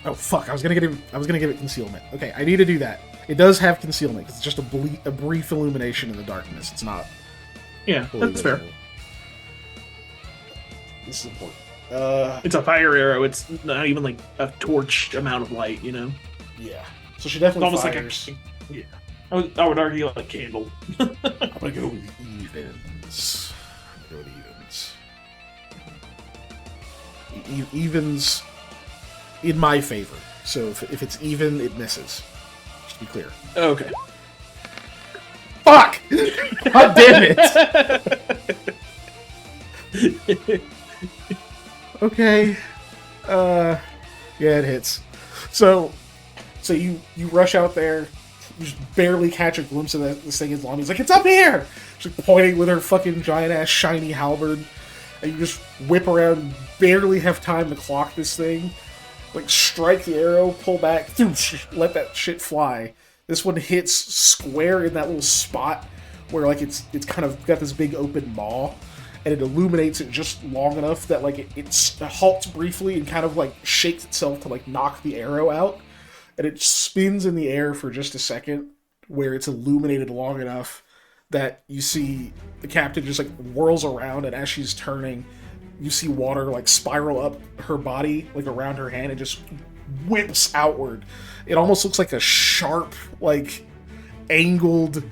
Oh fuck! I was gonna give it concealment. Okay, I need to do that. It does have concealment. It's just a brief illumination in the darkness. It's not. Yeah, that's fair. This is important. It's a fire arrow. It's not even like a torch amount of light, you know? Yeah. So she definitely It's almost fires. like a... Yeah. I would argue like a candle. I'm gonna go with evens. Evens in my favor. So if it's even, it misses. Just to be clear. Okay. Fuck! God damn it! Okay. Yeah, it hits. So you rush out there. You just barely catch a glimpse of this thing as Lami's like, it's up here! She's like pointing with her fucking giant-ass shiny halberd. And you just whip around and barely have time to clock this thing. Like, strike the arrow, pull back, let that shit fly. This one hits square in that little spot where, like, it's kind of got this big open maw. And it illuminates it just long enough that, like, it halts briefly and kind of, like, shakes itself to, like, knock the arrow out. And it spins in the air for just a second, where it's illuminated long enough that you see the captain just like whirls around, and as she's turning, you see water like spiral up her body, like around her hand, and just whips outward. It almost looks like a sharp, like angled,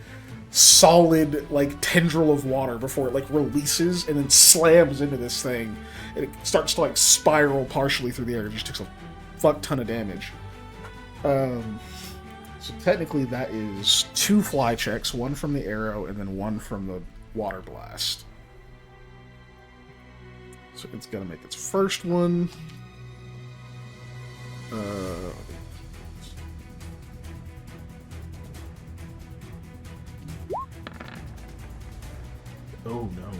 solid, like tendril of water before it like releases and then slams into this thing, and it starts to like spiral partially through the air. It just takes a fuck ton of damage. So technically that is 2 fly checks, one from the arrow and then one from the water blast. So it's gonna make its first one. Oh no.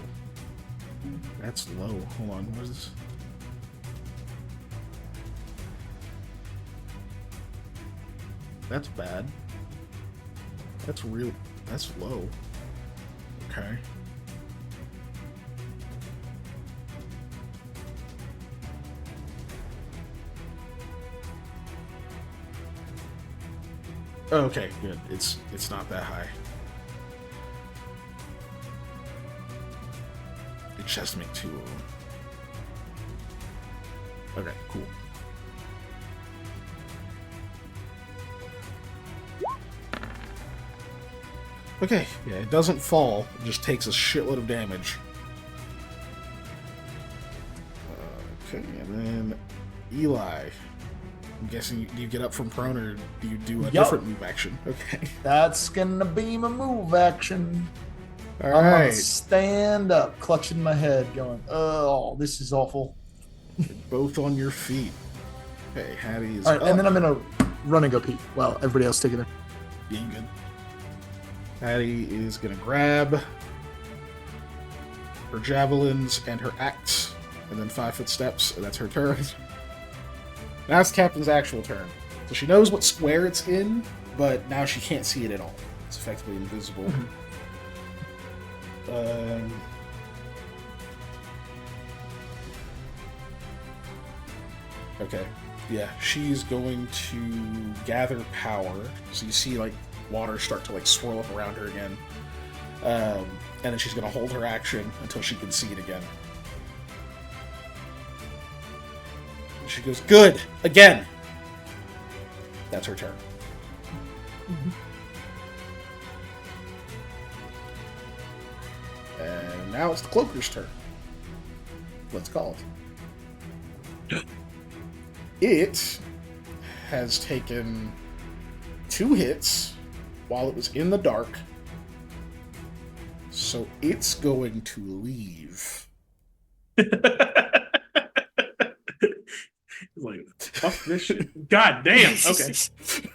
That's low. Hold on, what is this? That's bad. That's low. Okay. Okay, good. It's not that high. It just make 2 of them. Okay, cool. Okay, yeah, it doesn't fall. It just takes a shitload of damage. Okay, and then Eli. I'm guessing do you get up from prone or do you do a different move action? Okay. That's gonna be my move action. All I'm gonna right. stand up, clutching my head, going, "Oh, this is awful." You're both on your feet. Okay, Hattie is All right, up. and then I'm gonna run and go pee while everybody else taking their. Yeah, you good. Hattie is gonna grab her javelins and her axe, and then 5-foot steps, and that's her turn. Now it's Captain's actual turn. So she knows what square it's in, but now she can't see it at all. It's effectively invisible. Okay. Yeah, she's going to gather power. So you see, like, water start to, like, swirl up around her again. And then she's going to hold her action until she can see it again. She goes, good! Again! That's her turn. And now it's the Cloaker's turn. Let's call it. It has taken 2 hits while it was in the dark. So it's going to leave. Like, fuck this shit. God damn. Okay.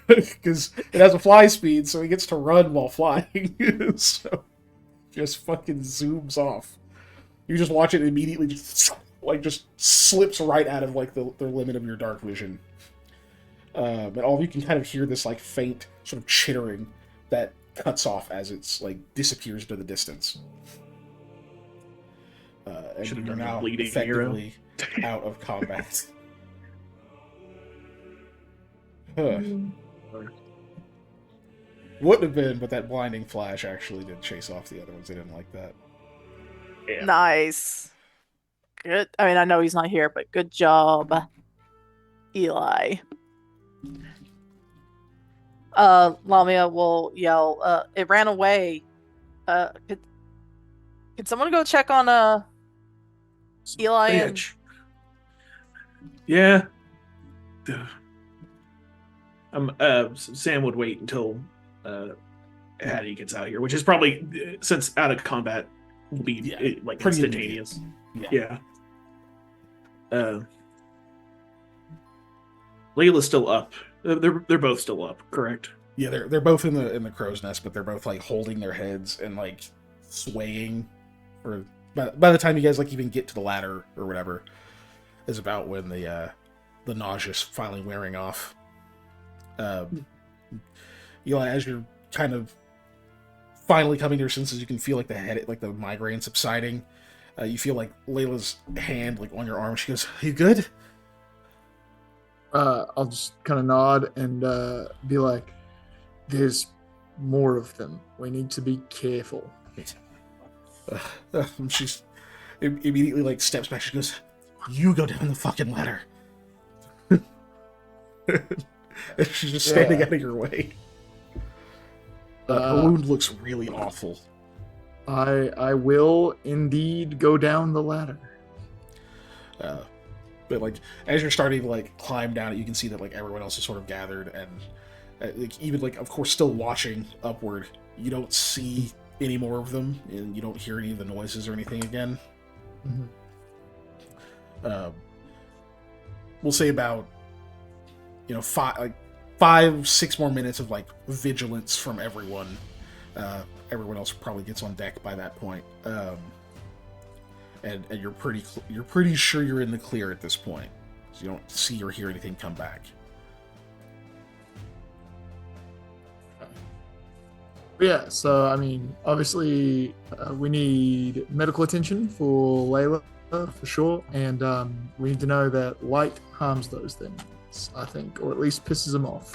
Because it has a fly speed, so he gets to run while flying. So just fucking zooms off. You just watch it immediately just slips right out of like the limit of your dark vision. And all of you can kind of hear this like faint sort of chittering that cuts off as it's like disappears into the distance. And Should've you're done the now bleeding effectively out of combat. Huh. Wouldn't have been, but that blinding flash actually did chase off the other ones. They didn't like that. Yeah. Nice. Good. I mean, I know he's not here, but good job, Eli. Lamia will yell, it ran away. Could someone go check on Eli and Bitch. Yeah. Sam would wait until Hattie gets out here, which is probably, since out of combat will be like pretty instantaneous. Yeah. Layla's still up. They're both still up, correct? Yeah, they're both in the crow's nest, but they're both like holding their heads and like swaying. Or by the time you guys like even get to the ladder or whatever, is about when the nausea's finally wearing off. Eli, as you're kind of finally coming to your senses, you can feel like the migraine subsiding. You feel like Layla's hand like on your arm. She goes, "Are you good?" I'll just kind of nod and be like, "There's more of them. We need to be careful." She's immediately like steps back. She goes, "You go down the fucking ladder." She's just standing out of your way. Her wound looks really awful. I will indeed go down the ladder. But like as you're starting to like climb down it, you can see that like everyone else is sort of gathered, and like even like of course still watching upward. You don't see any more of them, and you don't hear any of the noises or anything again. Mm-hmm. We'll say about 5-6 more minutes of like vigilance from everyone. Everyone else probably gets on deck by that point, and you're pretty sure you're in the clear at this point. So you don't see or hear anything come back. Yeah, so I mean, obviously, we need medical attention for Layla for sure, and we need to know that light harms those things, I think, or at least pisses them off.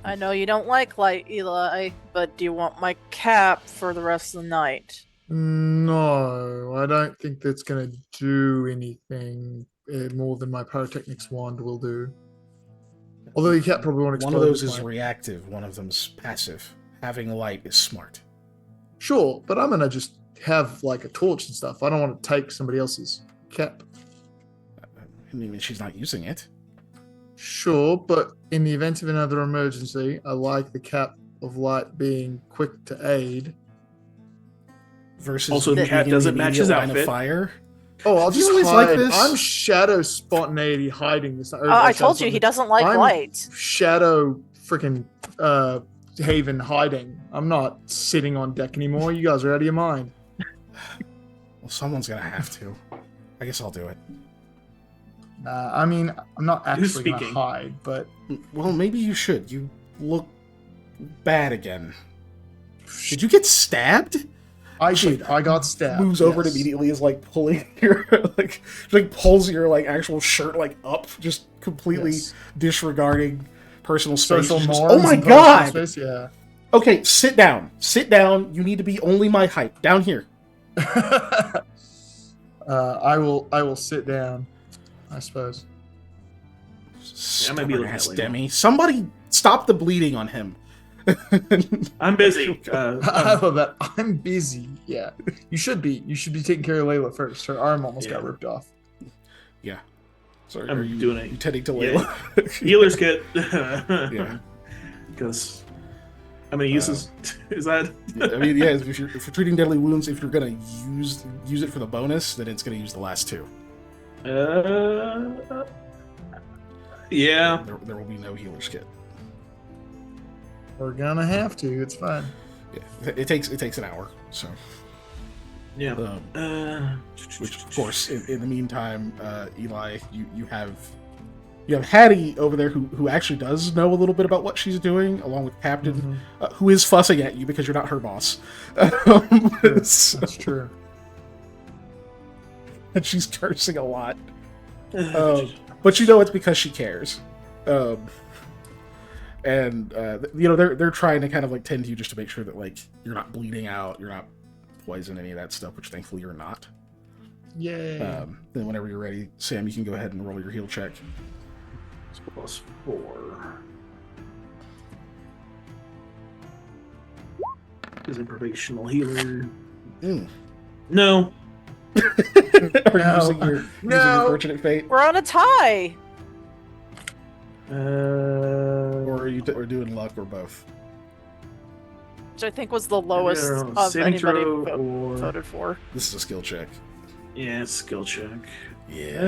I know you don't like light, Eli, but do you want my cap for the rest of the night? No, I don't think that's going to do anything more than my pyrotechnics wand will do. Although you can't probably want to One explode of those this is light. reactive, one of them's passive. Having light is smart. Sure, but I'm going to just have like a torch and stuff. I don't want to take somebody else's cap. I mean, she's not using it. Sure, but in the event of another emergency, I like the cap of light being quick to aid. Versus Also, the being cat in doesn't the match his immediate line of outfit. fire. Oh, I'll Did you just always hide. like this? I'm shadow spontaneity hiding this. I told you he doesn't like I'm light. Shadow freaking Haven hiding. I'm not sitting on deck anymore. You guys are out of your mind. Well, someone's gonna have to. I guess I'll do it. I mean, I'm not Who's actually going to speaking? hide, but Well, maybe you should. You look bad again. Did you get stabbed? I did. I got stabbed. Moves over and yes. immediately is like pulling your like pulls your like actual shirt like up, just completely Yes. disregarding personal space. Social Just, norms. oh my and personal god! space, yeah. Okay, sit down. Sit down. You need to be only my height. Down here. I will sit down, I suppose. I might be looking at Stubborn-ass later. Demi. Somebody stop the bleeding on him. I'm busy. I love that. I'm busy. Yeah, you should be. You should be taking care of Layla first. Her arm almost got Yeah. ripped off. Yeah. Sorry, I'm are you doing it. You tending to Yeah. Layla? Healer's kit. Yeah. Because how many uses is that? I mean, yeah. If you're treating deadly wounds, if you're gonna use it for the bonus, then it's gonna use the last two. Yeah. There will be no healer's kit. We're gonna have to. It's fine. Yeah. It takes an hour. So. Yeah. Which, of course, in the meantime, Eli, you have Hattie over there who actually does know a little bit about what she's doing, along with Captain, who is fussing at you because you're not her boss. Yes, that's true. And she's cursing a lot. But you know it's because she cares. And they're trying to kind of like tend to you just to make sure that like you're not bleeding out, you're not poison, any of that stuff, which thankfully you're not. Yay. Then whenever you're ready, Sam, you can go ahead and roll your heal check. Plus 4. Is it probational healer? No. Are you No. using your No. fortunate fate, We're on a tie. or are you doing luck, or both? Which I think was the lowest of saving anybody throw or voted for. This is a skill check. yeah, skill check. Yeah.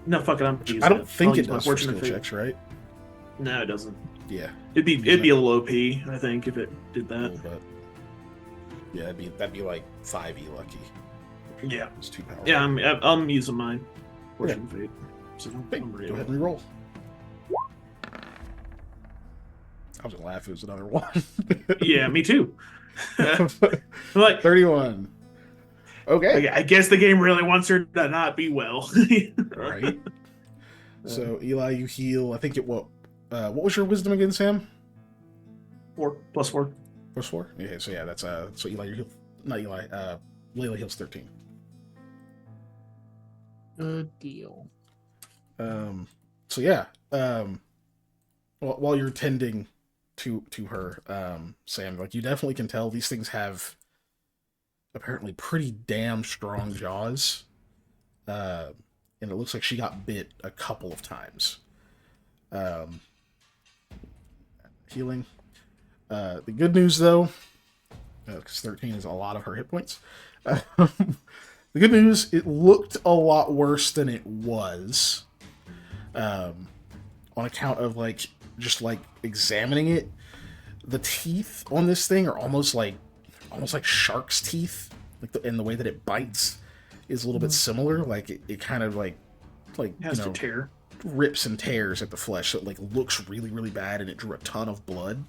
No, fuck it. I don't think it I'll does use my for skill fortunate fate. checks, right? No, it doesn't. Yeah. It'd be a little OP, I think, if it did A that. little bit. Yeah, that'd be like 5e lucky. Yeah. It's too powerful. Yeah, I'm using mine. Fortunate fate. So Hey, I'm go ready. ahead and reroll. I was gonna laugh if it was another one. Yeah, me too. Like 31. Okay. I guess the game really wants her to not be well. Right. So Eli, you heal. I think what was your wisdom again, Sam? 4 plus 4. Plus 4? Okay, so yeah, that's so Eli, you heal, not Eli, Layla heals 13. Good deal. So yeah, while you're tending to her, Sam, like you definitely can tell these things have apparently pretty damn strong jaws. and it looks like she got bit a couple of times. Healing. The good news, though, because 13 is a lot of her hit points. The good news, it looked a lot worse than it was. On account of just examining it, the teeth on this thing are almost like shark's teeth, and the way that it bites is a little bit similar. Like it kind of like It has to tear. rips and tears at the flesh. So it looks really, really bad, and it drew a ton of blood.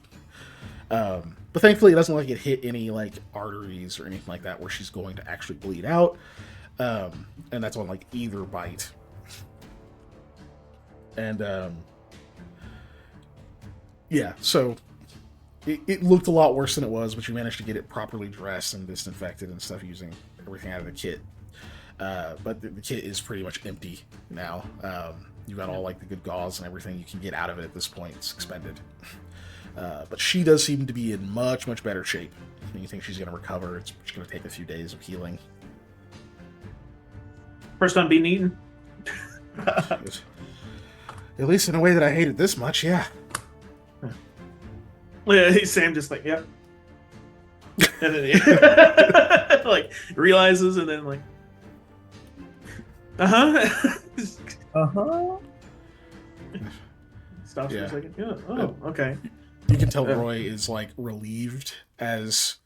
But thankfully, it doesn't hit any arteries or anything like that where she's going to actually bleed out. And that's on either bite. And yeah, so it looked a lot worse than it was, but you managed to get it properly dressed and disinfected and stuff using everything out of the kit. But the kit is pretty much empty now. You got all the good gauze and everything you can get out of it at this point. It's expended. But she does seem to be in much, much better shape. You think she's going to recover. It's just going to take a few days of healing. First time being eaten? At least in a way that I hate it this much, yeah. Yeah, Sam just yep. And then he realizes and then uh-huh. Uh-huh. Stops Yeah. for a second. Yeah. Oh, okay. You can tell Roy is relieved as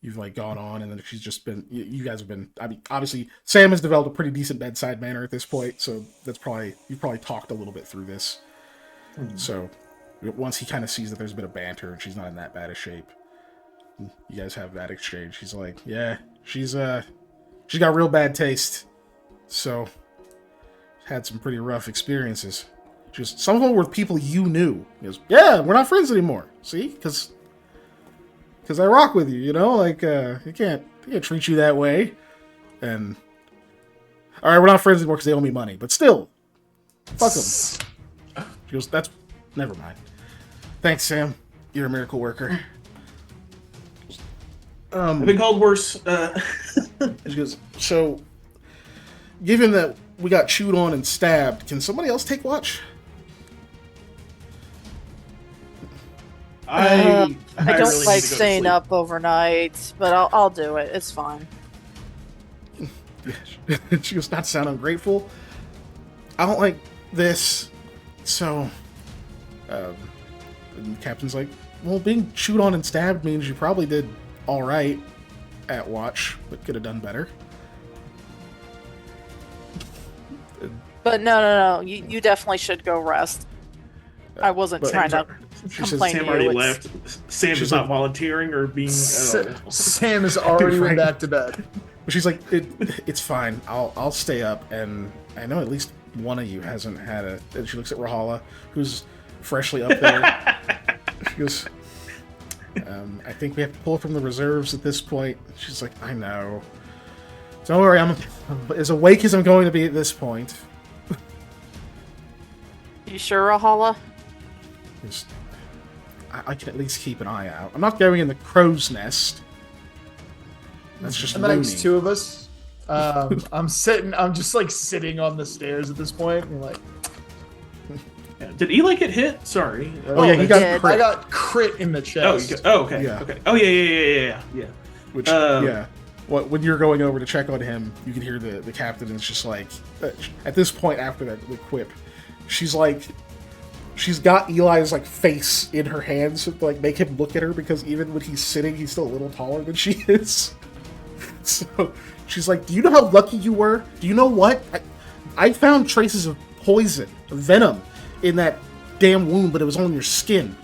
you've gone on, and then she's just been. You guys have been. I mean, obviously, Sam has developed a pretty decent bedside manner at this point, so you've probably talked a little bit through this. So once he kind of sees that there's a bit of banter and she's not in that bad a shape, you guys have that exchange. He's like, "Yeah, she's got real bad taste, so had some pretty rough experiences." Just some of them were people you knew. He goes, "Yeah, we're not friends anymore. See, because I rock with you. You can't treat you that way." And all right, we're not friends anymore because they owe me money, but still, fuck them. She goes, "That's never mind. Thanks, Sam. You're a miracle worker." I've been called worse. She goes, "So, given that we got chewed on and stabbed, can somebody else take watch?" I don't really need like to go to staying sleep. up overnight, but I'll do it. It's fine. She goes, "Not to sound ungrateful, I don't like this, so..." And the captain's like, "Well, being chewed on and stabbed means you probably did all right at watch, but could have done better." But no. You definitely should go rest. I wasn't But- trying to She says, complain Sam to already you. left. Sam She's is not volunteering or being. Sam has already went back to bed. But she's like, it's fine. I'll stay up, and I know at least one of you hasn't had a." And she looks at Rahala, who's freshly up there. She goes, "I think we have to pull from the reserves at this point." She's like, "I know. Don't worry, I'm as awake as I'm going to be at this point." You sure, Ahala? Just, I can at least keep an eye out. I'm not going in the crow's nest. That's just Amongst loony. two of us, I'm just sitting on the stairs at this point. And Yeah. Did Eli get hit? Sorry. Oh yeah, he I got did. crit. I got crit in the chest. Okay. Yeah. Okay. Oh yeah. Which, Um, yeah. When you're going over to check on him, you can hear the captain, and it's just at this point after the quip, she's got Eli's face in her hands to make him look at her, because even when he's sitting, he's still a little taller than she is. So she's like, "Do you know how lucky you were? Do you know what? I found traces of poison, venom, in that damn wound, but it was on your skin."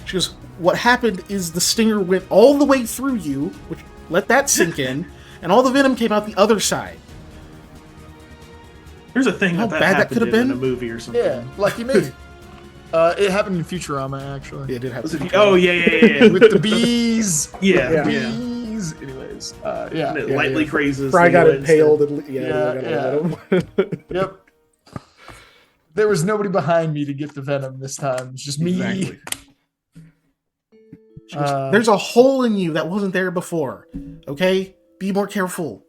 She goes, "What happened is the stinger went all the way through you, which let that sink in, and all the venom came out the other side." There's a thing How that bad that happened could have in been? a movie or something. Yeah, lucky me. It happened in Futurama, actually. It did have. Was it- oh yeah. With the bees. Yeah. Bees. Anyways, yeah. And it Yeah, lightly yeah. crazes. Fry got Eli impaled. instead. And, Yeah. Yep. There was nobody behind me to get the venom this time. It's just me. Exactly. She goes, "There's a hole in you that wasn't there before. Okay, be more careful."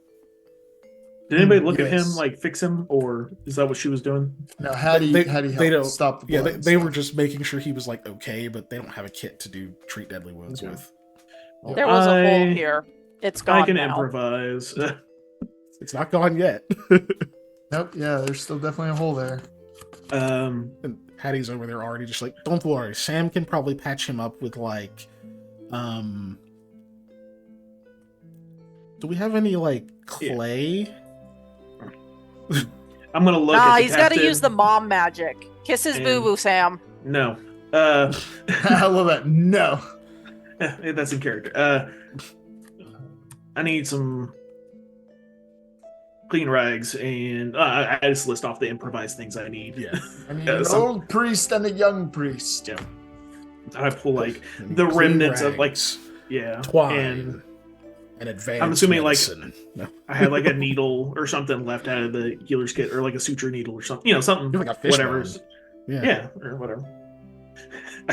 Did anybody look at him, Yes. like fix him, or is that what she was doing? No, Hattie They helped don't stop the Yeah, blood. they were just making sure he was like okay, but they don't have a kit to treat deadly wounds Okay. with. Well, There was a hole here. It's I gone can now. improvise. It's not gone yet. Nope. Yeah, there's still definitely a hole there. And Hattie's over there already just like, don't worry, Sam can probably patch him up with like do we have any like clay? I'm gonna look. Nah, at the he's got to captain. use the mom magic. Kiss his And- boo boo, Sam. No. I love that. No. That's in character. I need some clean rags, and I just list off the improvised things I need. Yeah. I need an old priest and a young priest. Yeah. I pull like And the clean remnants of like rags, twine, and advanced I'm assuming, like, medicine. No. I had like a needle or something left out of the healer's kit, or like a suture needle or something. Something. You have like a fish Whatever. bone. Yeah. Yeah, or whatever. I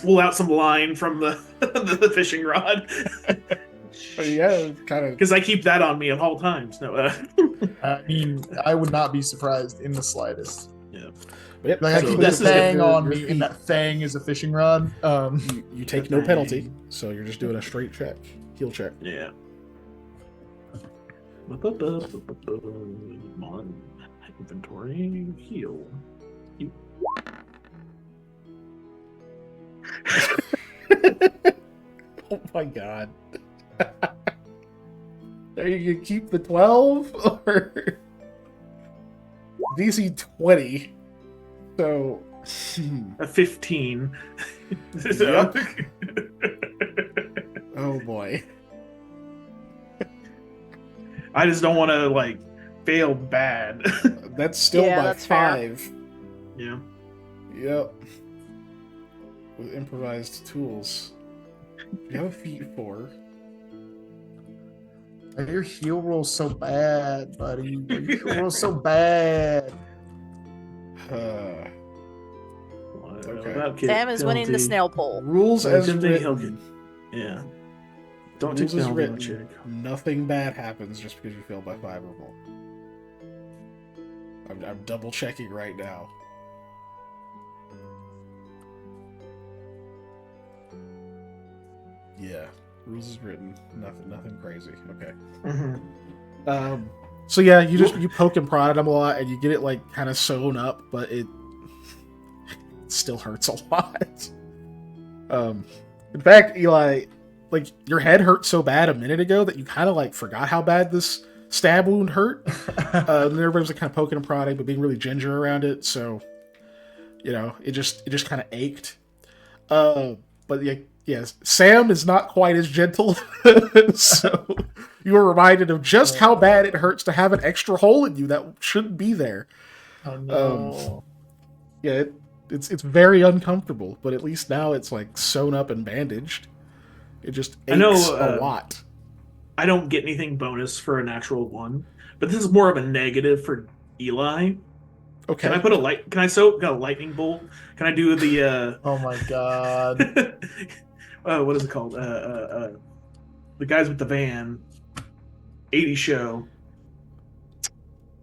pull out some line from the fishing rod. But yeah, kind of. Because I keep that on me at all times. No, I mean, I would not be surprised in the slightest. But yep, Like I So keep this that is thing your- on your me, feet. and that thing is a fishing rod. You take no penalty, so you're just doing a straight check, heal check. yeah. On inventory, heal. Oh my god. Are you gonna keep the 12 or DC 20? So A 15. Yep. Oh boy. I just don't want to like fail bad. That's still Yeah, by that's fair. 5. Yeah. Yep. With improvised tools. You have a feat 4. Your heal roll's so bad, buddy. Your heal roll's so bad. Okay. Sam is winning the snail poll. Rules as Timothy written. Hilton. Yeah. Don't take Rules as penalty on written. check. Nothing bad happens just because you fail by 5 or more. I'm double checking right now. Yeah, rules is written. Nothing crazy. Okay. Mhm. So yeah, you poke and prod at him a lot, and you get it like kind of sewn up, but it still hurts a lot. In fact, Eli, like your head hurt so bad a minute ago that you kind of like forgot how bad this stab wound hurt. And everybody was like kind of poking and prodding, but being really ginger around it, so it just kind of ached. But yes, Sam is not quite as gentle, so you were reminded of just how bad it hurts to have an extra hole in you that shouldn't be there. Oh no. Yeah, it's very uncomfortable, but at least now it's like sewn up and bandaged. It just aches I know, a lot. I don't get anything bonus for a natural 1, but this is more of a negative for Eli. Okay. Can I put got a lightning bolt? Can I do the Oh my god. what is it called? The guys with the van. 80 show.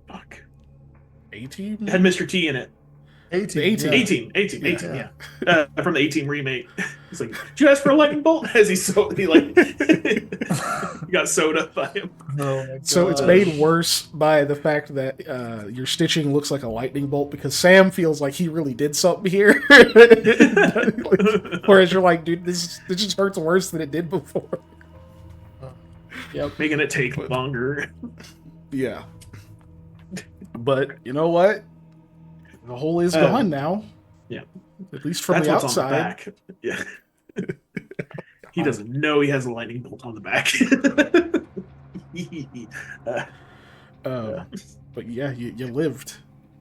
Fuck. 18? It had Mr. T in it. 18. 18. Yeah. 18, Yeah. yeah. From the 18 remake. He's like, did you ask for a lightning bolt? As he got sewed up by him. Oh my god. So it's made worse by the fact that your stitching looks like a lightning bolt because Sam feels like he really did something here. Whereas you're like, dude, this just hurts worse than it did before. Yep. Making it take longer. Yeah. But you know what? The hole is gone now. Yeah. At least from That's the what's outside. on the back. Yeah. He doesn't know he has a lightning bolt on the back. But yeah, you lived.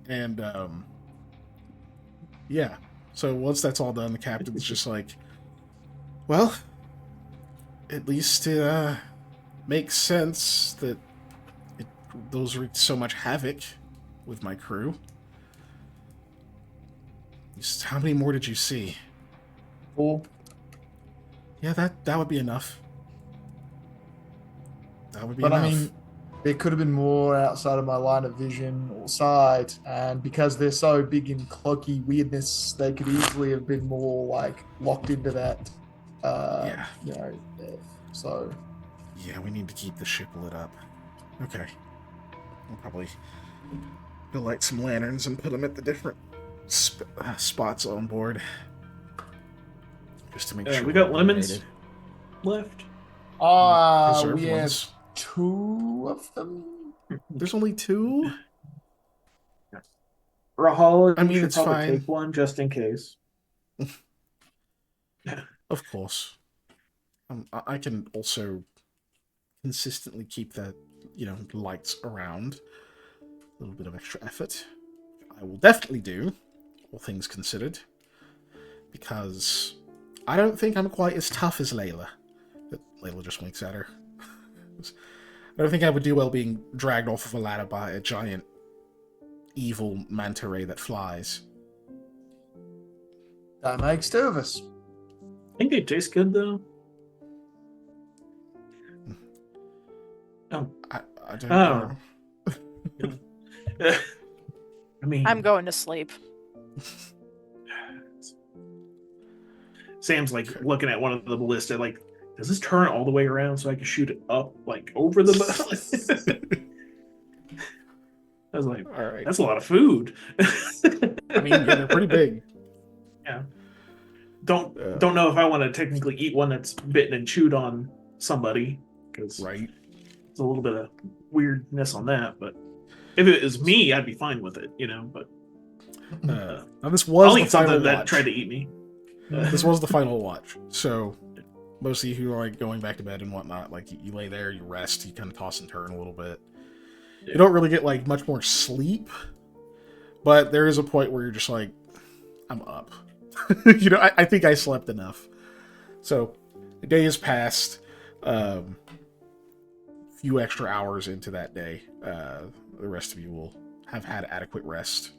And yeah. So once that's all done, the captain's just like, well, at least it makes sense that those wreaked so much havoc with my crew. Just how many more did you see? Cool. Yeah, that would be enough. That would be But enough. I mean, there could have been more outside of my line of vision or sight, and because they're so big and clunky weirdness, they could easily have been more like locked into that, Yeah. death. So Yeah, we need to keep the ship lit up. Okay. We'll probably go light some lanterns and put them at the different spots on board. Just to make sure We got we're lemons illuminated. left. Preserved we have ones. 2 of them. There's only 2? Rahal, I you mean, should it's probably fine. take one just in case. Of course. I can also consistently keep the, lights around. A little bit of extra effort. I will definitely do, all things considered. Because I don't think I'm quite as tough as Layla. But Layla just winks at her. I don't think I would do well being dragged off of a ladder by a giant evil manta ray that flies. That makes 2 of us. I think they taste good though. Oh, I don't Oh. know. I mean, I'm going to sleep. Sam's like looking at one of the ballista, like, does this turn all the way around so I can shoot it up, like over the boat? I was like, All right. that's a lot of food. I mean, yeah, they're pretty big. Yeah. Don't know if I want to technically eat one that's bitten and chewed on somebody, because Right. it's a little bit of weirdness on that. But if it was me, I'd be fine with it, But Now this was I'll the eat final something that watch. tried to eat me. This was the final watch. So most of you who are like going back to bed and whatnot, like you lay there, you rest, you kind of toss and turn a little bit. You don't really get like much more sleep, but there is a point where you're just like, I'm up. I think I slept enough. So the day has passed. Few extra hours into that day. The rest of you will have had adequate rest.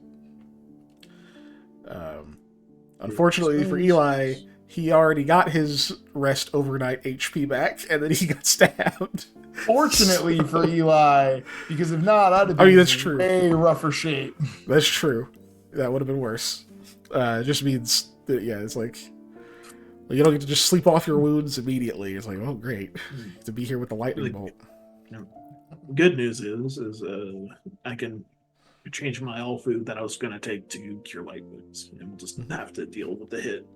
Unfortunately for Eli, he already got his rest overnight HP back, and then he got stabbed. Fortunately for Eli, because if not, I'd have been that's true. way rougher shape. That's true. That would have been worse. It just means that, it's like, you don't get to just sleep off your wounds immediately. It's like, oh, great. To be here with the lightning bolt. Good news is I can change my all food that I was going to take to cure light wounds, and we'll just have to deal with the hit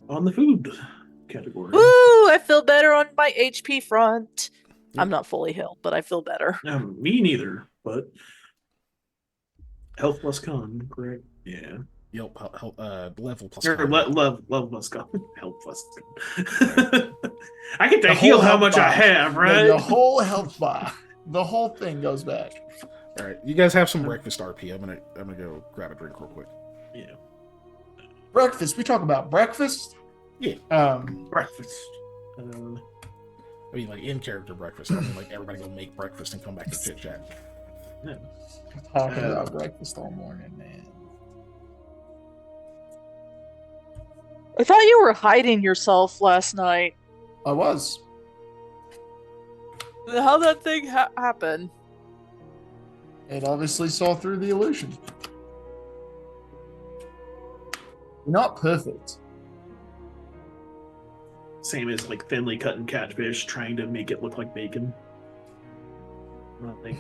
on the food category. Woo! I feel better on my HP front. Yep. I'm not fully healed, but I feel better. Me neither, but health plus con, correct? Yeah. Yep, level plus Or con. level plus con. Health plus con. I get to heal how much I have, right? The whole health bar. The whole thing goes back. All right, you guys have some breakfast RP. I'm gonna go grab a drink real quick. Yeah. Breakfast. We talk about breakfast. Yeah. Breakfast. I mean, like in character breakfast. I mean, like everybody go make breakfast and come back to chit chat. Yeah. Talking about breakfast all morning, man. I thought you were hiding yourself last night. I was. How'd that thing happen? It obviously saw through the illusion. You're not perfect. Same as like thinly cutting catfish, trying to make it look like bacon. Like,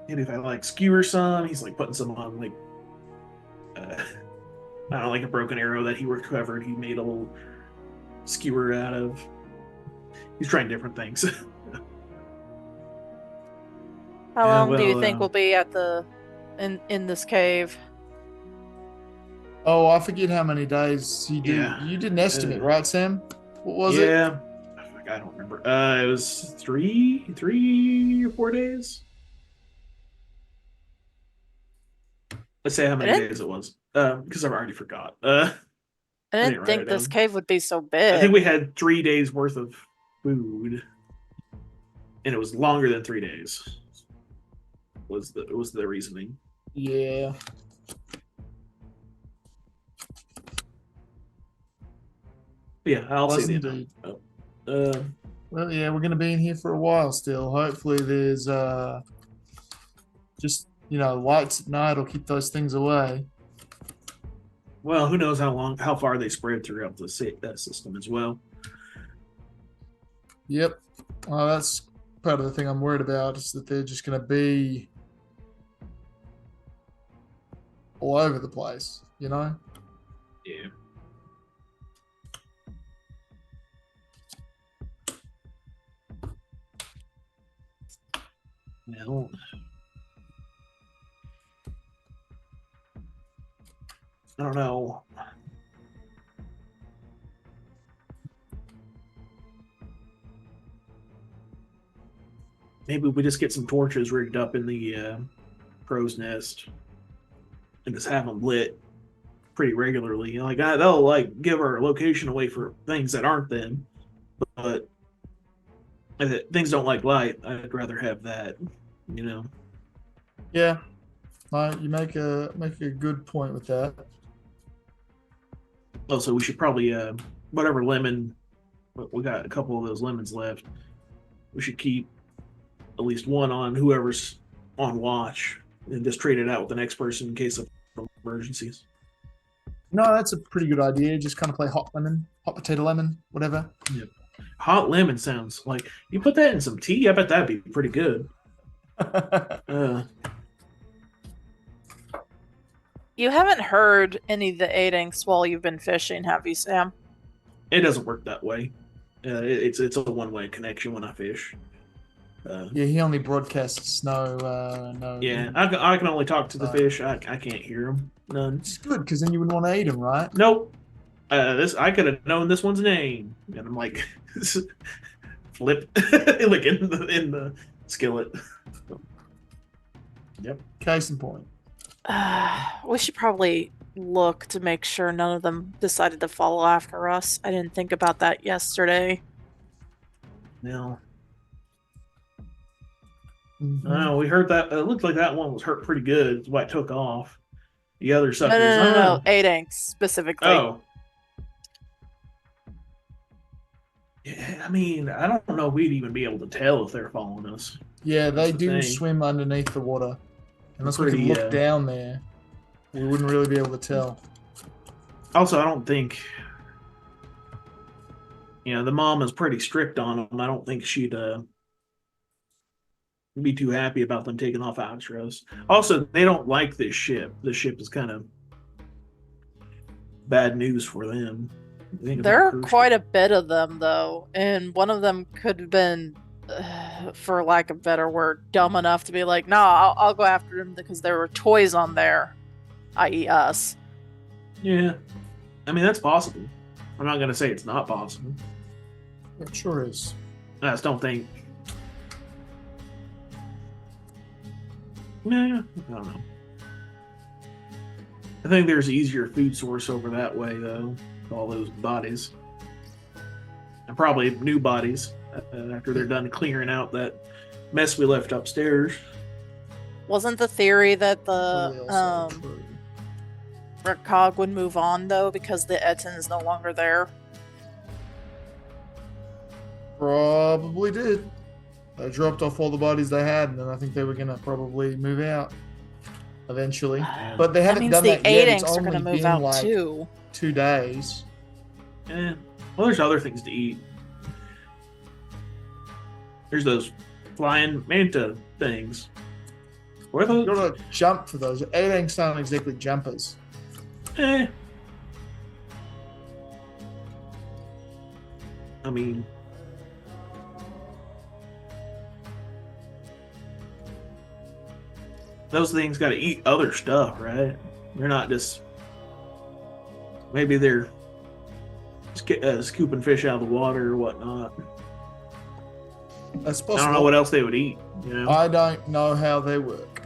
maybe if I like skewer some, he's like putting some on like I don't know, like a broken arrow that he recovered. He made a little skewer out of. He's trying different things. How Yeah, long do you well, think we'll be at in this cave? Oh, I forget how many days you did. Yeah. You did an estimate, right, Sam? What was it? Yeah. I don't remember. It was 3 or 4 days. Let's say how many days it was. Because I've already forgot. I didn't didn't write think it this down. cave would be so big. I think we had 3 days worth of food, and it was longer than 3 days. Was the reasoning? Yeah. Yeah, I'll Does see the indeed. amount. Well, yeah, we're going to be in here for a while still. Hopefully, there's just lights at night will keep those things away. Well, who knows how far they spread throughout that system as well. Yep. Well, that's part of the thing I'm worried about is that they're just going to be all over the place. Yeah. Well, I don't know. Maybe we just get some torches rigged up in the crow's nest and just have them lit pretty regularly. Like they'll like give our location away for things that aren't them, but if things don't like light, I'd rather have that. Yeah. You make a good point with that. Also, we should probably whatever lemon we got a couple of those lemons left. We should keep at least one on whoever's on watch and just trade it out with the next person in case of emergencies. No, that's a pretty good idea. Just kind of play hot potato lemon, whatever. Yep. Hot lemon sounds like you put that in some tea. I bet that'd be pretty good. You haven't heard any of the 8-inks while you've been fishing, have you, Sam? It doesn't work that way. It's a one-way connection when I fish. Yeah, he only broadcasts no. Yeah, I can only talk to the fish. I can't hear them. None. It's good because then you wouldn't want to eat them, right? Nope. I could have known this one's name, and I'm like, flip, like in the skillet. Yep. Case in point. We should probably look to make sure none of them decided to follow after us. I didn't think about that yesterday. No. Mm-hmm. No, we heard that. It looked like that one was hurt pretty good. That's why it took off. The other suckers. No. 8-inks specifically. Oh. Yeah, I mean, I don't know if we'd even be able to tell if they're following us. Yeah, they That's the do thing. swim underneath the water. Unless we Pretty, could look down there, we wouldn't really be able to tell. Also, I don't think, the mom is pretty strict on them. I don't think she'd be too happy about them taking off Astros. Also, they don't like this ship. This ship is kind of bad news for them. There are quite a bit of them, though, and one of them could have been, for lack of a better word, dumb enough to be like, no, I'll go after them because there were toys on there, i.e. us. Yeah. I mean, that's possible. I'm not going to say it's not possible. It sure is. I just don't think... Nah, I don't know. I think there's easier food source over that way, though. All those bodies. And probably new bodies after they're done clearing out that mess we left upstairs. Wasn't the theory that Probably the also true. Recog would move on, though, because the Etin's no longer there? Probably did. They dropped off all the bodies they had, and then I think they were going to probably move out eventually. But they That haven't means done the that yet. It's 8-inks are only going to move been out, like too. 2 days. Well, there's other things to eat. There's those flying manta things. Where are You those? gotta jump for those. 8-inks aren't exactly jumpers. I mean, those things got to eat other stuff, right? They're not just. Maybe they're scooping fish out of the water or whatnot. That's I possible. don't know what else they would eat. I don't know how they work.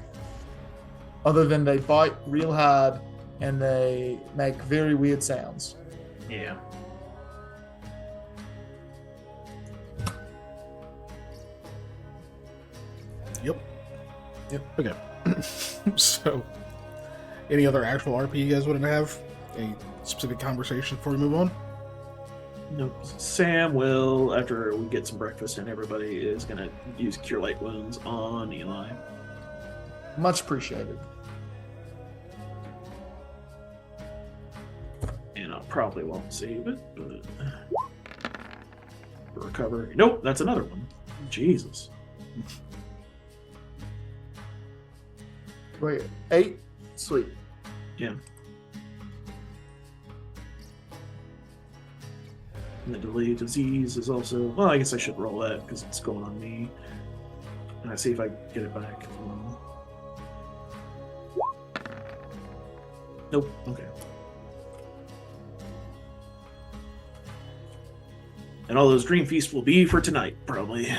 Other than they bite real hard and they make very weird sounds. Yeah. Yep. Okay. So, any other actual RP you guys want to have? Any specific conversation before we move on? No, Sam will, after we get some breakfast and everybody is going to use Cure Light Wounds on Eli. Much appreciated. And I probably won't save it, but recover. Nope, that's another one. Jesus. Wait, 8? Sweet. Yeah. And the delayed disease is also. Well, I guess I should roll that because it's going on me. And I see if I get it back. Nope. Okay. And all those dream feasts will be for tonight, probably.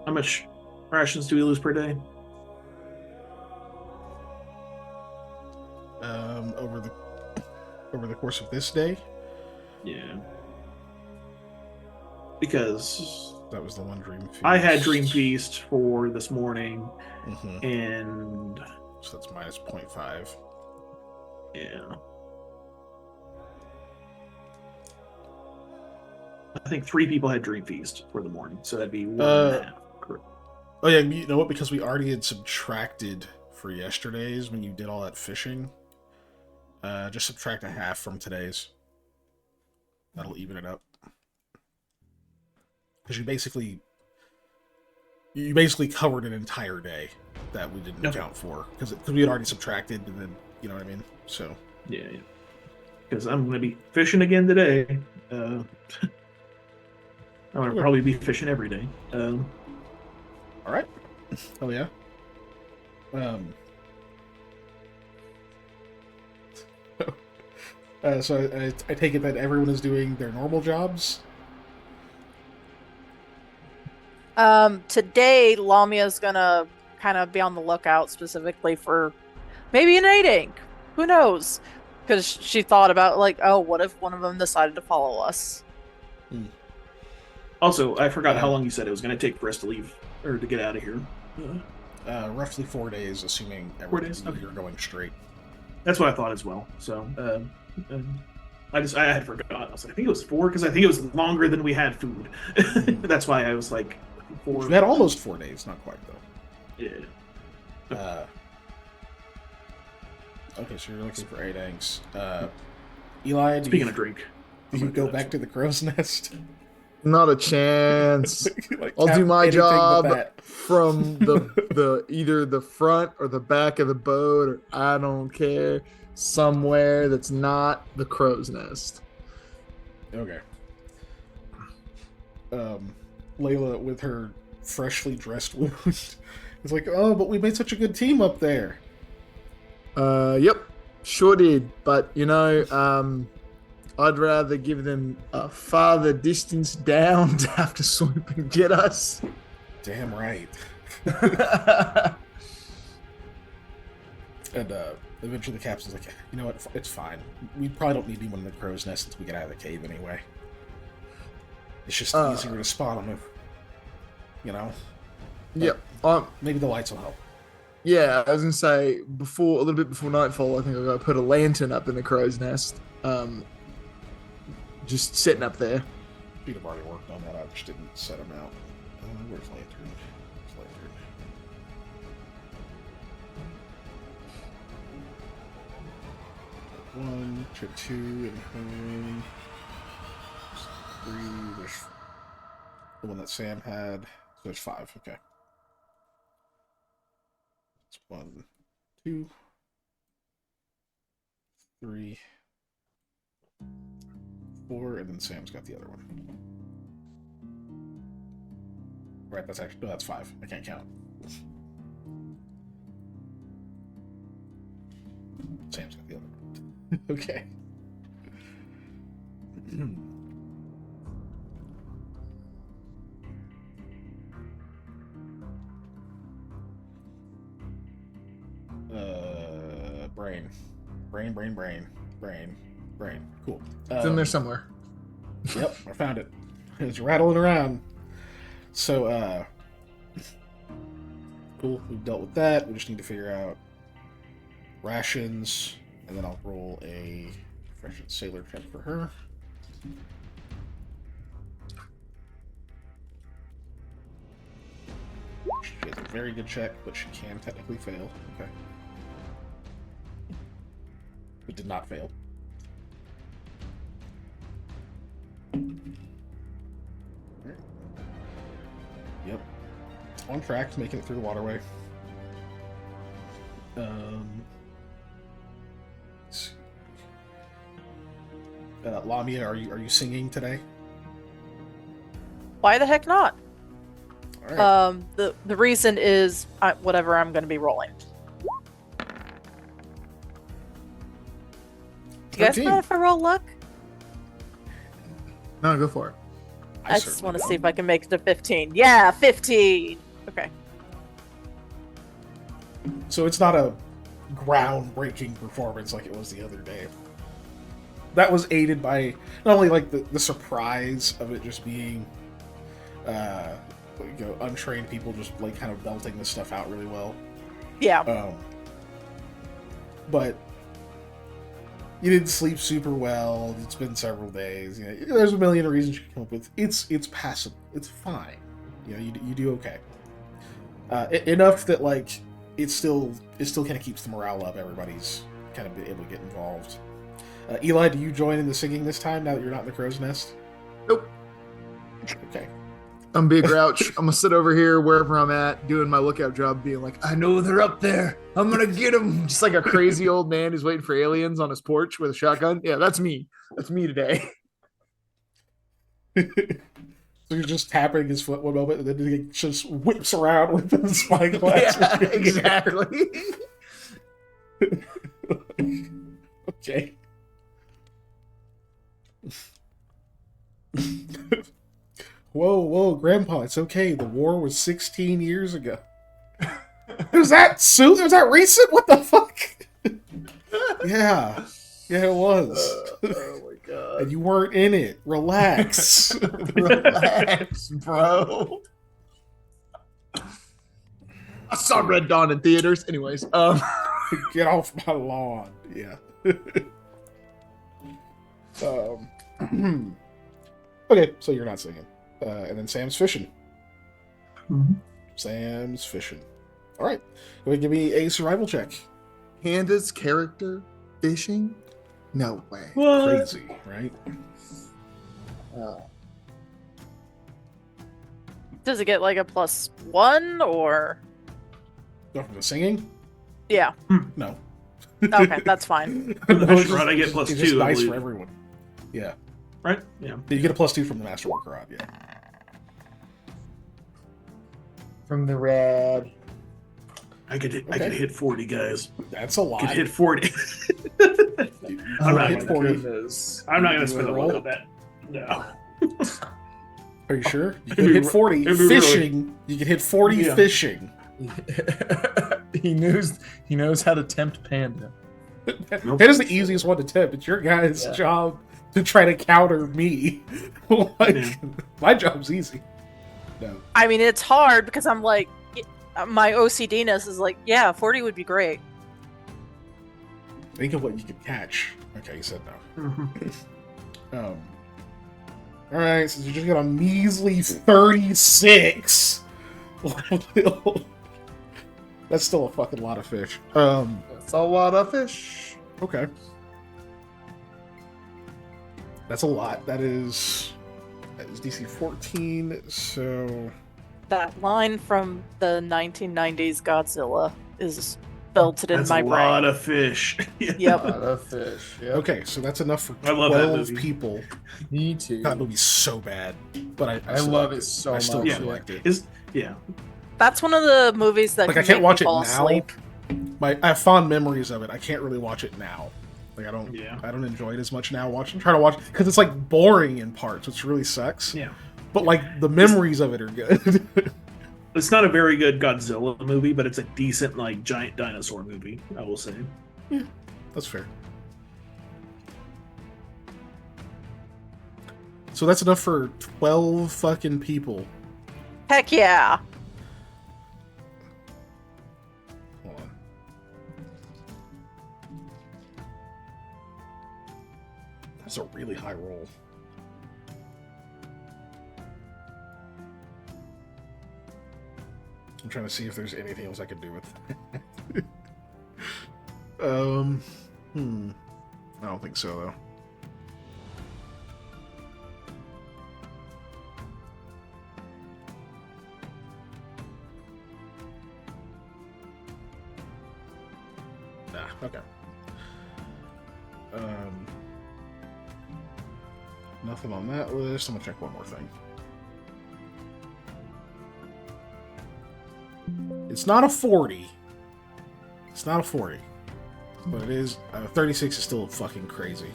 How much rations do we lose per day? Over the course of this day. Yeah. Because that was the one dream feast. I had dream feast for this morning, Mm-hmm. and so that's minus 0.5. Yeah. I think 3 people had dream feast for the morning, so that'd be 1.5. Correct. Oh yeah, you know what? Because we already had subtracted for yesterday's when you did all that fishing. Just subtract a half from today's. That'll even it up. Because you basically covered an entire day that we didn't account for because we had already subtracted, and then you know what I mean. So yeah. Because I'm gonna be fishing again today. I'm gonna probably be fishing every day. All right. Oh yeah. So I take it that everyone is doing their normal jobs. Today Lamia's gonna kind of be on the lookout specifically for maybe an 8 ink. Who knows? Because she thought about like, oh, what if one of them decided to follow us? Also, I forgot how long you said it was going to take for us to leave or to get out of here. Roughly 4 days, assuming 4 days. Okay. You're going straight. That's what I thought as well. So I had forgotten. I was like, I think it was 4 because I think it was longer than we had food. That's why I was like 4. We had almost 4 days, not quite though. Yeah. Okay, so you're looking for 8 eggs. Eli, Speaking of drink, do you go back to the crow's nest? Not a chance. Like, I'll do my anything but job that. from the either the front or the back of the boat, or I don't care, somewhere that's not the crow's nest. Okay. Layla, with her freshly dressed wound, is like, oh, but we made such a good team up there. Yep, sure did. But you know, I'd rather give them a farther distance down to have to swoop and get us. Damn right. And eventually the captain's like, you know what, it's fine. We probably don't need anyone in the crow's nest until we get out of the cave anyway. It's just easier to spot them if, you know. Yep. Maybe the lights will help. Yeah, I was gonna say a little bit before nightfall, I think I'm gonna put a lantern up in the crow's nest. Just sitting up there. You'd have already worked on that. I just didn't set them out. Where's lantern? Where's lantern? One to 2 and home. 3. There's the one that Sam had. So there's 5. Okay. It's 1, 2, 3, 4, and then Sam's got the other one. Right, that's actually, no, that's 5. I can't count. Sam's got the other one. Okay. Brain. Cool. It's in there somewhere. Yep, I found it. It's rattling around. So, Cool. We've dealt with that. We just need to figure out rations, and then I'll roll a fresh sailor check for her. She has a very good check, but she can technically fail. Okay. It did not fail. Yep. On track, making it through the waterway. Let's see. Lamia, are you singing today? Why the heck not? All right. The reason is whatever I'm going to be rolling. Do you guys 13. mind if I roll luck? No, go for it. I just want to see if I can make it to 15. Yeah, 15. Okay. So it's not a groundbreaking performance like it was the other day. That was aided by not only like the surprise of it just being untrained people just like kind of belting this stuff out really well. Yeah. But you didn't sleep super well. It's been several days. There's a million reasons you can come up with. It's passable. It's fine. You do okay. Enough that like it still kind of keeps the morale up. Everybody's kind of able to get involved. Eli, do you join in the singing this time now that you're not in the crow's nest? Nope. Okay. I'm Big Grouch. I'm gonna sit over here wherever I'm at, doing my lookout job, being like, I know they're up there. I'm gonna get them. Just like a crazy old man who's waiting for aliens on his porch with a shotgun. Yeah, that's me. That's me today. So you're just tapping his foot one moment, and then he just whips around with his spyglass. Yeah, exactly. Okay. Whoa, Grandpa, it's okay. The war was 16 years ago. Was that soon? Was that recent? What the fuck? Yeah, it was. Oh my god. And you weren't in it. Relax. Relax, bro. I saw Red Dawn in theaters. Anyways, Get off my lawn. Yeah. Okay, so you're not singing. And then Sam's fishing. Mhm. Sam's fishing. All right. Go ahead and give me a survival check. Panda's character fishing? No way. Crazy, right? Does it get like a +1 or? Go from the singing? Yeah. No. Okay, that's fine. From the No, fishing rod, I get it's just +2. I nice believe. for everyone. Yeah. Right? Yeah. You get a +2 from the masterwork rod, yeah. From the red. I could hit 40, guys. That's a lot. Could hit 40. I'm not hit gonna 40. I'm not gonna You spend a roll? lot on that. No. Are you sure? You can hit 40 it'd be fishing. You can hit 40 Yeah. fishing. he knows how to tempt Panda. That is the easiest one to tip. It's your guys' Yeah. job to try to counter me. Like, Yeah. my job's easy. No. I mean, it's hard because I'm like, my OCD-ness is like, yeah, 40 would be great. Think of what you could catch. Okay, you said no. All right, so you just got a measly 36. That's still a fucking lot of fish. That's a lot of fish. Okay. That's a lot. That is DC 14, so... That line from the 1990s Godzilla is belted in That's my a brain. lot of fish. A Yep. lot of fish. Yep. Okay, so that's enough for I love that 12 movie. people. Me too. That movie's so bad, but I I still love liked it so I still much. really Yeah. liked it. Yeah. That's one of the movies that Like, can I can't make watch me it fall now. asleep. I have fond memories of it. I can't really watch it now. Like, I don't enjoy it as much now. I'm trying to watch because it's like boring in parts, which really sucks. Yeah. But like the memories of it are good. It's not a very good Godzilla movie, but it's a decent, like, giant dinosaur movie, I will say. That's fair. So that's enough for 12 fucking people. Heck yeah. That's a really high roll. I'm trying to see if there's anything else I could do with it. I don't think so, though. Okay. Nothing on that list. I'm gonna check one more thing. It's not a 40. It's not a 40. But it is... 36 is still fucking crazy.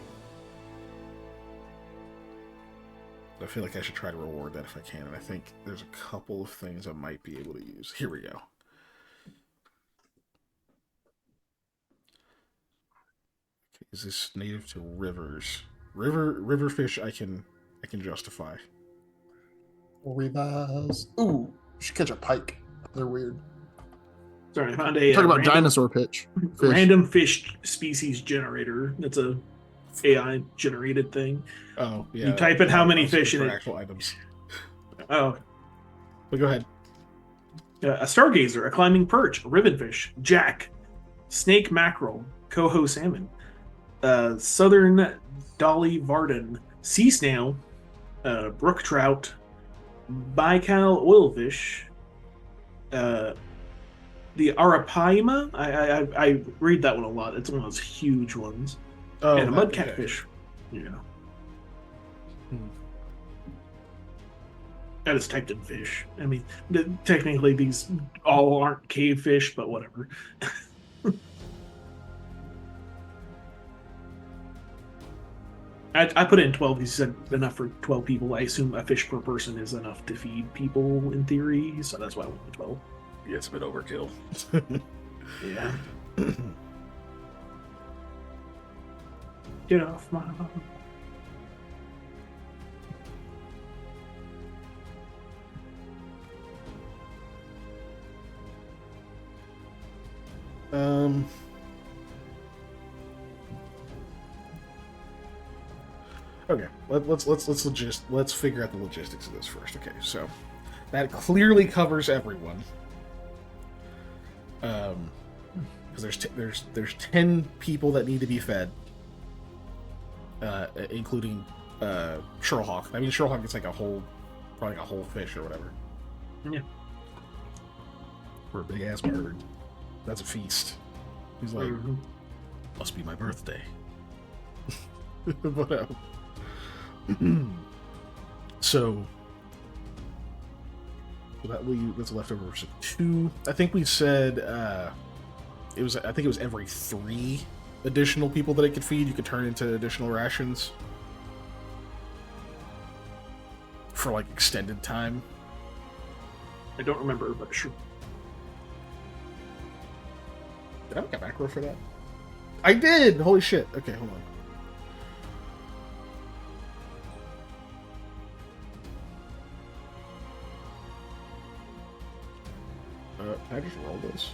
I feel like I should try to reward that if I can, and I think there's a couple of things I might be able to use. Here we go. Okay, is this native to rivers? River fish I can justify. Revise. Ooh, you should catch a pike. They're weird. Sorry, I found a Talk about dinosaur fish. Random fish species generator. That's a AI generated thing. Oh, yeah. You type in how many fish in it. Actual items. Oh. But go ahead. A stargazer, a climbing perch, a ribbonfish, jack, snake mackerel, coho salmon, southern dolly varden, sea snail, brook trout, bical oilfish, the arapaima. I read that one a lot. It's one of those huge ones. Oh, and a mud okay. catfish. Yeah. I just typed in fish. I mean, technically these all aren't cave fish, but whatever. I put in 12. He said enough for 12 people. I assume a fish per person is enough to feed people in theory, so that's why I went with 12. Yeah, it's a bit overkill. Yeah. Get off my lawn. Okay, let's figure out the logistics of this first. Okay, so that clearly covers everyone. Because there's 10 people that need to be fed, including Shorehawk. I mean, Shorehawk gets like probably like a whole fish or whatever. Yeah. For a big ass bird. That's a feast. He's like, must be my birthday. But so that's leftover. So 2. I think we said it was. I think it was every 3 additional people that it could feed. You could turn into additional rations for like extended time. I don't remember, but sure. Did I make a macro for that? I did! Holy shit. Okay, hold on. Can I just roll this?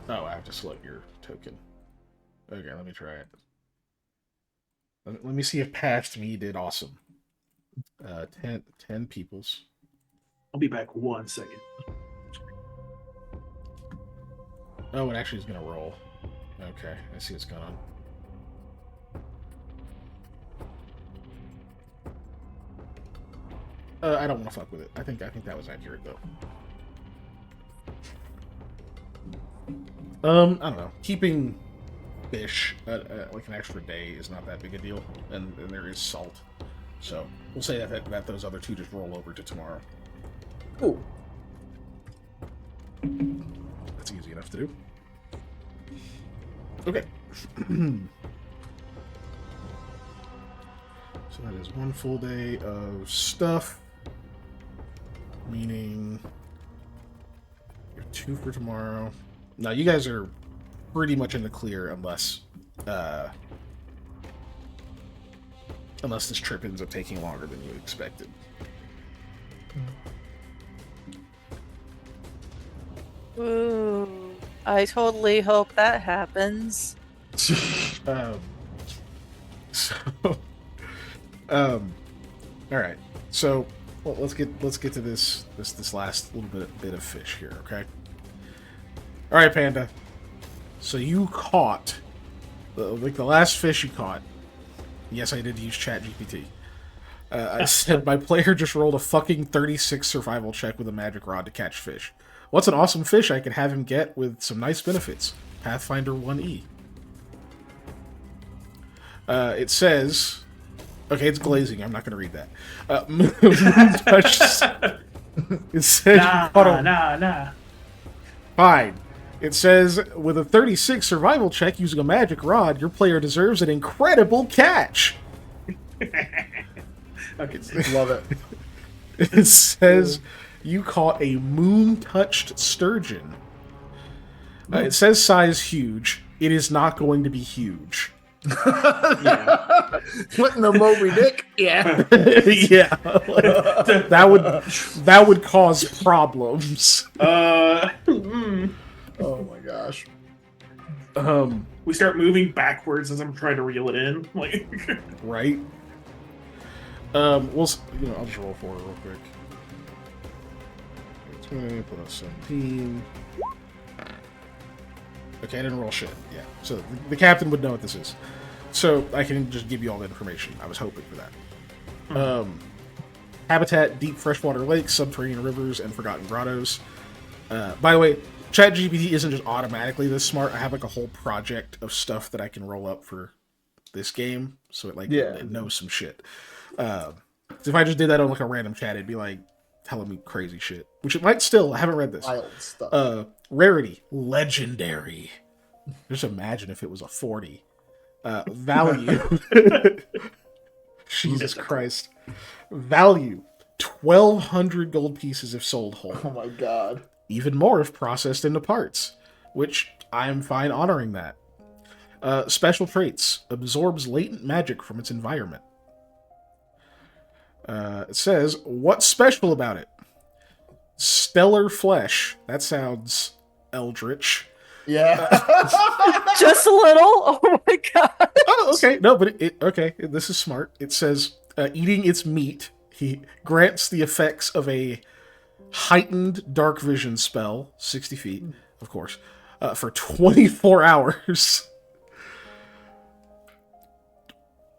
Oh, I have to select your token. Okay, let me try it. Let me see if past me did awesome. 10 peoples. I'll be back 1 second. Oh, it actually is going to roll. Okay, I see what's going on. I don't want to fuck with it. I think that was accurate though. I don't know. Keeping fish like an extra day is not that big a deal, and there is salt, so we'll say that those other 2 just roll over to tomorrow. Cool. That's easy enough to do. Okay. So that is 1 full day of stuff. Meaning you're 2 for tomorrow. Now you guys are pretty much in the clear unless this trip ends up taking longer than you expected. Ooh. I totally hope that happens. Um, so, all right. So let's get to this last little bit of fish here, okay? All right, Panda. So you caught the last fish you caught. Yes, I did use ChatGPT. I said my player just rolled a fucking 36 survival check with a magic rod to catch fish. What's an awesome fish I could have him get with some nice benefits? Pathfinder 1E. It says, okay, it's glazing. I'm not going to read that. Moon touch. It says, Nah. Fine. It says, with a 36 survival check using a magic rod, your player deserves an incredible catch. Okay. Love it. It says you caught a moon-touched sturgeon. It says size huge. It is not going to be huge. Yeah. Clinton the Moby Dick. Yeah. Yeah, like, that would cause problems. Oh my gosh. We start moving backwards as I'm trying to reel it in. Like, Right. I'll just roll for it real quick. 20 plus 17. Okay, I didn't roll shit. Yeah, so the captain would know what this is. So I can just give you all the information. I was hoping for that. Habitat, deep freshwater lakes, subterranean rivers, and forgotten grottos. By the way, ChatGPT isn't just automatically this smart. I have like a whole project of stuff that I can roll up for this game, so it knows some shit. So if I just did that on like a random chat, it'd be like telling me crazy shit, which it might still. I haven't read this. Wild stuff. Rarity, legendary. Just imagine if it was a 40. Value. Jesus Christ. Value, 1,200 gold pieces if sold whole. Oh my god. Even more if processed into parts, which I'm fine honoring that. Special traits, absorbs latent magic from its environment. It says, what's special about it? Stellar flesh. That sounds eldritch. Yeah. Just a little. Oh my god. Oh, okay. No, but okay. This is smart. It says, eating its meat, he grants the effects of a heightened dark vision spell, 60 feet, of course, for 24 hours.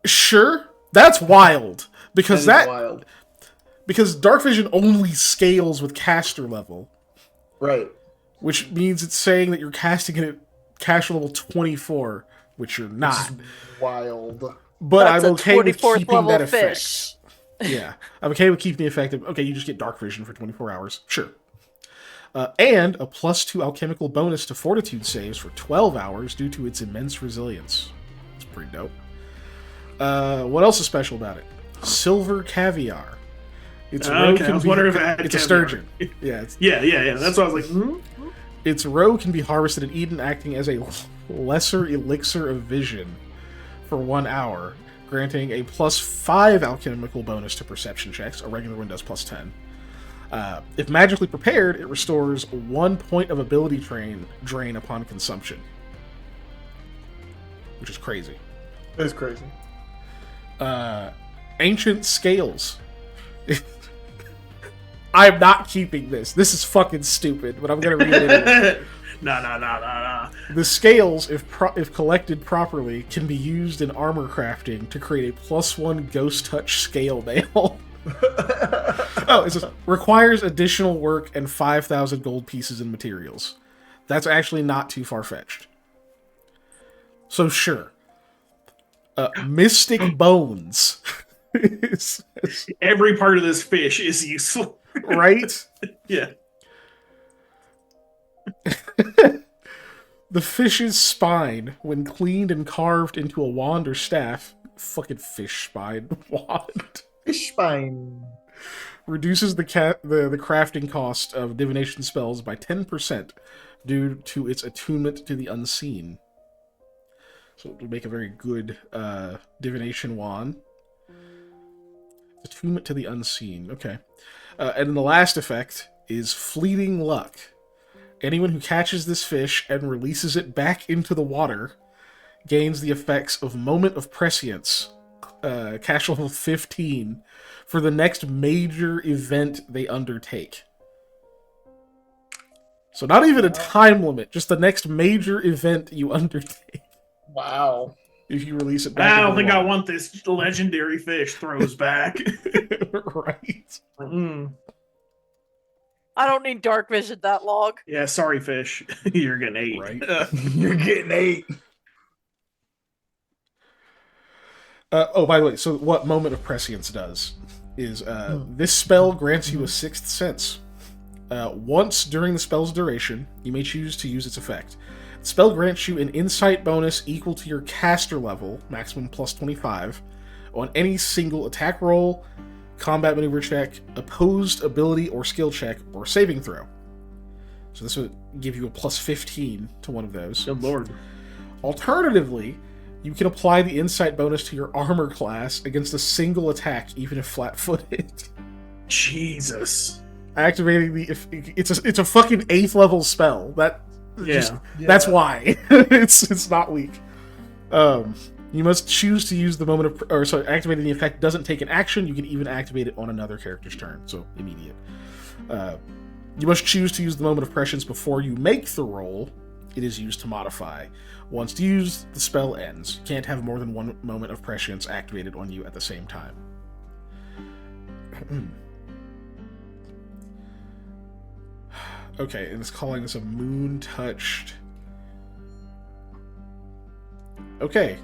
Sure, that's wild. Because that is wild. Because dark vision only scales with caster level. Right. Which means it's saying that you're casting it at caster level 24, which you're not. Wild. But That's I'm okay with 24th keeping that level effect. fish. Yeah, I'm okay with keeping the effect of, okay, you just get dark vision for 24 hours. Sure. And a +2 alchemical bonus to fortitude saves for 12 hours due to its immense resilience. It's pretty dope. What else is special about it? Silver caviar. Its roe okay, I was wondering if it had it's a caviar. sturgeon. Yeah, Yeah. That's why I was like, Its roe can be harvested and eaten, acting as a lesser elixir of vision for 1 hour, granting a +5 alchemical bonus to perception checks. A regular one does +10. If magically prepared, it restores 1 point of ability drain upon consumption, which is crazy. It's crazy. Ancient scales. I'm not keeping this. This is fucking stupid, but I'm gonna read it anyway. nah. The scales, if collected properly, can be used in armor crafting to create a +1 ghost touch scale mail. Oh, it says requires additional work and 5,000 gold pieces in materials. That's actually not too far-fetched. So sure. Mystic bones. Every part of this fish is useful. Right? Yeah. The fish's spine, when cleaned and carved into a wand or staff, fucking fish spine wand, Fish spine. reduces the crafting cost of divination spells by 10% due to its attunement to the unseen. So it would make a very good divination wand. Attunement to the unseen. Okay. And then the last effect is fleeting luck. anyone who catches this fish and releases it back into the water gains the effects of Moment of Prescience, cash level 15, for the next major event they undertake. So not even a time limit, just the next major event you undertake. Wow. If you release it back. I don't think I want this legendary fish throws back. Right. I don't need dark vision that long. Yeah, sorry, fish. You're getting 8. Right. You're getting 8. By the way, so what Moment of Prescience does is this spell grants you a sixth sense. Once during the spell's duration, you may choose to use its effect. The spell grants you an insight bonus equal to your caster level, maximum plus 25, on any single attack roll, combat maneuver check, opposed ability or skill check, or saving throw. So this would give you a plus 15 to one of those. Good lord. Alternatively, you can apply the insight bonus to your armor class against a single attack, even if flat-footed. Jesus. Activating it's a fucking 8th level spell. That's why it's not weak. You must choose to use the moment of activating the effect doesn't take an action. You can even activate it on another character's turn, so immediate. You must choose to use the moment of prescience before you make the roll. It is used to modify. Once used, the spell ends. You can't have more than one moment of prescience activated on you at the same time. Okay, and it's calling this a moon-touched... Okay.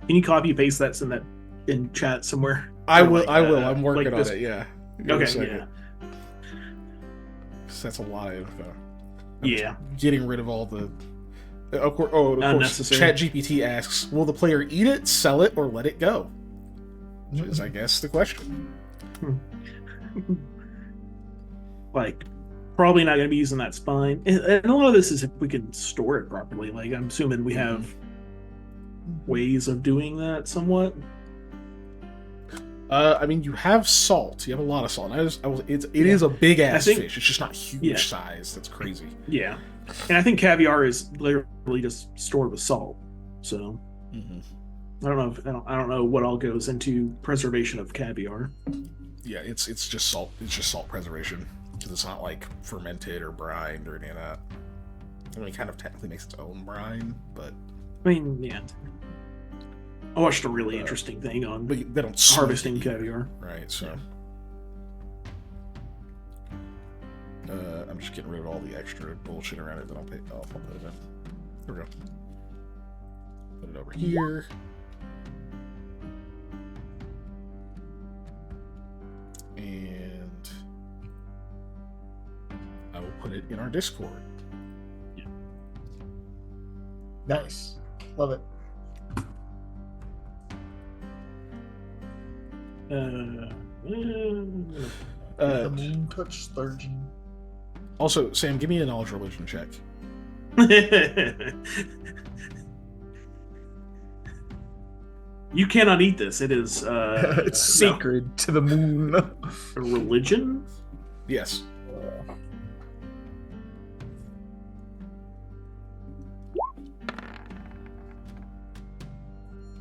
Can you copy paste that in chat somewhere? I will. I'm working on it. Yeah. Okay. Yeah. That's a lot of info. Yeah. Getting rid of all the. Of course. ChatGPT asks, "Will the player eat it, sell it, or let it go?" Which is, I guess, the question. Like, probably not going to be using that spine, and a lot of this is if we can store it properly. Like, I'm assuming we have ways of doing that somewhat. I mean, you have salt. You have a lot of salt. It is a big ass fish. It's just not huge size. That's crazy. Yeah, and I think caviar is literally just stored with salt. So I don't know what all goes into preservation of caviar. Yeah, it's just salt. It's just salt preservation because it's not like fermented or brined or any of that. I mean, it kind of technically makes its own brine, but I mean, yeah. I watched a really interesting thing on they don't harvesting caviar. Right, so I'm just getting rid of all the extra bullshit around it that I'll put it in. There we go. Put it over here. And I will put it in our Discord. Yeah. Nice. Love it. The moon touch sturgeon. Also, Sam, give me a knowledge religion check. You cannot eat this. It is it's sacred to the moon. A religion? Yes.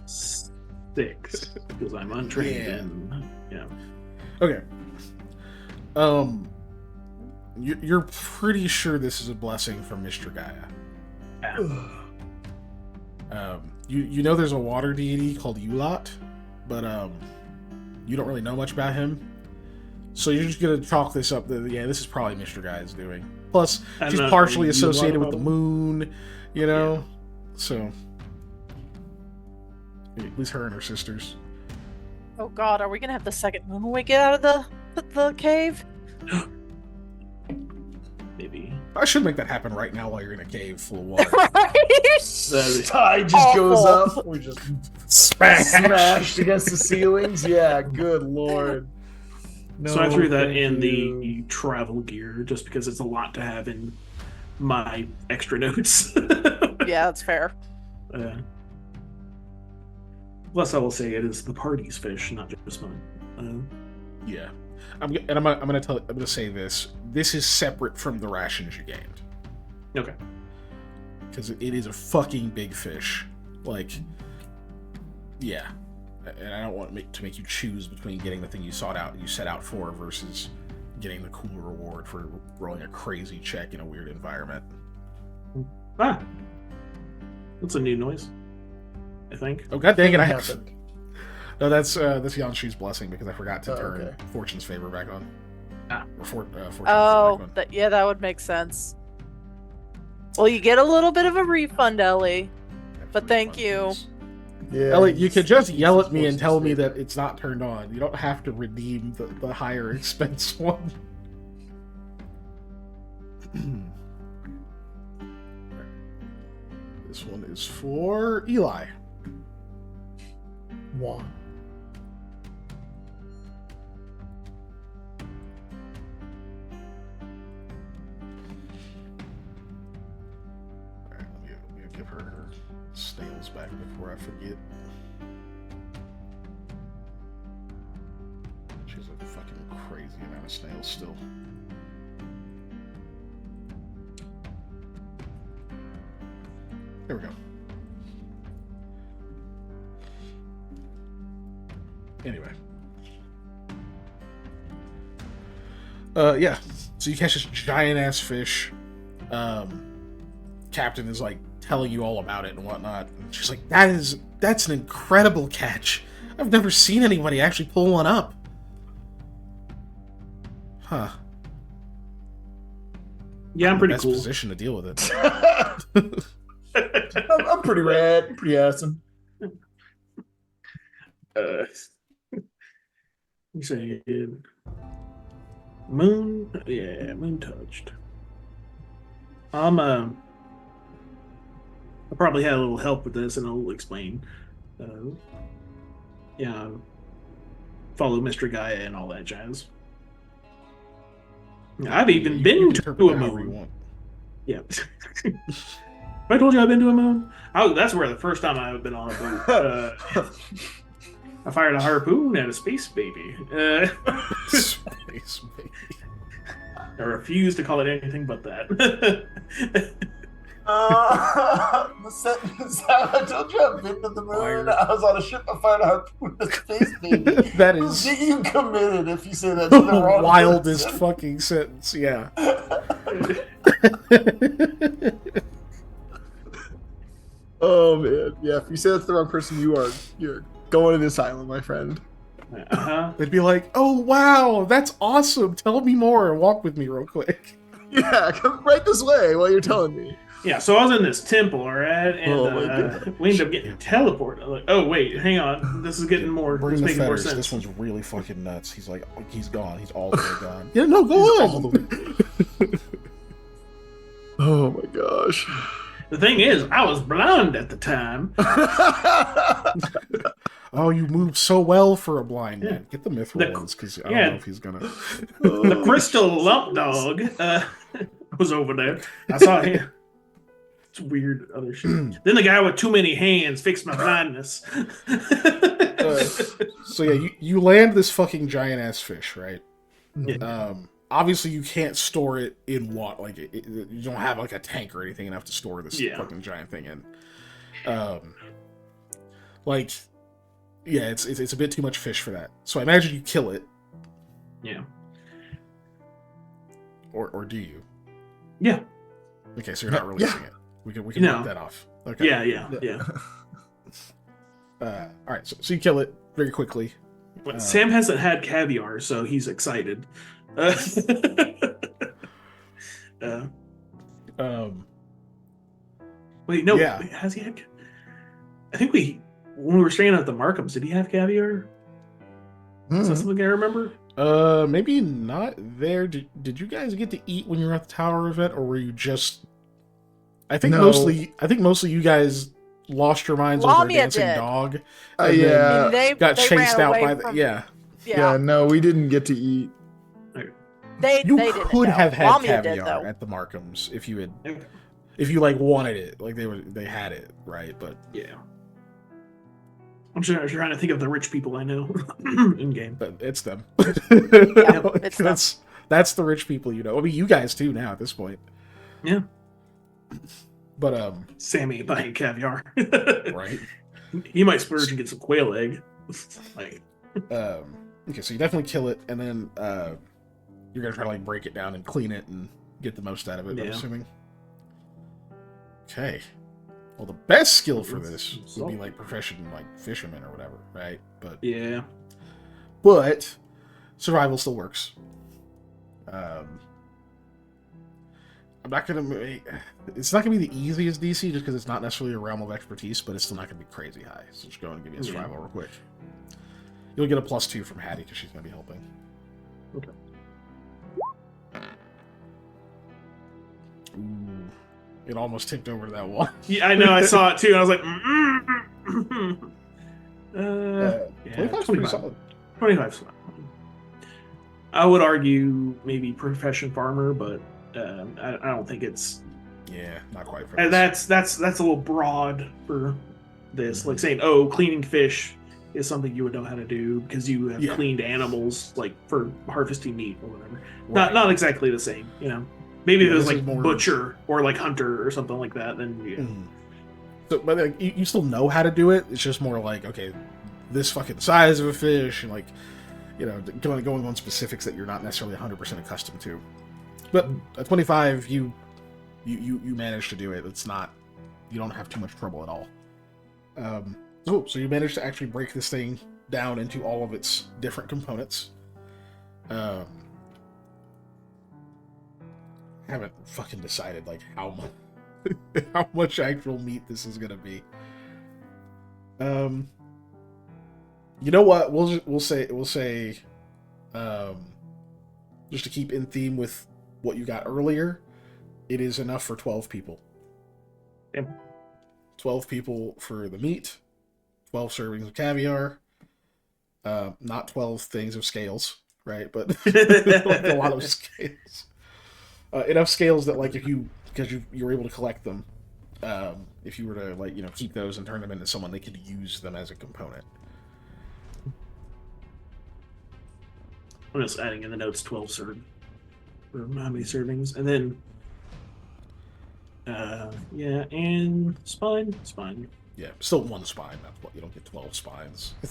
Six, because I'm untrained. Yeah. Okay. You're pretty sure this is a blessing from Mr. Gaia. Yeah. You know there's a water deity called Ulot, but you don't really know much about him. So you're just gonna chalk this up that this is probably Mr. Gaia's doing. Plus, she's partially associated with the moon, you know. Yeah. So at least her and her sisters. Oh god, are we gonna have the second moon when we get out of the cave? Maybe. I should make that happen right now while you're in a cave full of water. Right? The tide just goes up. We just smashed against the ceilings. Yeah, good lord. No, so I threw that in the travel gear just because it's a lot to have in my extra notes. Yeah, that's fair. Plus, I will say it is the party's fish, not just mine. Yeah, I'm gonna say this: this is separate from the rations you gained. Okay. Because it is a fucking big fish. Like, yeah. And I don't want to make you choose between getting the thing you set out for versus getting the cool reward for rolling a crazy check in a weird environment. Ah. That's a new noise, I think. Oh, god dang it, I happened. No, that's Yanshi's blessing because I forgot to turn okay. Fortune's Favor back on. Ah. Or Fortune's Favor Oh, back on. yeah, that would make sense. Well, you get a little bit of a refund, Ellie. But thank you. Yeah, Ellie, you could just yell at me and tell me that it's not turned on. You don't have to redeem the higher expense one. This one is for Eli. One. Alright, let me give her snails back before I forget. She's a fucking crazy amount of snails still. There we go. Anyway. Yeah. So you catch this giant ass fish. Captain is like telling you all about it and whatnot. And she's like, that's an incredible catch. I've never seen anybody actually pull one up. Huh. Yeah, I'm pretty Best cool. position to deal with it. I'm pretty rad. Pretty awesome. You say moon? Yeah, moon touched. I probably had a little help with this, and I'll explain. Yeah, follow Mr. Gaia and all that jazz. I've even been to a moon. Yeah. I told you I've been to a moon. Oh, that's where the first time I've been on a boat. I fired a harpoon at a space baby. Space baby. I refuse to call it anything but that. The sentence, I told you I've been to the moon. I was on a ship. I fired a harpoon at a space baby. That is you committed if you say that to the wrong wildest person. fucking sentence. Yeah. Oh man, yeah. If you say that's the wrong person, you're going to the asylum, my friend. Uh-huh. They'd be like, "Oh wow, that's awesome! Tell me more and walk with me real quick." Yeah, come right this way while you're telling me. Yeah, so I was in this temple, all right, and Oh, my God. we ended up getting teleported. I'm like, oh wait, hang on, this is getting more. Bring It's the making more fetters. sense. This one's really fucking nuts. He's like, he's gone. He's all the way gone. Yeah, no, go on. Oh my gosh. The thing is, I was blind at the time. Oh, you move so well for a blind Yeah. man. Get the mithril The- ones because I yeah. don't know if he's gonna. The crystal lump dog was over there. I saw him. It's weird other shit. Then the guy with too many hands fixed my blindness. So yeah, you land this fucking giant ass fish, right? Yeah. Obviously you can't store it in what like you don't have like a tank or anything enough to store this Yeah. fucking giant thing in. Like, yeah, it's a bit too much fish for that. So I imagine you kill it, Yeah. or do you? Yeah. Okay, so you're not Yeah. releasing it. We can No. mark that off. Okay. Yeah. All right, so you kill it very quickly. But Sam hasn't had caviar, so he's excited. Wait, no. Yeah. Has he had? I think when we were staying at the Markhams, did he have caviar? Is that something I remember? Maybe not there. Did you guys get to eat when you were at the tower event, or were you just? I think No. mostly you guys lost your minds over a Lamia dancing did. dog. And Yeah. then And they got they chased ran out away by the from- yeah. Yeah, no, we didn't get to eat. They You didn't could know. have had Lamia caviar did, though. at the Markhams if you had, Okay. if you like wanted it, like they had it, right? But Yeah. I'm trying to think of the rich people I know in game. it's them. it's them. That's That's the rich people you know. I mean, you guys too now at this point. Yeah. But Sammy buying caviar. right. He might splurge and get some quail egg. Like, okay, so you definitely kill it, and then you're gonna try to like break it down and clean it and get the most out of it. I'm Yeah. assuming. Okay. Well, the best skill for this would be like profession, like fisherman or whatever, right? yeah. But survival still works. I'm not gonna make. It's not gonna be the easiest DC just because it's not necessarily a realm of expertise, but it's still not gonna be crazy high. So just go and give me a survival real quick. You'll get a +2 from Hattie because she's gonna be helping. Okay. Ooh, it almost tipped over to that wall. Yeah, I know. I saw it too. I was like, yeah, 25's pretty solid. 25's fine. I would argue maybe profession farmer, but I don't think it's. Yeah, not quite for And this. that's a little broad for this. Like saying, oh, cleaning fish is something you would know how to do because you have cleaned animals, like for harvesting meat or whatever. Right. Not exactly the same, you know. Maybe if it was this like is more- butcher or like hunter or something like that, then yeah. So, but like, you still know how to do it. It's just more like, okay, this fucking size of a fish, and like, you know, going on specifics that you're not necessarily 100% accustomed to. But at 25, you managed to do it. It's not, you don't have too much trouble at all. So you managed to actually break this thing down into all of its different components. Haven't fucking decided like how much actual meat this is gonna be. You know what? We'll say just to keep in theme with what you got earlier, it is enough for 12 people. Yep. 12 people for the meat, 12 servings of caviar, not 12 things of scales, right? But like a lot of scales. Enough scales that like because you were able to collect them, if you were to like keep those and turn them into someone, they could use them as a component. I'm just adding in the notes 12 serve for how many servings, and then yeah, and spine. Yeah, still one spine. That's what you don't get 12 spines. It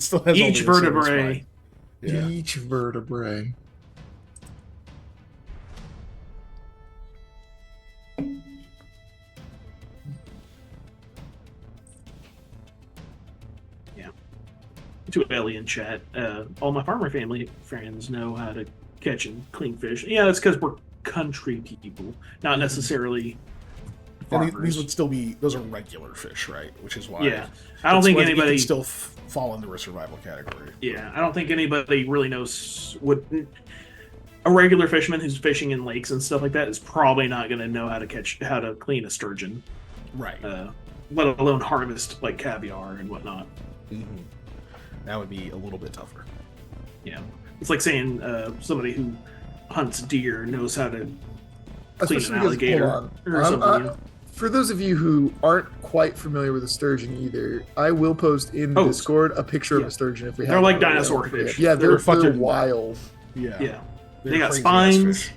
still has Each only a single vertebrae. spine. Yeah. Each vertebrae. To Alien chat, all my farmer family friends know how to catch and clean fish. Yeah, that's because we're country people, not necessarily farmers. And these would still be, those are regular fish, right? Which is why. Yeah, I don't think anybody can still fall into a survival category. Yeah, I don't think anybody really knows what a regular fisherman who's fishing in lakes and stuff like that is probably not going to know how to clean a sturgeon, right? Let alone harvest like caviar and whatnot. Mm-hmm. That would be a little bit tougher. Yeah, it's like saying somebody who hunts deer knows how to clean an alligator or something. For those of you who aren't quite familiar with a sturgeon either, I will post in the Discord a picture of a sturgeon if we have. They're like dinosaur fish. Yeah, they're wild. Yeah. They got spines.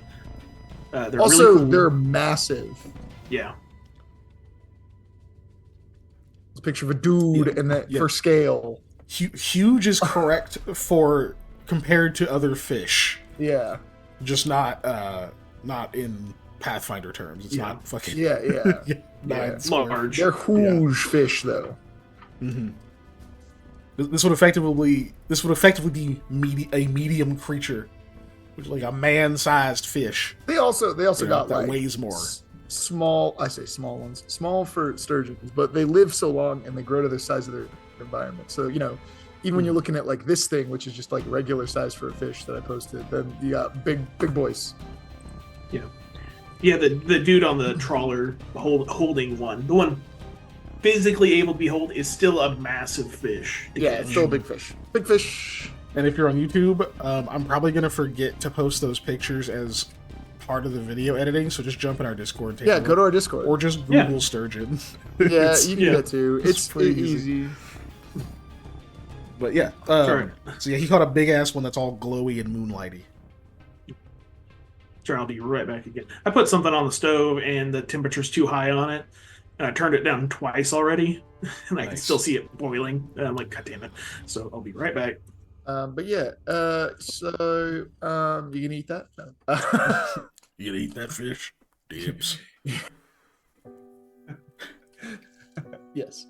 They're also, really cool. They're massive. Yeah. It's a picture of a dude, and that for scale. Huge is correct for compared to other fish. Yeah. Just not in Pathfinder terms. It's not fucking large. They're huge fish though. Mm-hmm. This would effectively be a medium creature, which is like a man-sized fish. They also got that like weighs more. Small, I say small ones, small for sturgeons, but they live so long and they grow to the size of their environment. So even when you're looking at like this thing, which is just like regular size for a fish that I posted, then you got big boys. Yeah, the dude on the trawler holding one, the one physically able to be held, is still a massive fish. It's still a big fish. Big fish. And if you're on YouTube, I'm probably gonna forget to post those pictures as part of the video editing. So just jump in our Discord and take a look. Go to our Discord or just Google sturgeon. Yeah, you can do that too. It's pretty easy. But yeah, so yeah, he caught a big ass one that's all glowy and moonlighty. Sure, I'll be right back again. I put something on the stove and the temperature's too high on it, and I turned it down twice already, and I can still see it boiling. And I'm like, God damn it! So I'll be right back. But yeah, so you gonna eat that? No. You gonna eat that fish? Dibs. Yes.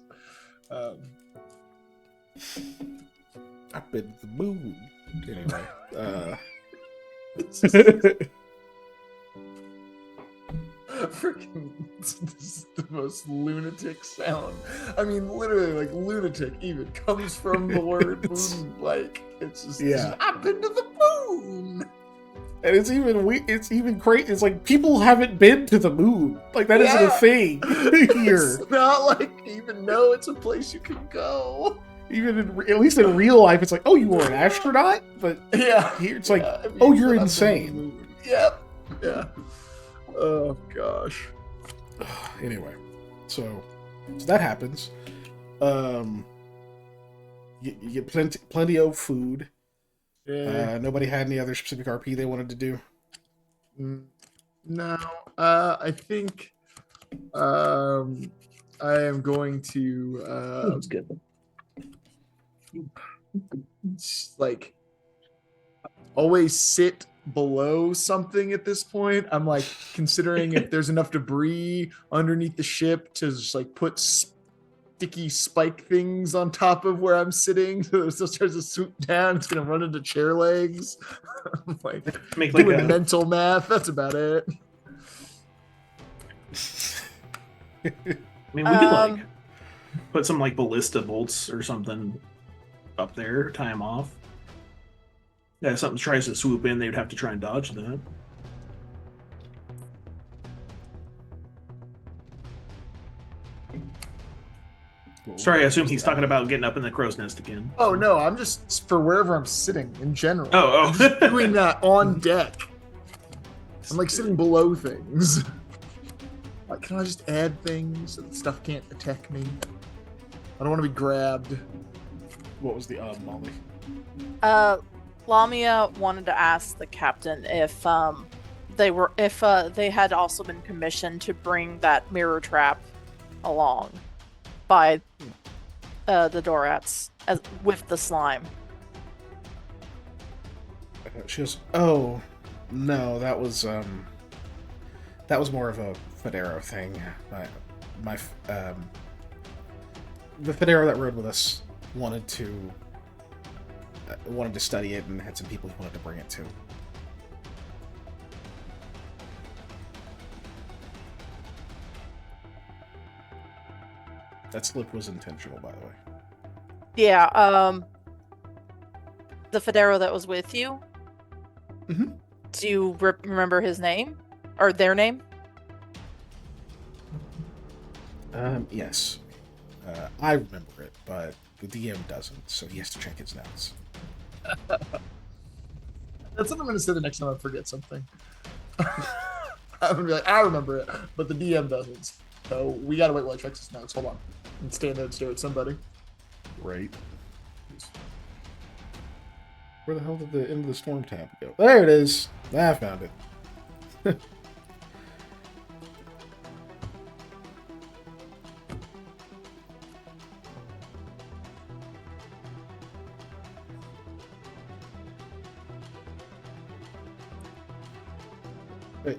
I've been to the moon. Anyway. Freaking, this is the most lunatic sound. I mean, literally, like lunatic even comes from the word moon. Like it's just, I've been to the moon. And it's even crazy. It's like people haven't been to the moon. Like that isn't a thing here. It's not like even know it's a place you can go. Even at least in real life, it's like, oh, you were an astronaut, but here it's like, I mean, oh, you're insane. Yep. Yeah. Oh gosh. Anyway, so that happens. You get plenty of food. Yeah. Nobody had any other specific RP they wanted to do. No. I think I am going to That's good. like always sit below something at this point. I'm like considering if there's enough debris underneath the ship to just like put sticky spike things on top of where I'm sitting, so it still starts to swoop down. It's gonna run into chair legs. I'm like doing mental math. That's about it. I mean, we could like put some like ballista bolts or something up there, tie them off. Yeah, if something tries to swoop in, they would have to try and dodge that. Sorry, I assume he's talking about getting up in the crow's nest again. Oh no, I'm just for wherever I'm sitting in general. Oh. Doing that on deck. I'm like sitting below things. Like, can I just add things so that stuff can't attack me? I don't want to be grabbed. What was the Molly? Lamia wanted to ask the captain if they had also been commissioned to bring that mirror trap along by the Dorats with the slime. She goes, "Oh, no, that was more of a Federo thing. The Federo that rode with us wanted to study it and had some people who wanted to bring it to." That slip was intentional, by the way. Yeah, the Federo that was with you? Mm-hmm. Do you remember his name? Or their name? Yes. I remember it, but the DM doesn't, so he has to check his notes. That's what I'm going to say the next time I forget something. I'm going to be like, I remember it, but the DM doesn't. So we got to wait while he checks his notes. Hold on. And stand there and stare at somebody. Right. Where the hell did the end of the storm tab go? There it is. I found it.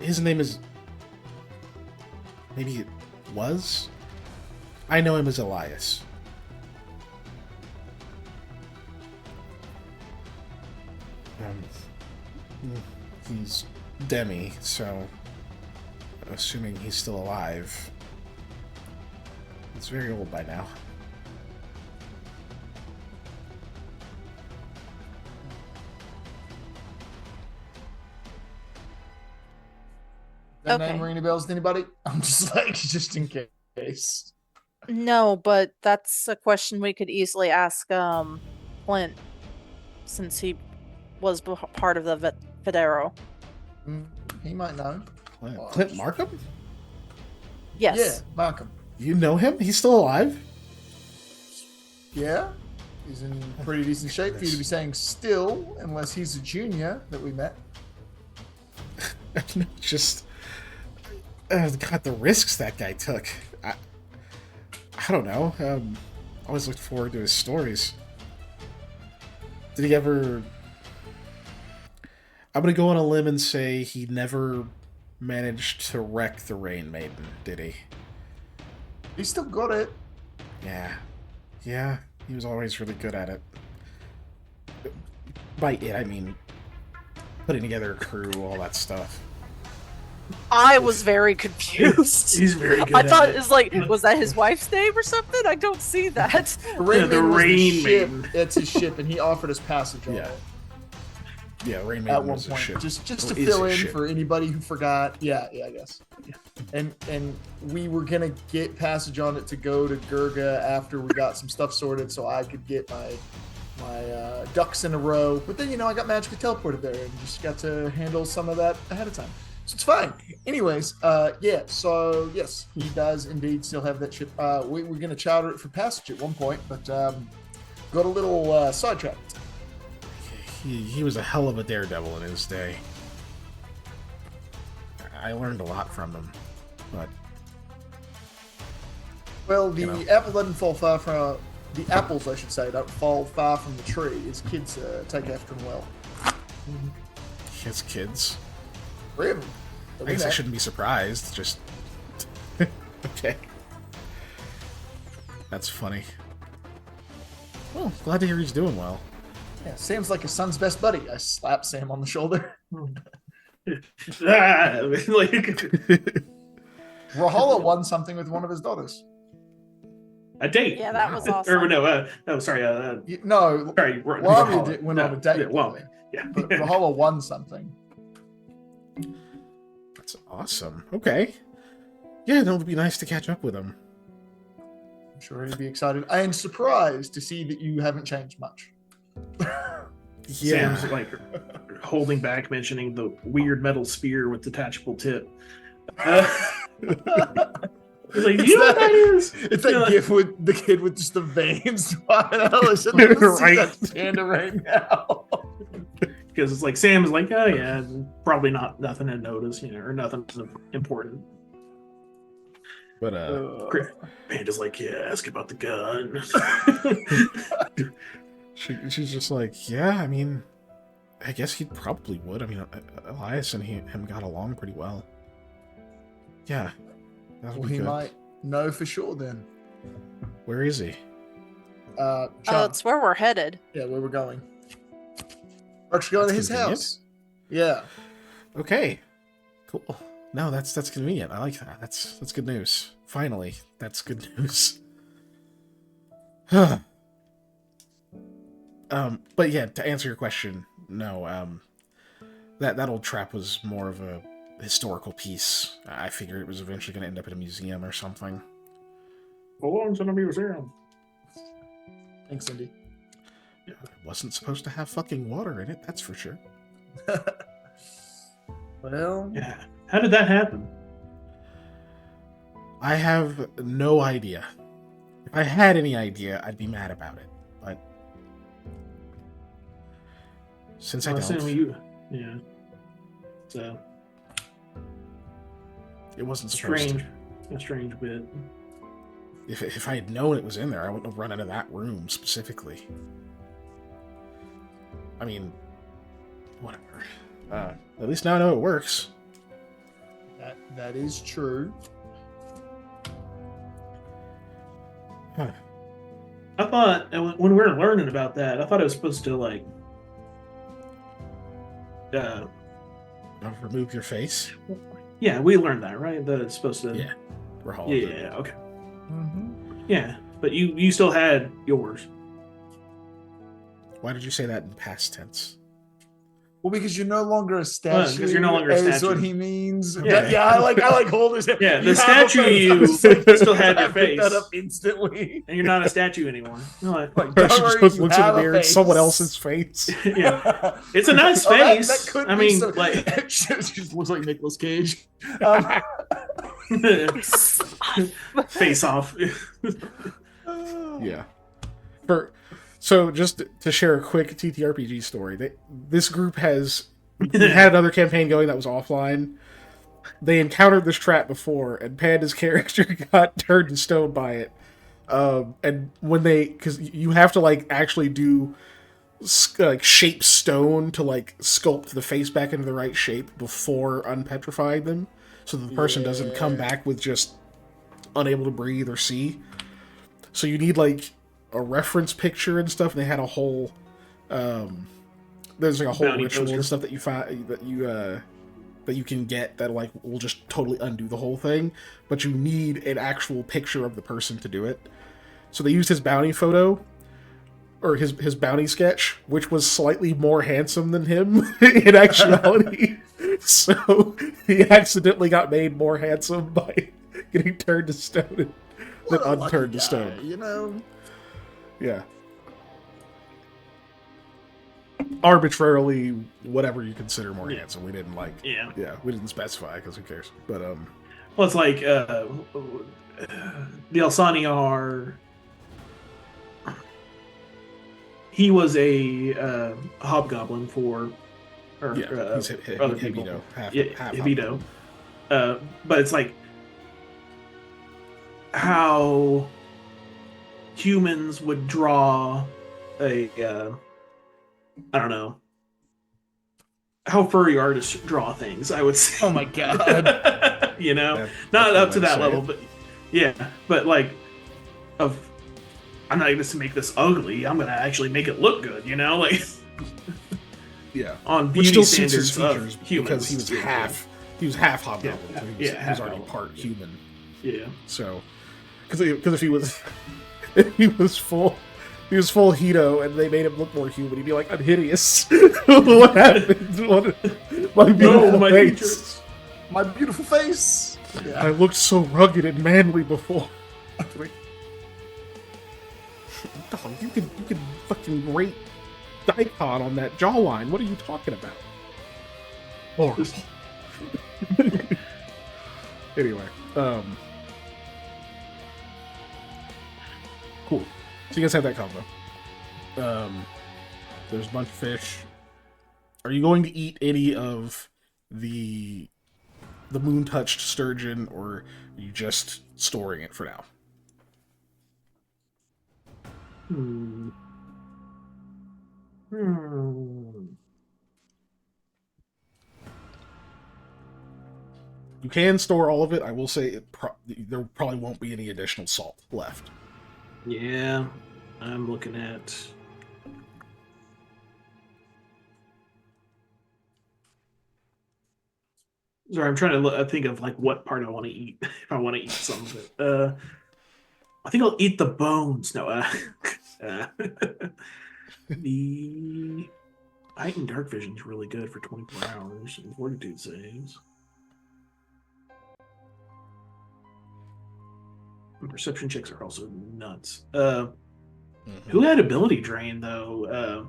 His name is... Maybe it was? I know him as Elias. He's Demi, so assuming he's still alive. He's very old by now. That name ring any bells to anybody? I'm just like, just in case. No, but that's a question we could easily ask Clint, since he was part of the Federo. He might know. Clint Markham? Yes. Yeah, Markham. You know him? He's still alive? Yeah. He's in pretty decent shape for you to be saying still, unless he's a junior that we met. Just God, the risks that guy took. I don't know. Always looked forward to his stories. Did he ever? I'm gonna go on a limb and say he never managed to wreck the Rain Maiden, did he? He still got it. Yeah, he was always really good at it. By it, I mean putting together a crew, all that stuff. I was very confused. He's very good. I thought at it was like, was that his wife's name or something? I don't see that. The Rain Yeah, the Maiden was Rain ship. Maiden. It's his ship, and he offered us passage on Yeah. it Yeah, Rain at Maiden one was a point, ship. just to Or is fill a in ship. for anybody who forgot. Yeah, I guess. And we were gonna get passage on it to go to Gurga after we got some stuff sorted, so I could get my ducks in a row. But then I got magically teleported there and just got to handle some of that ahead of time. So it's fine. Anyways, yeah. So yes, he does indeed still have that ship. We were gonna charter it for passage at one point, but got a little sidetracked. He was a hell of a daredevil in his day. I learned a lot from him, but Well, the know. apple doesn't fall far from the apples, I should say, don't fall far from the tree. His kids take after him well. he has kids. Really? I guess I shouldn't be surprised. Just okay. That's funny. Well, glad to hear he's doing well. Yeah, Sam's like his son's best buddy. I slap Sam on the shoulder. like, Rahala won something with one of his daughters. a date. Yeah, that was awesome. Or no, sorry. No, Sorry. Lamia went on a date. Yeah, well, with him, yeah. but Rahala won something. That's awesome. Okay. Yeah, no, it'd be nice to catch up with him. I'm sure he'd be excited. I am surprised to see that you haven't changed much. Yeah. Sam's like holding back, mentioning the weird metal spear with detachable tip. He's like, you know what that is? It's that Yeah. gif with the kid with just the veins. Why the hell is it? Let's see Right. that panda right now. Because it's like Sam's like, oh yeah, probably nothing to notice, or nothing important. But Panda's like, yeah, ask about the gun. she's just like, yeah, I mean, I guess he probably would. I mean, Elias and him got along pretty well. Yeah. That would Well, be he good. might know for sure then. Where is he? Sean, That's where we're headed. yeah, where we're going. We're actually going to That's his convenient. house. Yeah. Okay. Cool. No, that's convenient. I like that. That's good news. Finally, that's good news. But yeah, to answer your question, no, that old trap was more of a historical piece. I figured it was eventually going to end up at a museum or something. Belongs in a museum. Thanks, Cindy. It wasn't supposed to have fucking water in it, that's for sure. Well, Yeah. How did that happen? I have no idea. If I had any idea, I'd be mad about it. But since I Well, don't, yeah. So it wasn't supposed strange. to. A strange bit. If I had known it was in there, I wouldn't have run into that room specifically. I mean, whatever. At least now I know it works. that is true. Huh. I thought when we were learning about that, I thought it was supposed to like Remove your face. yeah, we learned that, right? That it's supposed to Yeah. We're all yeah, okay. Mm-hmm. Yeah. But you still had yours. Why did you say that in past tense? Well, because you're no longer a statue. because you're no longer a is statue. what he means. Yeah. Yeah, I like Holder's. Yeah, the You have a statue face. I you was like, still had your I picked that face. up instantly. And you're not a statue anymore. You're like, Like, She don't just worry, looks you in the have a mirror, it's face. someone else's face. yeah. It's a nice Oh, that face. could I be mean, so- like it just looks like Nicolas Cage. face off. Yeah. So just to share a quick TTRPG story, this group has we had another campaign going that was offline. They encountered this trap before, and Panda's character got turned to stone by it. And when because you have to like actually do like shape stone to like sculpt the face back into the right shape before unpetrifying them, so that the person doesn't come back with just unable to breathe or see. So you need like a reference picture and stuff. And they had a whole there's like a whole Bounty ritual poster. and stuff that you find that you can get that like will just totally undo the whole thing. But you need an actual picture of the person to do it. So they used his bounty photo, or his bounty sketch, which was slightly more handsome than him in actuality. So he accidentally got made more handsome by getting turned to stone than unturned to stone. You know? Yeah. Arbitrarily, whatever you consider more handsome. We didn't like. Yeah. Yeah, we didn't specify because who cares? But Well, it's like the Alsani are. He was a hobgoblin for, or he's other people. Hibito, half Hibito. But it's like how humans would draw a I don't know how furry artists draw things. I would say. Oh my god. You know, That's not one up way to to that say level, it. but yeah, but like of. I'm not going to make this ugly. I'm going to actually make it look good. You know, like yeah, on which beauty still suits his standards features of humans. because he was half hobgoblin, Yeah, so he yeah, was half already hobgoblin. part human. Yeah. So, because if he was if he was full Hito and they made him look more human, he'd be like, I'm hideous. What happened? My beautiful my face. features. My beautiful face. Yeah. I looked so rugged and manly before. Dog, you could fucking rate Daikon on that jawline. What are you talking about? Horrible. Anyway, cool. So you guys have that combo. There's a bunch of fish. Are you going to eat any of the moon-touched sturgeon, or are you just storing it for now? Hmm. You can store all of it. I will say there probably won't be any additional salt left. Yeah, I'm looking at. Sorry, I'm trying to think of like what part I want to eat. If I want to eat some of it, I think I'll eat the bones. No, the heightened dark vision is really good for 24 hours and fortitude saves. And perception checks are also nuts. Who had ability drain though?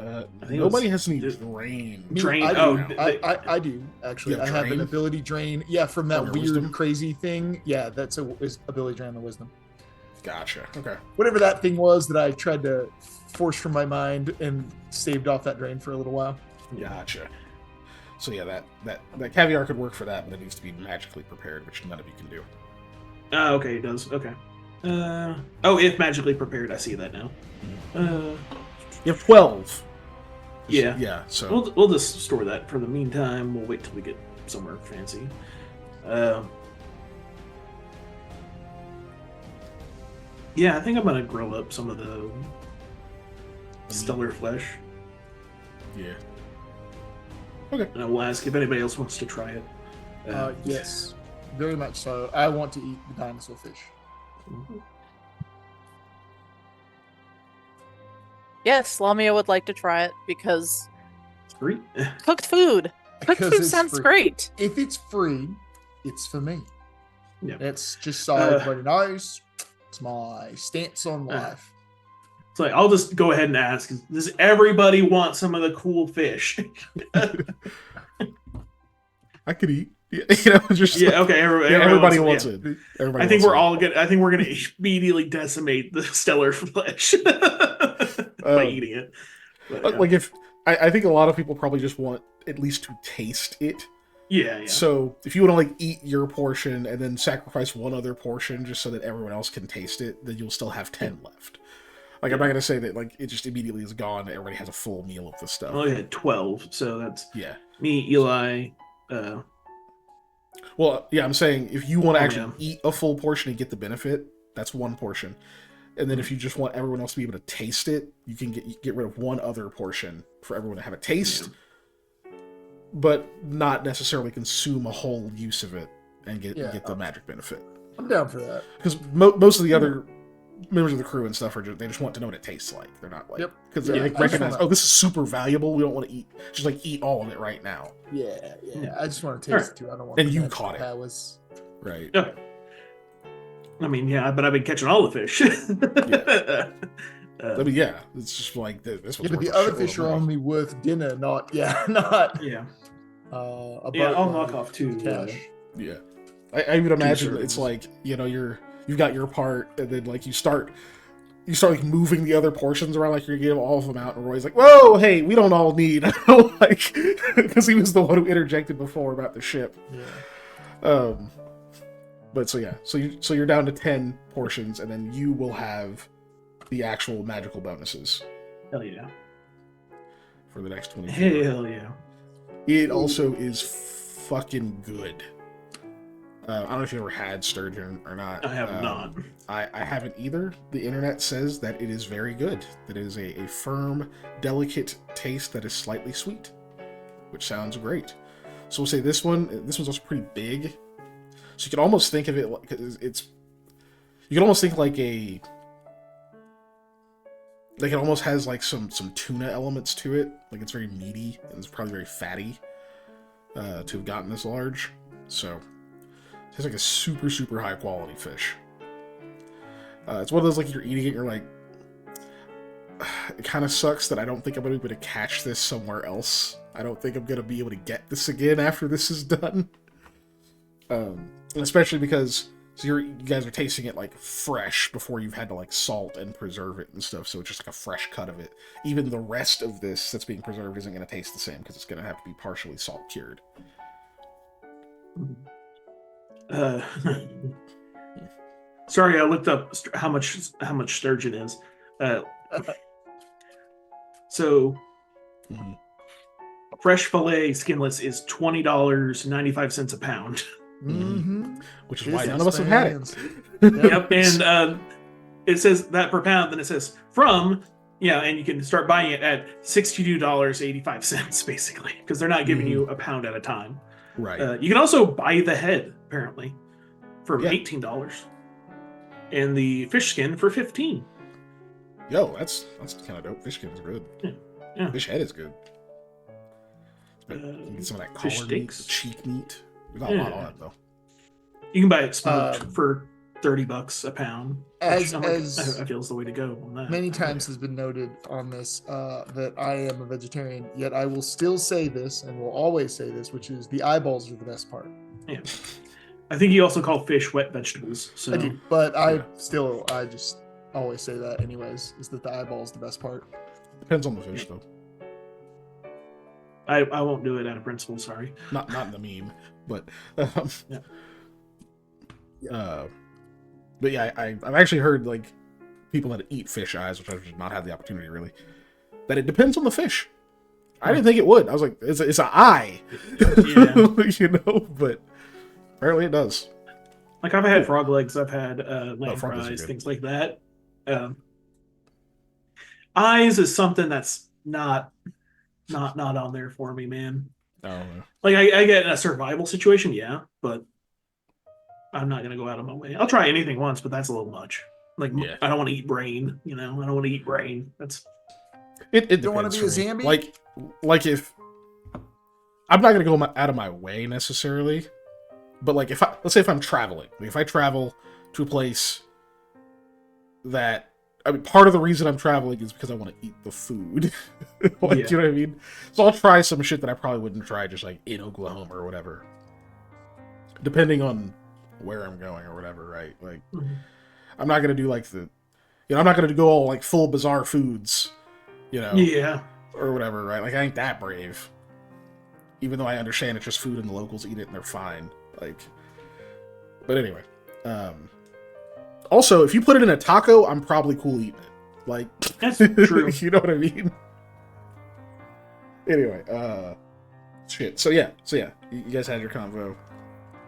I think Nobody it has any was- drain. Drain. I do. Oh, I do actually. You have I have an drain? ability drain. Yeah, from that From your weird, wisdom? crazy thing. Yeah, that's is ability drain on the wisdom. Gotcha. Okay. Whatever that thing was that I tried to force from my mind and saved off that drain for a little while. Gotcha. So yeah, that caviar could work for that, but it needs to be magically prepared, which none of you can do. Okay, it does. Okay. If magically prepared, I see that now. You have 12. Yeah. Yeah. So We'll just store that for the meantime. We'll wait till we get somewhere fancy. Yeah, I think I'm gonna grill up some of the stellar flesh, yeah. and I will ask if anybody else wants to try it. Yes, very much so. I want to eat the dinosaur fish. Yes, Lamia would like to try it because Free? cooked food. Cooked Because food it's sounds free. great. If it's free, it's for me. Yeah. That's just so everybody knows. It's my stance on life. It's like I'll just go ahead and ask: does everybody want some of the cool fish? I could eat. Yeah, just Yeah. Okay. everybody wants yeah. it. Everybody I think wants we're it. all gonna. I think we're gonna immediately decimate the stellar flesh by eating it. But, yeah. Like I think a lot of people probably just want at least to taste it. Yeah. So if you want to like eat your portion and then sacrifice one other portion just so that everyone else can taste it, then you'll still have 10 left. Like I'm not gonna say that like it just immediately is gone. Everybody has a full meal of the stuff. I only had 12, so that's me, Eli. Well, yeah, I'm saying if you want to actually eat a full portion and get the benefit, that's one portion. And then if you just want everyone else to be able to taste it, you can get rid of one other portion for everyone to have a taste, but not necessarily consume a whole use of it and get the magic benefit. I'm down for that. Because most of the other members of the crew and stuff they just want to know what it tastes like. They're not like because they recognize, oh, this is super valuable. We don't want to eat all of it right now. Yeah. I just want to taste it too. I don't want. And you caught it. That was right. Okay. I mean, but I've been catching all the fish. I mean, it's just like this. But the other fish are only worth dinner, not. I'll knock off 2 cash. Yeah, I would imagine it's like you've got your part, and then like you start like moving the other portions around, like you're gonna give all of them out, and Roy's like, "Whoa, hey, we don't all need," like because he was the one who interjected before about the ship. Yeah. But so you're down to 10 portions, and then you will have the actual magical bonuses. Hell yeah. For the next 20. Hell yeah. It also is fucking good. I don't know if you ever had sturgeon or not. I have not. I haven't either. The internet says that it is very good. That it is a firm, delicate taste that is slightly sweet, which sounds great. So we'll say this one's also pretty big. So you can almost think of it like you can almost think like it almost has like some tuna elements to it. Like it's very meaty and it's probably very fatty to have gotten this large. So it's like a super, super high quality fish. It's one of those like you're eating it, you're like, it kind of sucks that I don't think I'm going to be able to catch this somewhere else. I don't think I'm going to be able to get this again after this is done. Especially because you guys are tasting it like fresh before you've had to like salt and preserve it and stuff, so it's just like a fresh cut of it. Even the rest of this that's being preserved isn't going to taste the same because it's going to have to be partially salt cured. Sorry, I looked up how much sturgeon is. So fresh fillet skinless is $20.95 a pound. Mm-hmm. Which is why none of us have had it. Yep, and it says that per pound, then it says from, and you can start buying it at $62.85, basically, because they're not giving you a pound at a time. Right. You can also buy the head, apparently, for $18. And the fish skin for $15. Yo, that's kind of dope. Fish skin is good. Yeah. Fish head is good. You can get some of that fish collar meat, steaks. cheek meat. There's not a lot on it though. You can buy it smoked for $30 a pound. I feel is the way to go on that. Many times has been noted on this that I am a vegetarian, yet I will still say this and will always say this, which is the eyeballs are the best part. Yeah. I think you also call fish wet vegetables. So. I do, but I just always say that anyways, is that the eyeball is the best part. Depends on the fish though. I won't do it out of principle, sorry. Not in the meme, but but yeah, I've actually heard like people that eat fish eyes, which I've not had the opportunity really, that it depends on the fish. I didn't think it would. I was like, it's an eye, but apparently it does. Like I've had frog legs, I've had lamb fries, things like that. Eyes is something that's not on there for me, man. Oh. Like I get in a survival situation, but I'm not gonna go out of my way. I'll try anything once, but that's a little much. Like I don't want to eat brain, I don't want to eat brain. That's it. Don't want to be a zombie. Like if I'm not gonna go out of my way necessarily, but like let's say if I'm traveling, like if I travel to a place that. I mean, part of the reason I'm traveling is because I want to eat the food. You know what I mean? So I'll try some shit that I probably wouldn't try just like in Oklahoma or whatever. Depending on where I'm going or whatever, right? Like, I'm not going to do like I'm not going to go all like full bizarre foods, Yeah. or whatever, right? Like I ain't that brave. Even though I understand it's just food and the locals eat it and they're fine. Like, but anyway. Also, if you put it in a taco, I'm probably cool eating it. Like, That's true. You know what I mean? Anyway, shit. So yeah, you guys had your convo.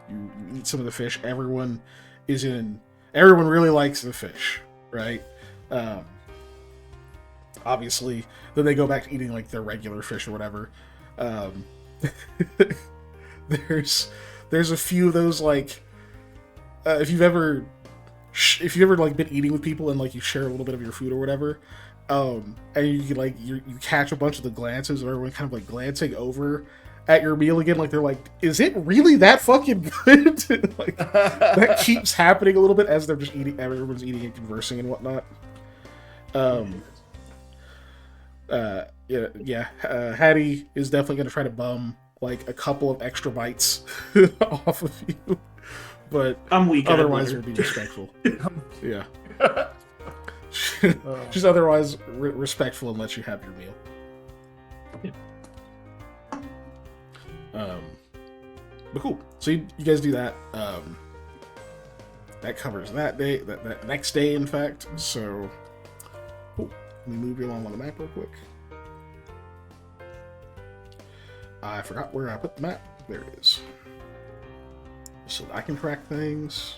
You eat some of the fish. Everyone really likes the fish, right? Obviously, then they go back to eating like their regular fish or whatever. There's a few of those, like, if you've ever like been eating with people and like you share a little bit of your food or whatever, and you catch a bunch of the glances of everyone kind of like glancing over at your meal again, like they're like, is it really that fucking good? Like that keeps happening a little bit as they're just eating, everyone's eating and conversing and whatnot. Hattie is definitely going to try to bum like a couple of extra bites off of you, but I'm weak. otherwise we'll be respectful. Yeah. Just otherwise respectful and let you have your meal. But cool. So you guys do that. That covers that day, that next day, in fact. So, cool. Let me move you along on the map real quick. I forgot where I put the map. There it is. So I can track things.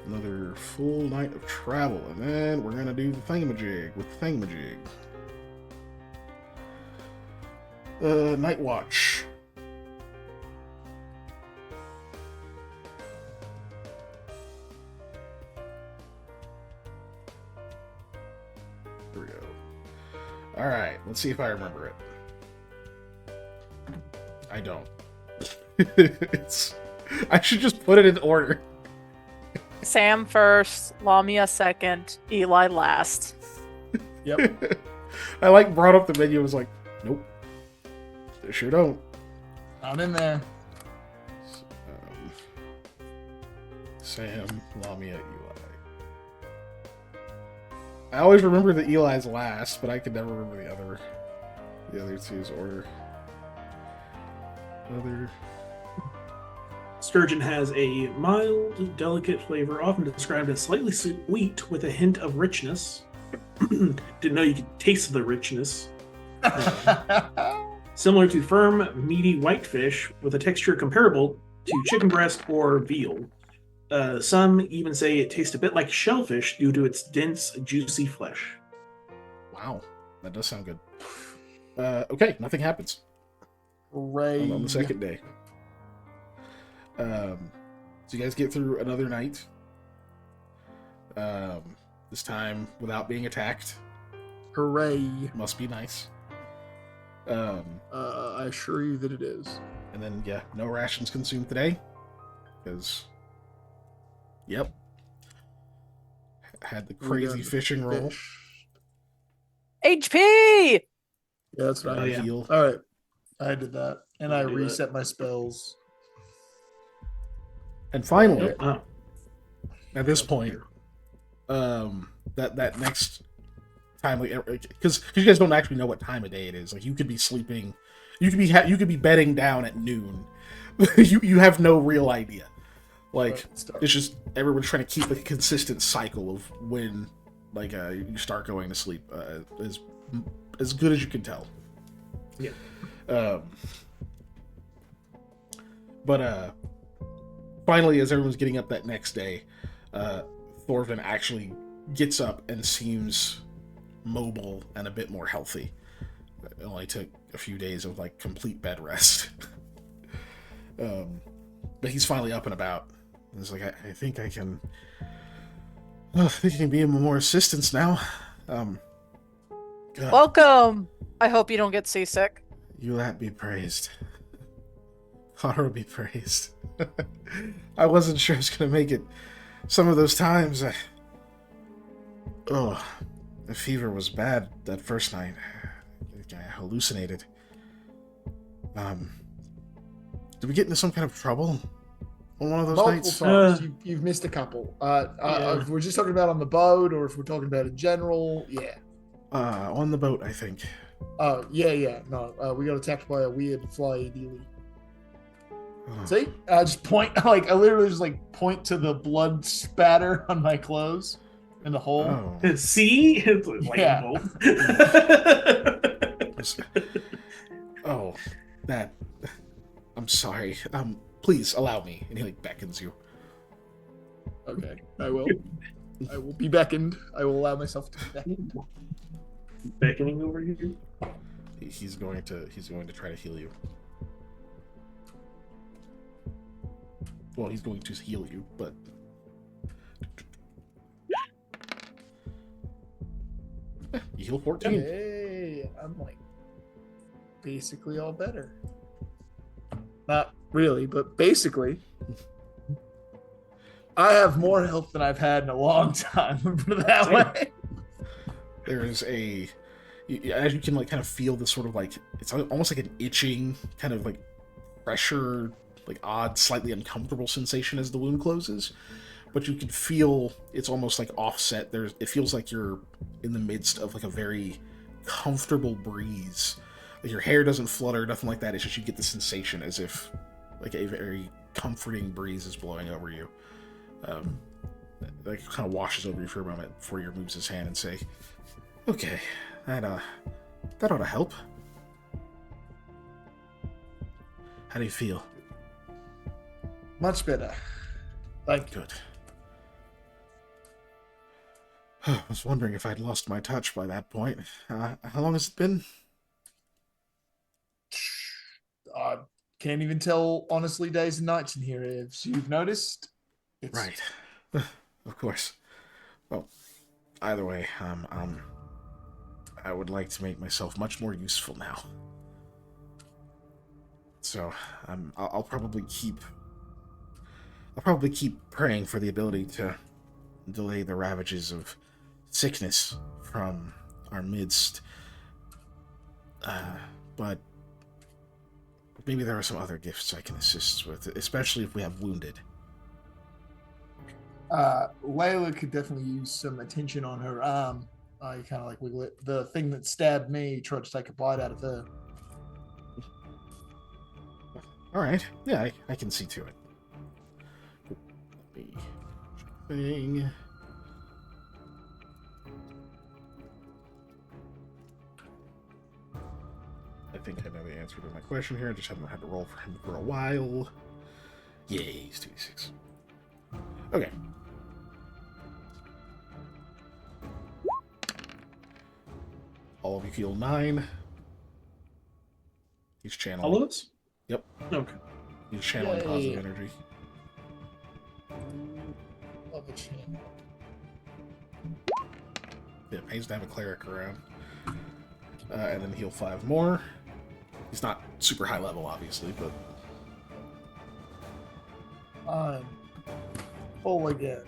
Another full night of travel, and then we're gonna do the thingamajig with the thingamajig. Night watch. Here we go. Alright, let's see if I remember it. I don't. I should just put it in order. Sam first, Lamia second, Eli last. Yep. I like brought up the menu and was like, nope. They sure don't. Not in there. Sam, Lamia, Eli. I always remember that Eli's last, but I could never remember the other two's order. Sturgeon has a mild, delicate flavor, often described as slightly sweet with a hint of richness. Didn't know you could taste the richness. Similar to firm, meaty whitefish with a texture comparable to chicken breast or veal. Some even say it tastes a bit like shellfish due to its dense, juicy flesh. Wow, that does sound good. Okay, nothing happens. Hooray. On the second day. So you guys get through another night. This time without being attacked. Hooray. Must be nice. I assure you that it is. And then, yeah, no rations consumed today. Because, yep. Had the crazy fishing roll. HP! Yeah, that's what I yeah. Heal. All right. I did that. And I do reset my spells. And finally, Oh. at this point, that next time, like, because you guys don't actually know what time of day it is. Like, you could be sleeping, you could be bedding down at noon. you have no real idea. Like, it's just everyone's trying to keep a consistent cycle of when, like, you start going to sleep, as good as you can tell. Yeah. But finally, as everyone's getting up that next day, Thorfinn actually gets up and seems mobile and a bit more healthy. It only took a few days of like complete bed rest. But he's finally up and about. He's like, I think I can be of more assistance now. God. Welcome! I hope you don't get seasick. You that be praised. Honor be praised. I wasn't sure I was going to make it. Some of those times, the fever was bad that first night. I hallucinated. Did we get into some kind of trouble on one of those Multiple nights? times. You've missed a couple. Yeah. If we're just talking about on the boat or if we're talking about in general, yeah. On the boat, I think. Yeah. No, we got attacked by a weird fly dealy. Oh. See? I just point, like, I literally just, like, point to the blood spatter on my clothes in the hole. Oh. See? It's like Yeah. Oh, that. I'm sorry. Please allow me. And he like beckons you. Okay, I will. I will be beckoned. I will allow myself to be beckoned. Beckoning over here. He's going to try to heal you. Well, he's going to heal you, but you heal 14. Hey, I'm like basically all better. Not really, but basically. I have more health than I've had in a long time. Put it that way. There is as you can like kind of feel this sort of like it's almost like an itching kind of like pressure, like odd, slightly uncomfortable sensation as the wound closes. But you can feel it's almost like offset. It feels like you're in the midst of like a very comfortable breeze. Like your hair doesn't flutter, nothing like that. It's just you get the sensation as if like a very comforting breeze is blowing over you. Like kind of washes over you for a moment before he removes his hand and say, "Okay, that ought to help." How do you feel? Much better. Thank you. Good. I was wondering if I'd lost my touch by that point. How long has it been? Can't even tell, honestly, days and nights in here. If you've noticed, it's Right. Of course. Well, either way, I would like to make myself much more useful now. So, I'll probably keep praying for the ability to delay the ravages of sickness from our midst. But maybe there are some other gifts I can assist with, especially if we have wounded. Layla could definitely use some attention on her arm. You kind of like wiggle it. The thing that stabbed me tried to take a bite out of her. All right. Yeah, I can see to it. Thing. I think I know the answer to my question here. I just haven't had to roll for him for a while. Yay, he's 2d6. Okay. All of you heal 9. He's channeling. All of us? Yep. Okay. He's channeling positive energy. Love a chin. Yeah, pays to have a cleric around. And then heal 5 more. He's not super high level, obviously, but... I'm full again.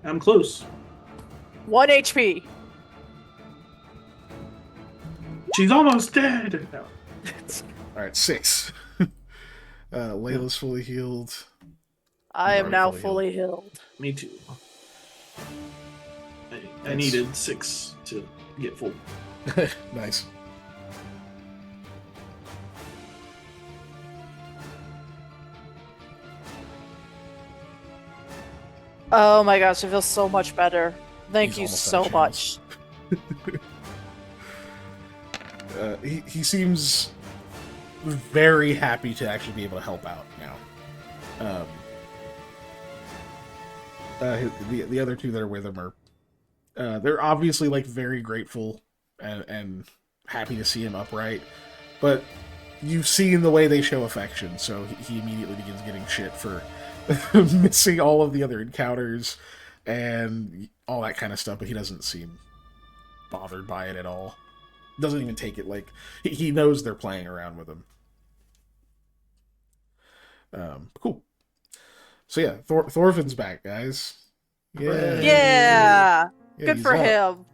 I'm close. 1 HP. She's almost dead. No. Alright, 6. Layla's fully healed. I am Already now fully fully healed. Me too. I needed 6 to get full. Nice. Oh my gosh, I feel so much better. Thank He's you almost so out of much. He seems very happy to actually be able to help out now. The other two that are with him are they're obviously like very grateful and happy to see him upright, but you've seen the way they show affection, so he immediately begins getting shit for missing all of the other encounters and all that kind of stuff, but he doesn't seem bothered by it at all. Doesn't even take it like he knows they're playing around with him. Cool. So yeah, Thorfinn's back, guys. Yeah. Yeah. Good he's for up. him.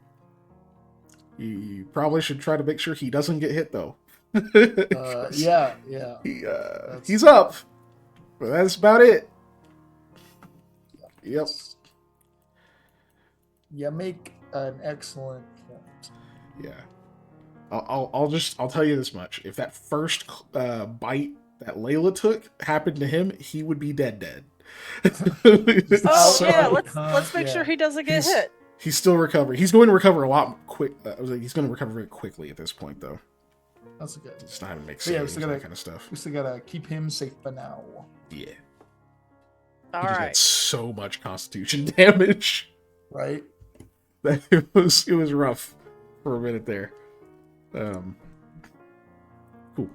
You probably should try to make sure he doesn't get hit though. Yeah. He's up. But that's about it. Yep. You make an excellent Yeah. I'll tell you this much. If that first bite that Layla took happened to him, he would be dead. Oh So- yeah, let's make yeah. sure he doesn't get hit. He's still recovering. He's going to recover a lot quick. He's going to recover very quickly at this point, though. That's good. It's not having to make Yeah, we saves still and that gotta- kind of stuff. We still gotta keep him safe for now. Yeah. All He just had right. so much Constitution damage Right? that it was rough for a minute there. Cool.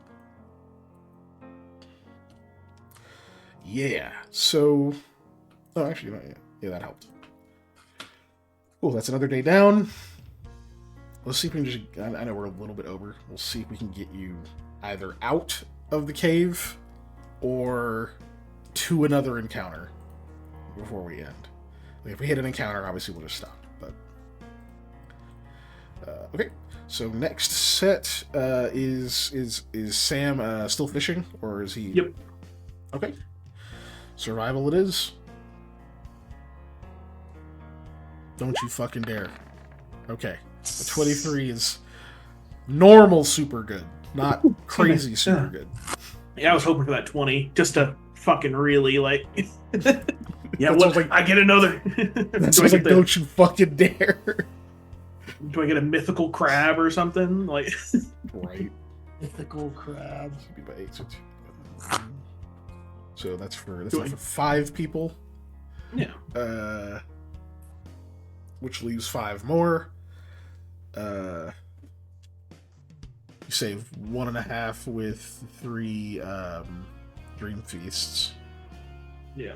Yeah. So, oh, actually, no, yeah, that helped. Cool. That's another day down. Let's see if we can just. I know we're a little bit over. We'll see if we can get you either out of the cave or to another encounter before we end. Like, if we hit an encounter, obviously we'll just stop. But okay. So next set is Sam still fishing, or is he? Yep. Okay. Survival it is. Don't you fucking dare. Okay. The 23 is normal super good, not crazy super good. Yeah, I was hoping for that 20 just to fucking really like. Yeah, That's what? like- I get another. That's do, I like, get the, don't you fucking dare. do I get a mythical crab or something? Like, Right. Mythical crab. Be by 8, so that's for Do I- for 5 people. yeah. Which leaves 5 more. You save 1.5 with 3 dream feasts, Yeah.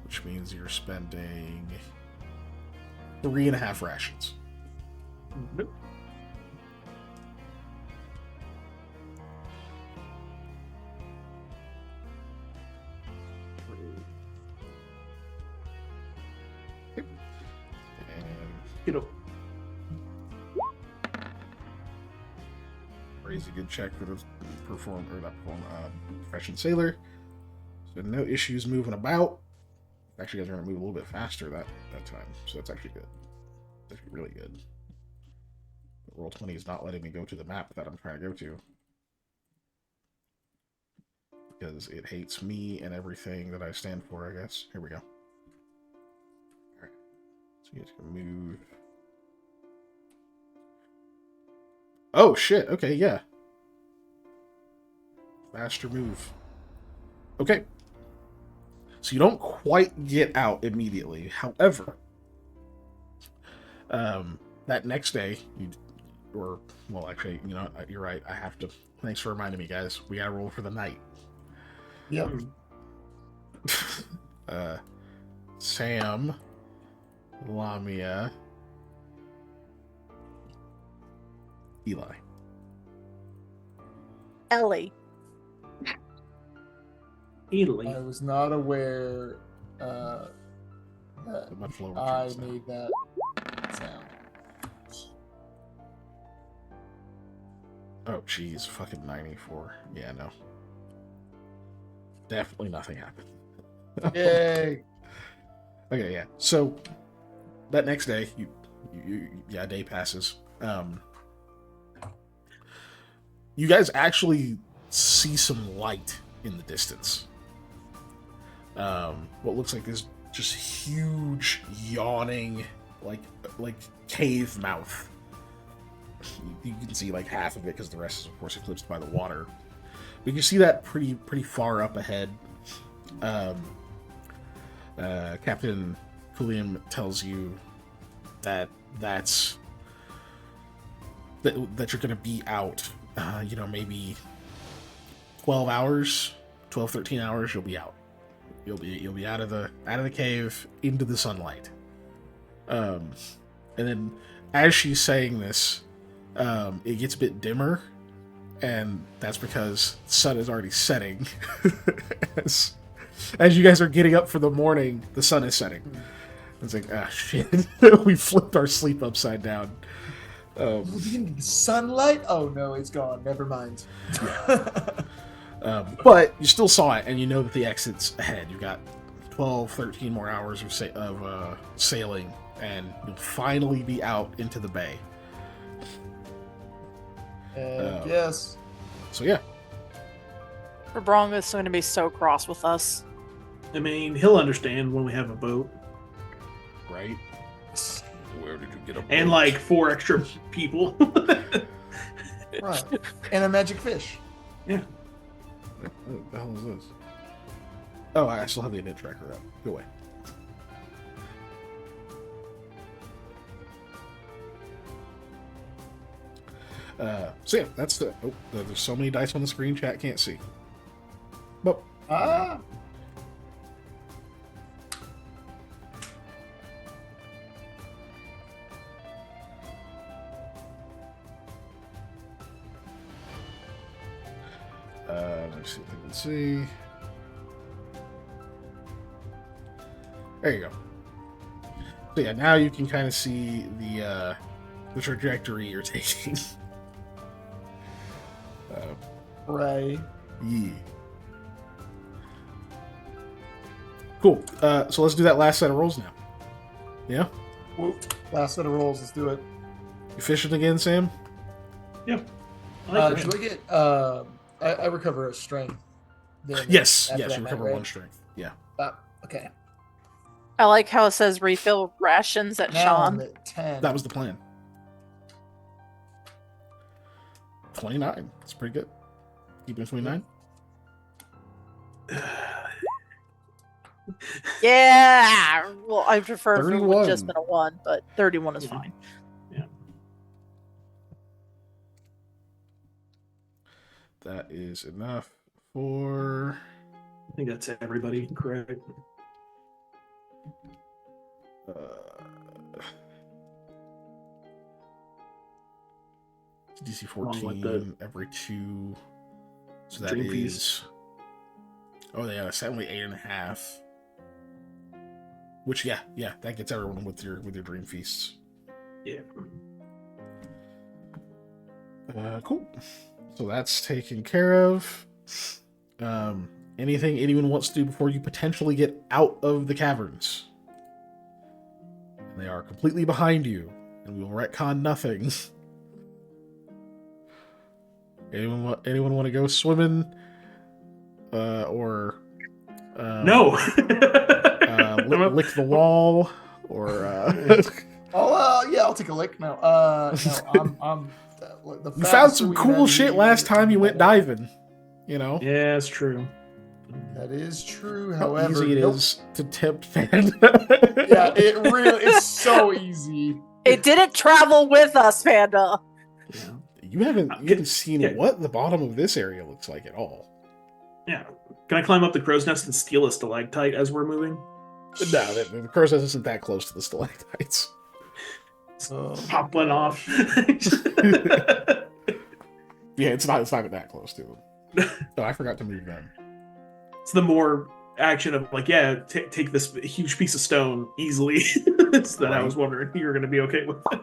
which means you're spending 3.5 rations. Nope. And Get up. raise a good check for the profession sailor. So no issues moving about. Actually, you guys are going to move a little bit faster that time, so that's actually good. That's actually really good. But Roll20 is not letting me go to the map that I'm trying to go to. Because it hates me and everything that I stand for, I guess. Here we go. Alright. So you guys can move. Oh, shit. Okay, yeah. Faster move. Okay. So you don't quite get out immediately. However, that next day, actually, you know, you're right. I have to. Thanks for reminding me, guys. We gotta roll for the night. Yep. Sam, Lamia, Eli. Ellie. Italy. I was not aware that The much lower I chance now. made that sound. Oh, jeez, fucking 94. Yeah, no. Definitely nothing happened. Yay! Okay, yeah. So that next day, a day passes. You guys actually see some light in the distance. What looks like this just huge, yawning, like cave mouth. You can see like half of it because the rest is, of course, eclipsed by the water. But you see that pretty far up ahead. Captain Pulliam tells you that you're going to be out. Maybe 12 hours, 12, 13 hours. You'll be out. You'll be out of the cave into the sunlight. And then as she's saying this, it gets a bit dimmer. And that's because the sun is already setting. as you guys are getting up for the morning, the sun is setting. It's like, shit. We flipped our sleep upside down. Sunlight? Oh no, it's gone. Never mind. But you still saw it, and you know that the exit's ahead. You've got 12, 13 more hours of sailing, and you'll finally be out into the bay. Yes. So yeah, Brongo's going to be so cross with us. I mean, he'll understand when we have a boat. right. Where did you get a boat? And like 4 extra people. Right. And a magic fish. Yeah. What the hell is this? Oh, I still have the event tracker up. Go away. So yeah, that's the. Oh, there's so many dice on the screen. Chat can't see. But let's see if I can see. There you go. So yeah, now you can kind of see the trajectory you're taking. Right. Yeah. Cool. So let's do that last set of rolls now. Yeah? Whoop. Last set of rolls. Let's do it. You fishing again, Sam? Yeah. I like Do that. I get? I recover a strength. then Yes. after Yes, that you night, recover right? 1 strength. Yeah. Okay. I like how it says refill rations at Now I'm Sean. at 10. That was the plan. 29. That's pretty good. Keeping 29. Yeah. Well, I prefer if it 31. would just been a 1, but 31 is fine. That is enough for. I think that's everybody, correct? DC Along 14 with the every 2. So that Dream is. piece. Oh, yeah, that's only 8.5. Which, yeah, that gets everyone with your dream feasts. Yeah. Cool. So that's taken care of. Anything anyone wants to do before you potentially get out of the caverns? And they are completely behind you, and we will retcon nothing. Anyone want to go swimming? Or No. lick the wall, or I'll take a lick. No, I'm the you found faster some we cool imagine shit we- last time you went diving. You know Yeah, it's true. That is true. how However, easy it nope. is to tempt Panda. Yeah, it's so easy. It didn't travel with us, Panda. Yeah. You haven't seen yeah. what the bottom of this area looks like at all. Yeah. Can I climb up the crow's nest and steal a stalactite as we're moving? No, the crow's nest isn't that close to the stalactites. Pop one off. Yeah, it's not that close to them. Oh, I forgot to move them. It's the more action of like, yeah, take this huge piece of stone easily. It's that I was wondering you were going to be okay with it.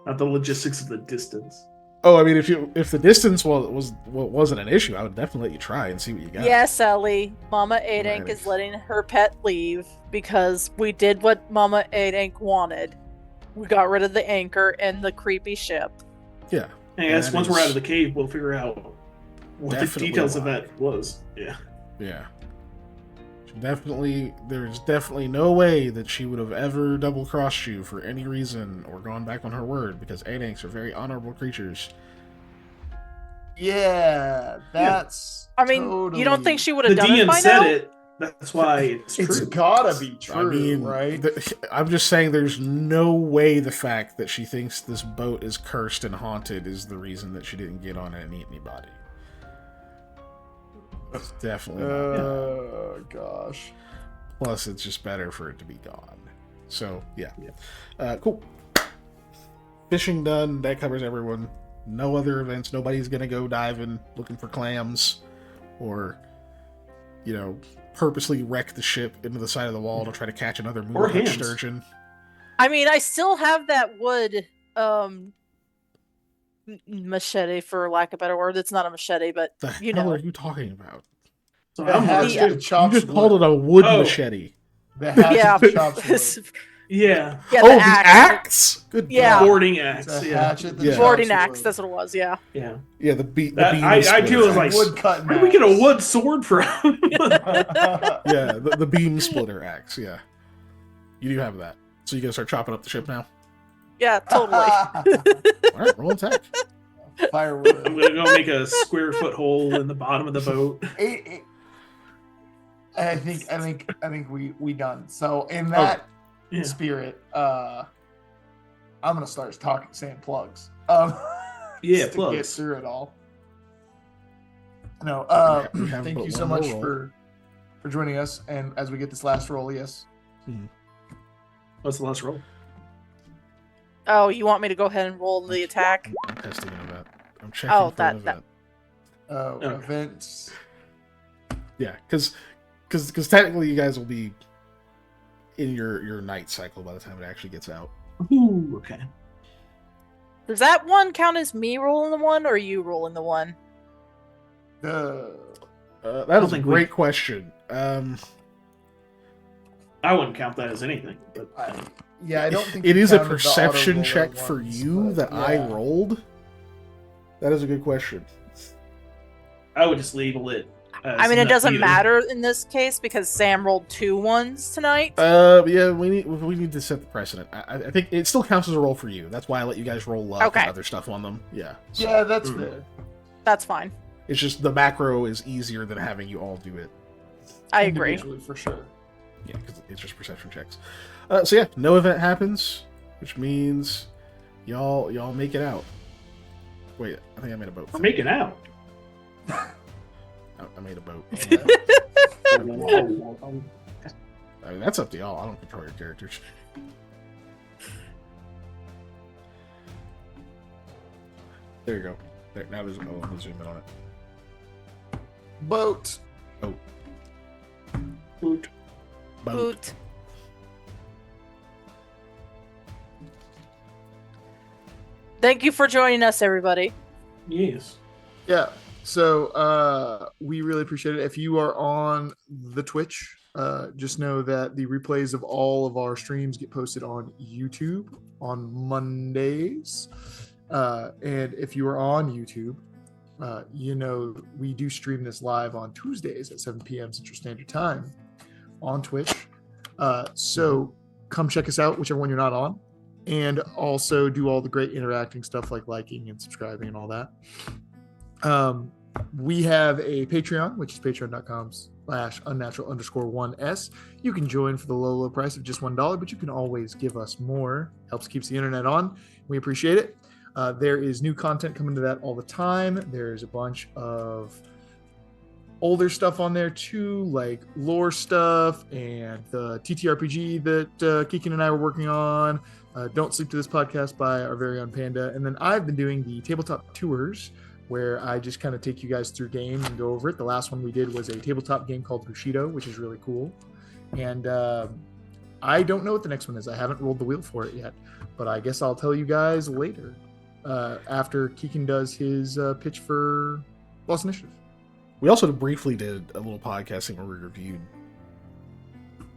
Not the logistics of the distance. Oh, I mean, if the distance wasn't an issue, I would definitely let you try and see what you got. Yes, Ellie. Mama Adank Right. is letting her pet leave because we did what Mama Adank wanted. We got rid of the anchor and the creepy ship. Yeah. I guess That once we're is out of the cave, we'll figure out what the definitely details of why. that was. Yeah. Yeah. There's definitely no way that she would have ever double-crossed you for any reason or gone back on her word, because Adanks are very honorable creatures. Yeah, that's. I mean, you don't think she would have The done it DM by said now? it. That's why it's It's true. gotta be true, I mean, right? I'm just saying there's no way the fact that she thinks this boat is cursed and haunted is the reason that she didn't get on it and eat anybody. It's definitely not. Gosh. Plus, it's just better for it to be gone. So, yeah. Cool. Fishing done. That covers everyone. No other events. Nobody's going to go diving looking for clams or, purposely wreck the ship into the side of the wall to try to catch another Or moonlight hands. sturgeon. I mean, I still have that wood machete, for lack of a better word. It's not a machete, but The you hell know. are you talking about? So That I'm has Yeah. to You chop just wood. called it a wood Oh. machete. That has Yeah, to chop wood. Yeah. Yeah, Oh, the the axe. axe. Good. Yeah. God. Boarding It's axe. a Yeah. hatchet that Yeah. shocks Boarding the axe. wood. That's what it was. Yeah. Yeah. Yeah, the beam. I too was like, wood cut. where do we get a wood sword from? Yeah, the beam splitter axe. Yeah, you do have that. So you gonna start chopping up the ship now? Yeah, totally. All right, roll attack. I'm Firewood. gonna go make a square foot hole in the bottom of the boat. I think we done. So in that Yeah. spirit, I'm gonna start saying plugs. Yeah, just to get plugs. through it all. No, We have thank but you so one more much roll. for joining us. And as we get this last roll, yes. What's the last roll? Oh, you want me to go ahead and roll the attack? I'm testing an event. I'm checking Oh, for an that- event. Okay. Events. Yeah, because technically you guys will be in your night cycle by the time it actually gets out. Ooh, okay. Does that one count as me rolling the one, or you rolling the one? That don't is a think great question. I wouldn't count that as anything. But Yeah, I don't think It we is a counted the perception auto check roller for ones, you but that I yeah. rolled. That is a good question. I would just label it. As I mean, it doesn't neither. matter in this case because Sam rolled 2 ones tonight. Yeah, we need to set the precedent. I think it still counts as a roll for you. That's why I let you guys roll luck Okay. and other stuff on them. Yeah. So Yeah, that's Mm. fair. That's fine. it's just the macro is easier than having you all do it. I agree. Individually, for sure. Yeah, because it's just perception checks. So yeah, no event happens, which means y'all make it out. Wait, I think I made a boat. We're making out. I made a boat. Yeah. I mean, that's up to y'all. I don't control your characters. There you go. There, now there's let me zoom in on it. Boat. Boat. Boot. Boat. Boot. Thank you for joining us, everybody. Yes. Yeah. So we really appreciate it. If you are on the Twitch, just know that the replays of all of our streams get posted on YouTube on Mondays. And if you are on YouTube, you know we do stream this live on Tuesdays at 7 p.m. Central Standard Time on Twitch. So come check us out, whichever one you're not on. And also do all the great interacting stuff like liking and subscribing and all that. We have a Patreon, which is patreon.com/unnatural_1s. You can join for the low price of just $1, but you can always give us more. Helps keeps the internet on. We appreciate it. There is new content coming to that all the time. There's a bunch of older stuff on there too, like lore stuff and the TTRPG that Keegan and I were working on. Don't Sleep to This Podcast by our very own Panda. And then I've been doing the tabletop tours where I just kind of take you guys through games and go over it. The last one we did was a tabletop game called Bushido, which is really cool. And I don't know what the next one is. I haven't rolled the wheel for it yet, but I guess I'll tell you guys later after Keegan does his pitch for Lost Initiative. We also briefly did a little podcasting where we reviewed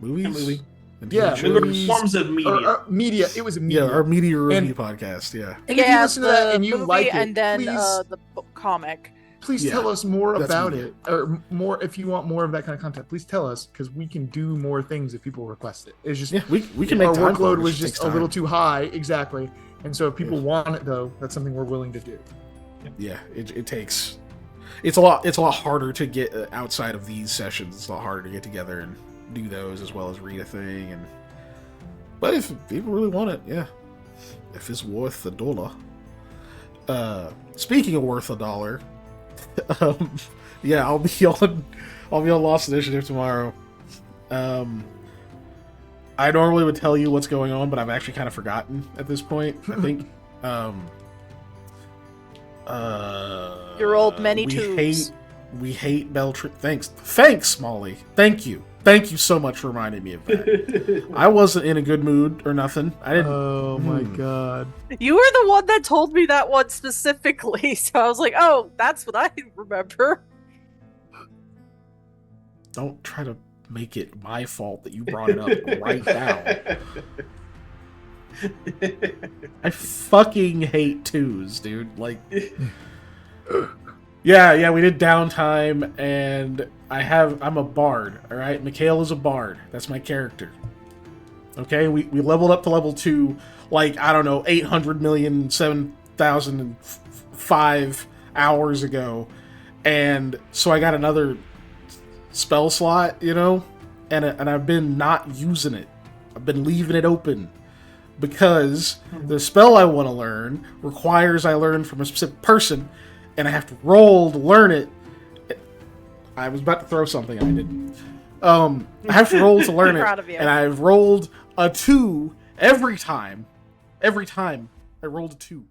movies. A movie. And Yeah, TV We were shows. forms of media. Or media. It was a media. Yeah, our media review And- podcast. Yeah. And if you listen to that and you movie like it, and then please, the comic. please Yeah, tell us more that's about media. it, or more if you want more of that kind of content. Please tell us because we can do more things if people request it. It's just Yeah, we can make our time for it, workload it was takes just a little time. too high, exactly. And so if people Yeah. want it though, that's something we're willing to do. Yeah, it takes. It's a lot harder to get outside of these sessions. It's a lot harder to get together and do those as well as read a thing. But if people really want it, yeah, if it's worth $1. Speaking of worth $1, yeah, I'll be on Lost Initiative tomorrow. I normally would tell you what's going on, but I've actually kind of forgotten at this point. I think. Your old many we tubes. We hate Beltran. Thanks, Molly. Thank you so much for reminding me of that. I wasn't in a good mood or nothing. I didn't. Oh my god! You were the one that told me that one specifically, so I was like, "Oh, that's what I remember." Don't try to make it my fault that you brought it up right now. I fucking hate twos, dude. Like, yeah, we did downtime, and I'm a bard, all right? Mikhail is a bard. That's my character. Okay, we leveled up to level 2, like, I don't know, 800,007,005 hours ago, and so I got another spell slot, you know, and I've been not using it. I've been leaving it open because the spell I want to learn requires I learn from a specific person, and I have to roll to learn it. I was about to throw something and I didn't. I have to roll to learn it, and I've rolled a 2 every time. Every time I rolled a 2.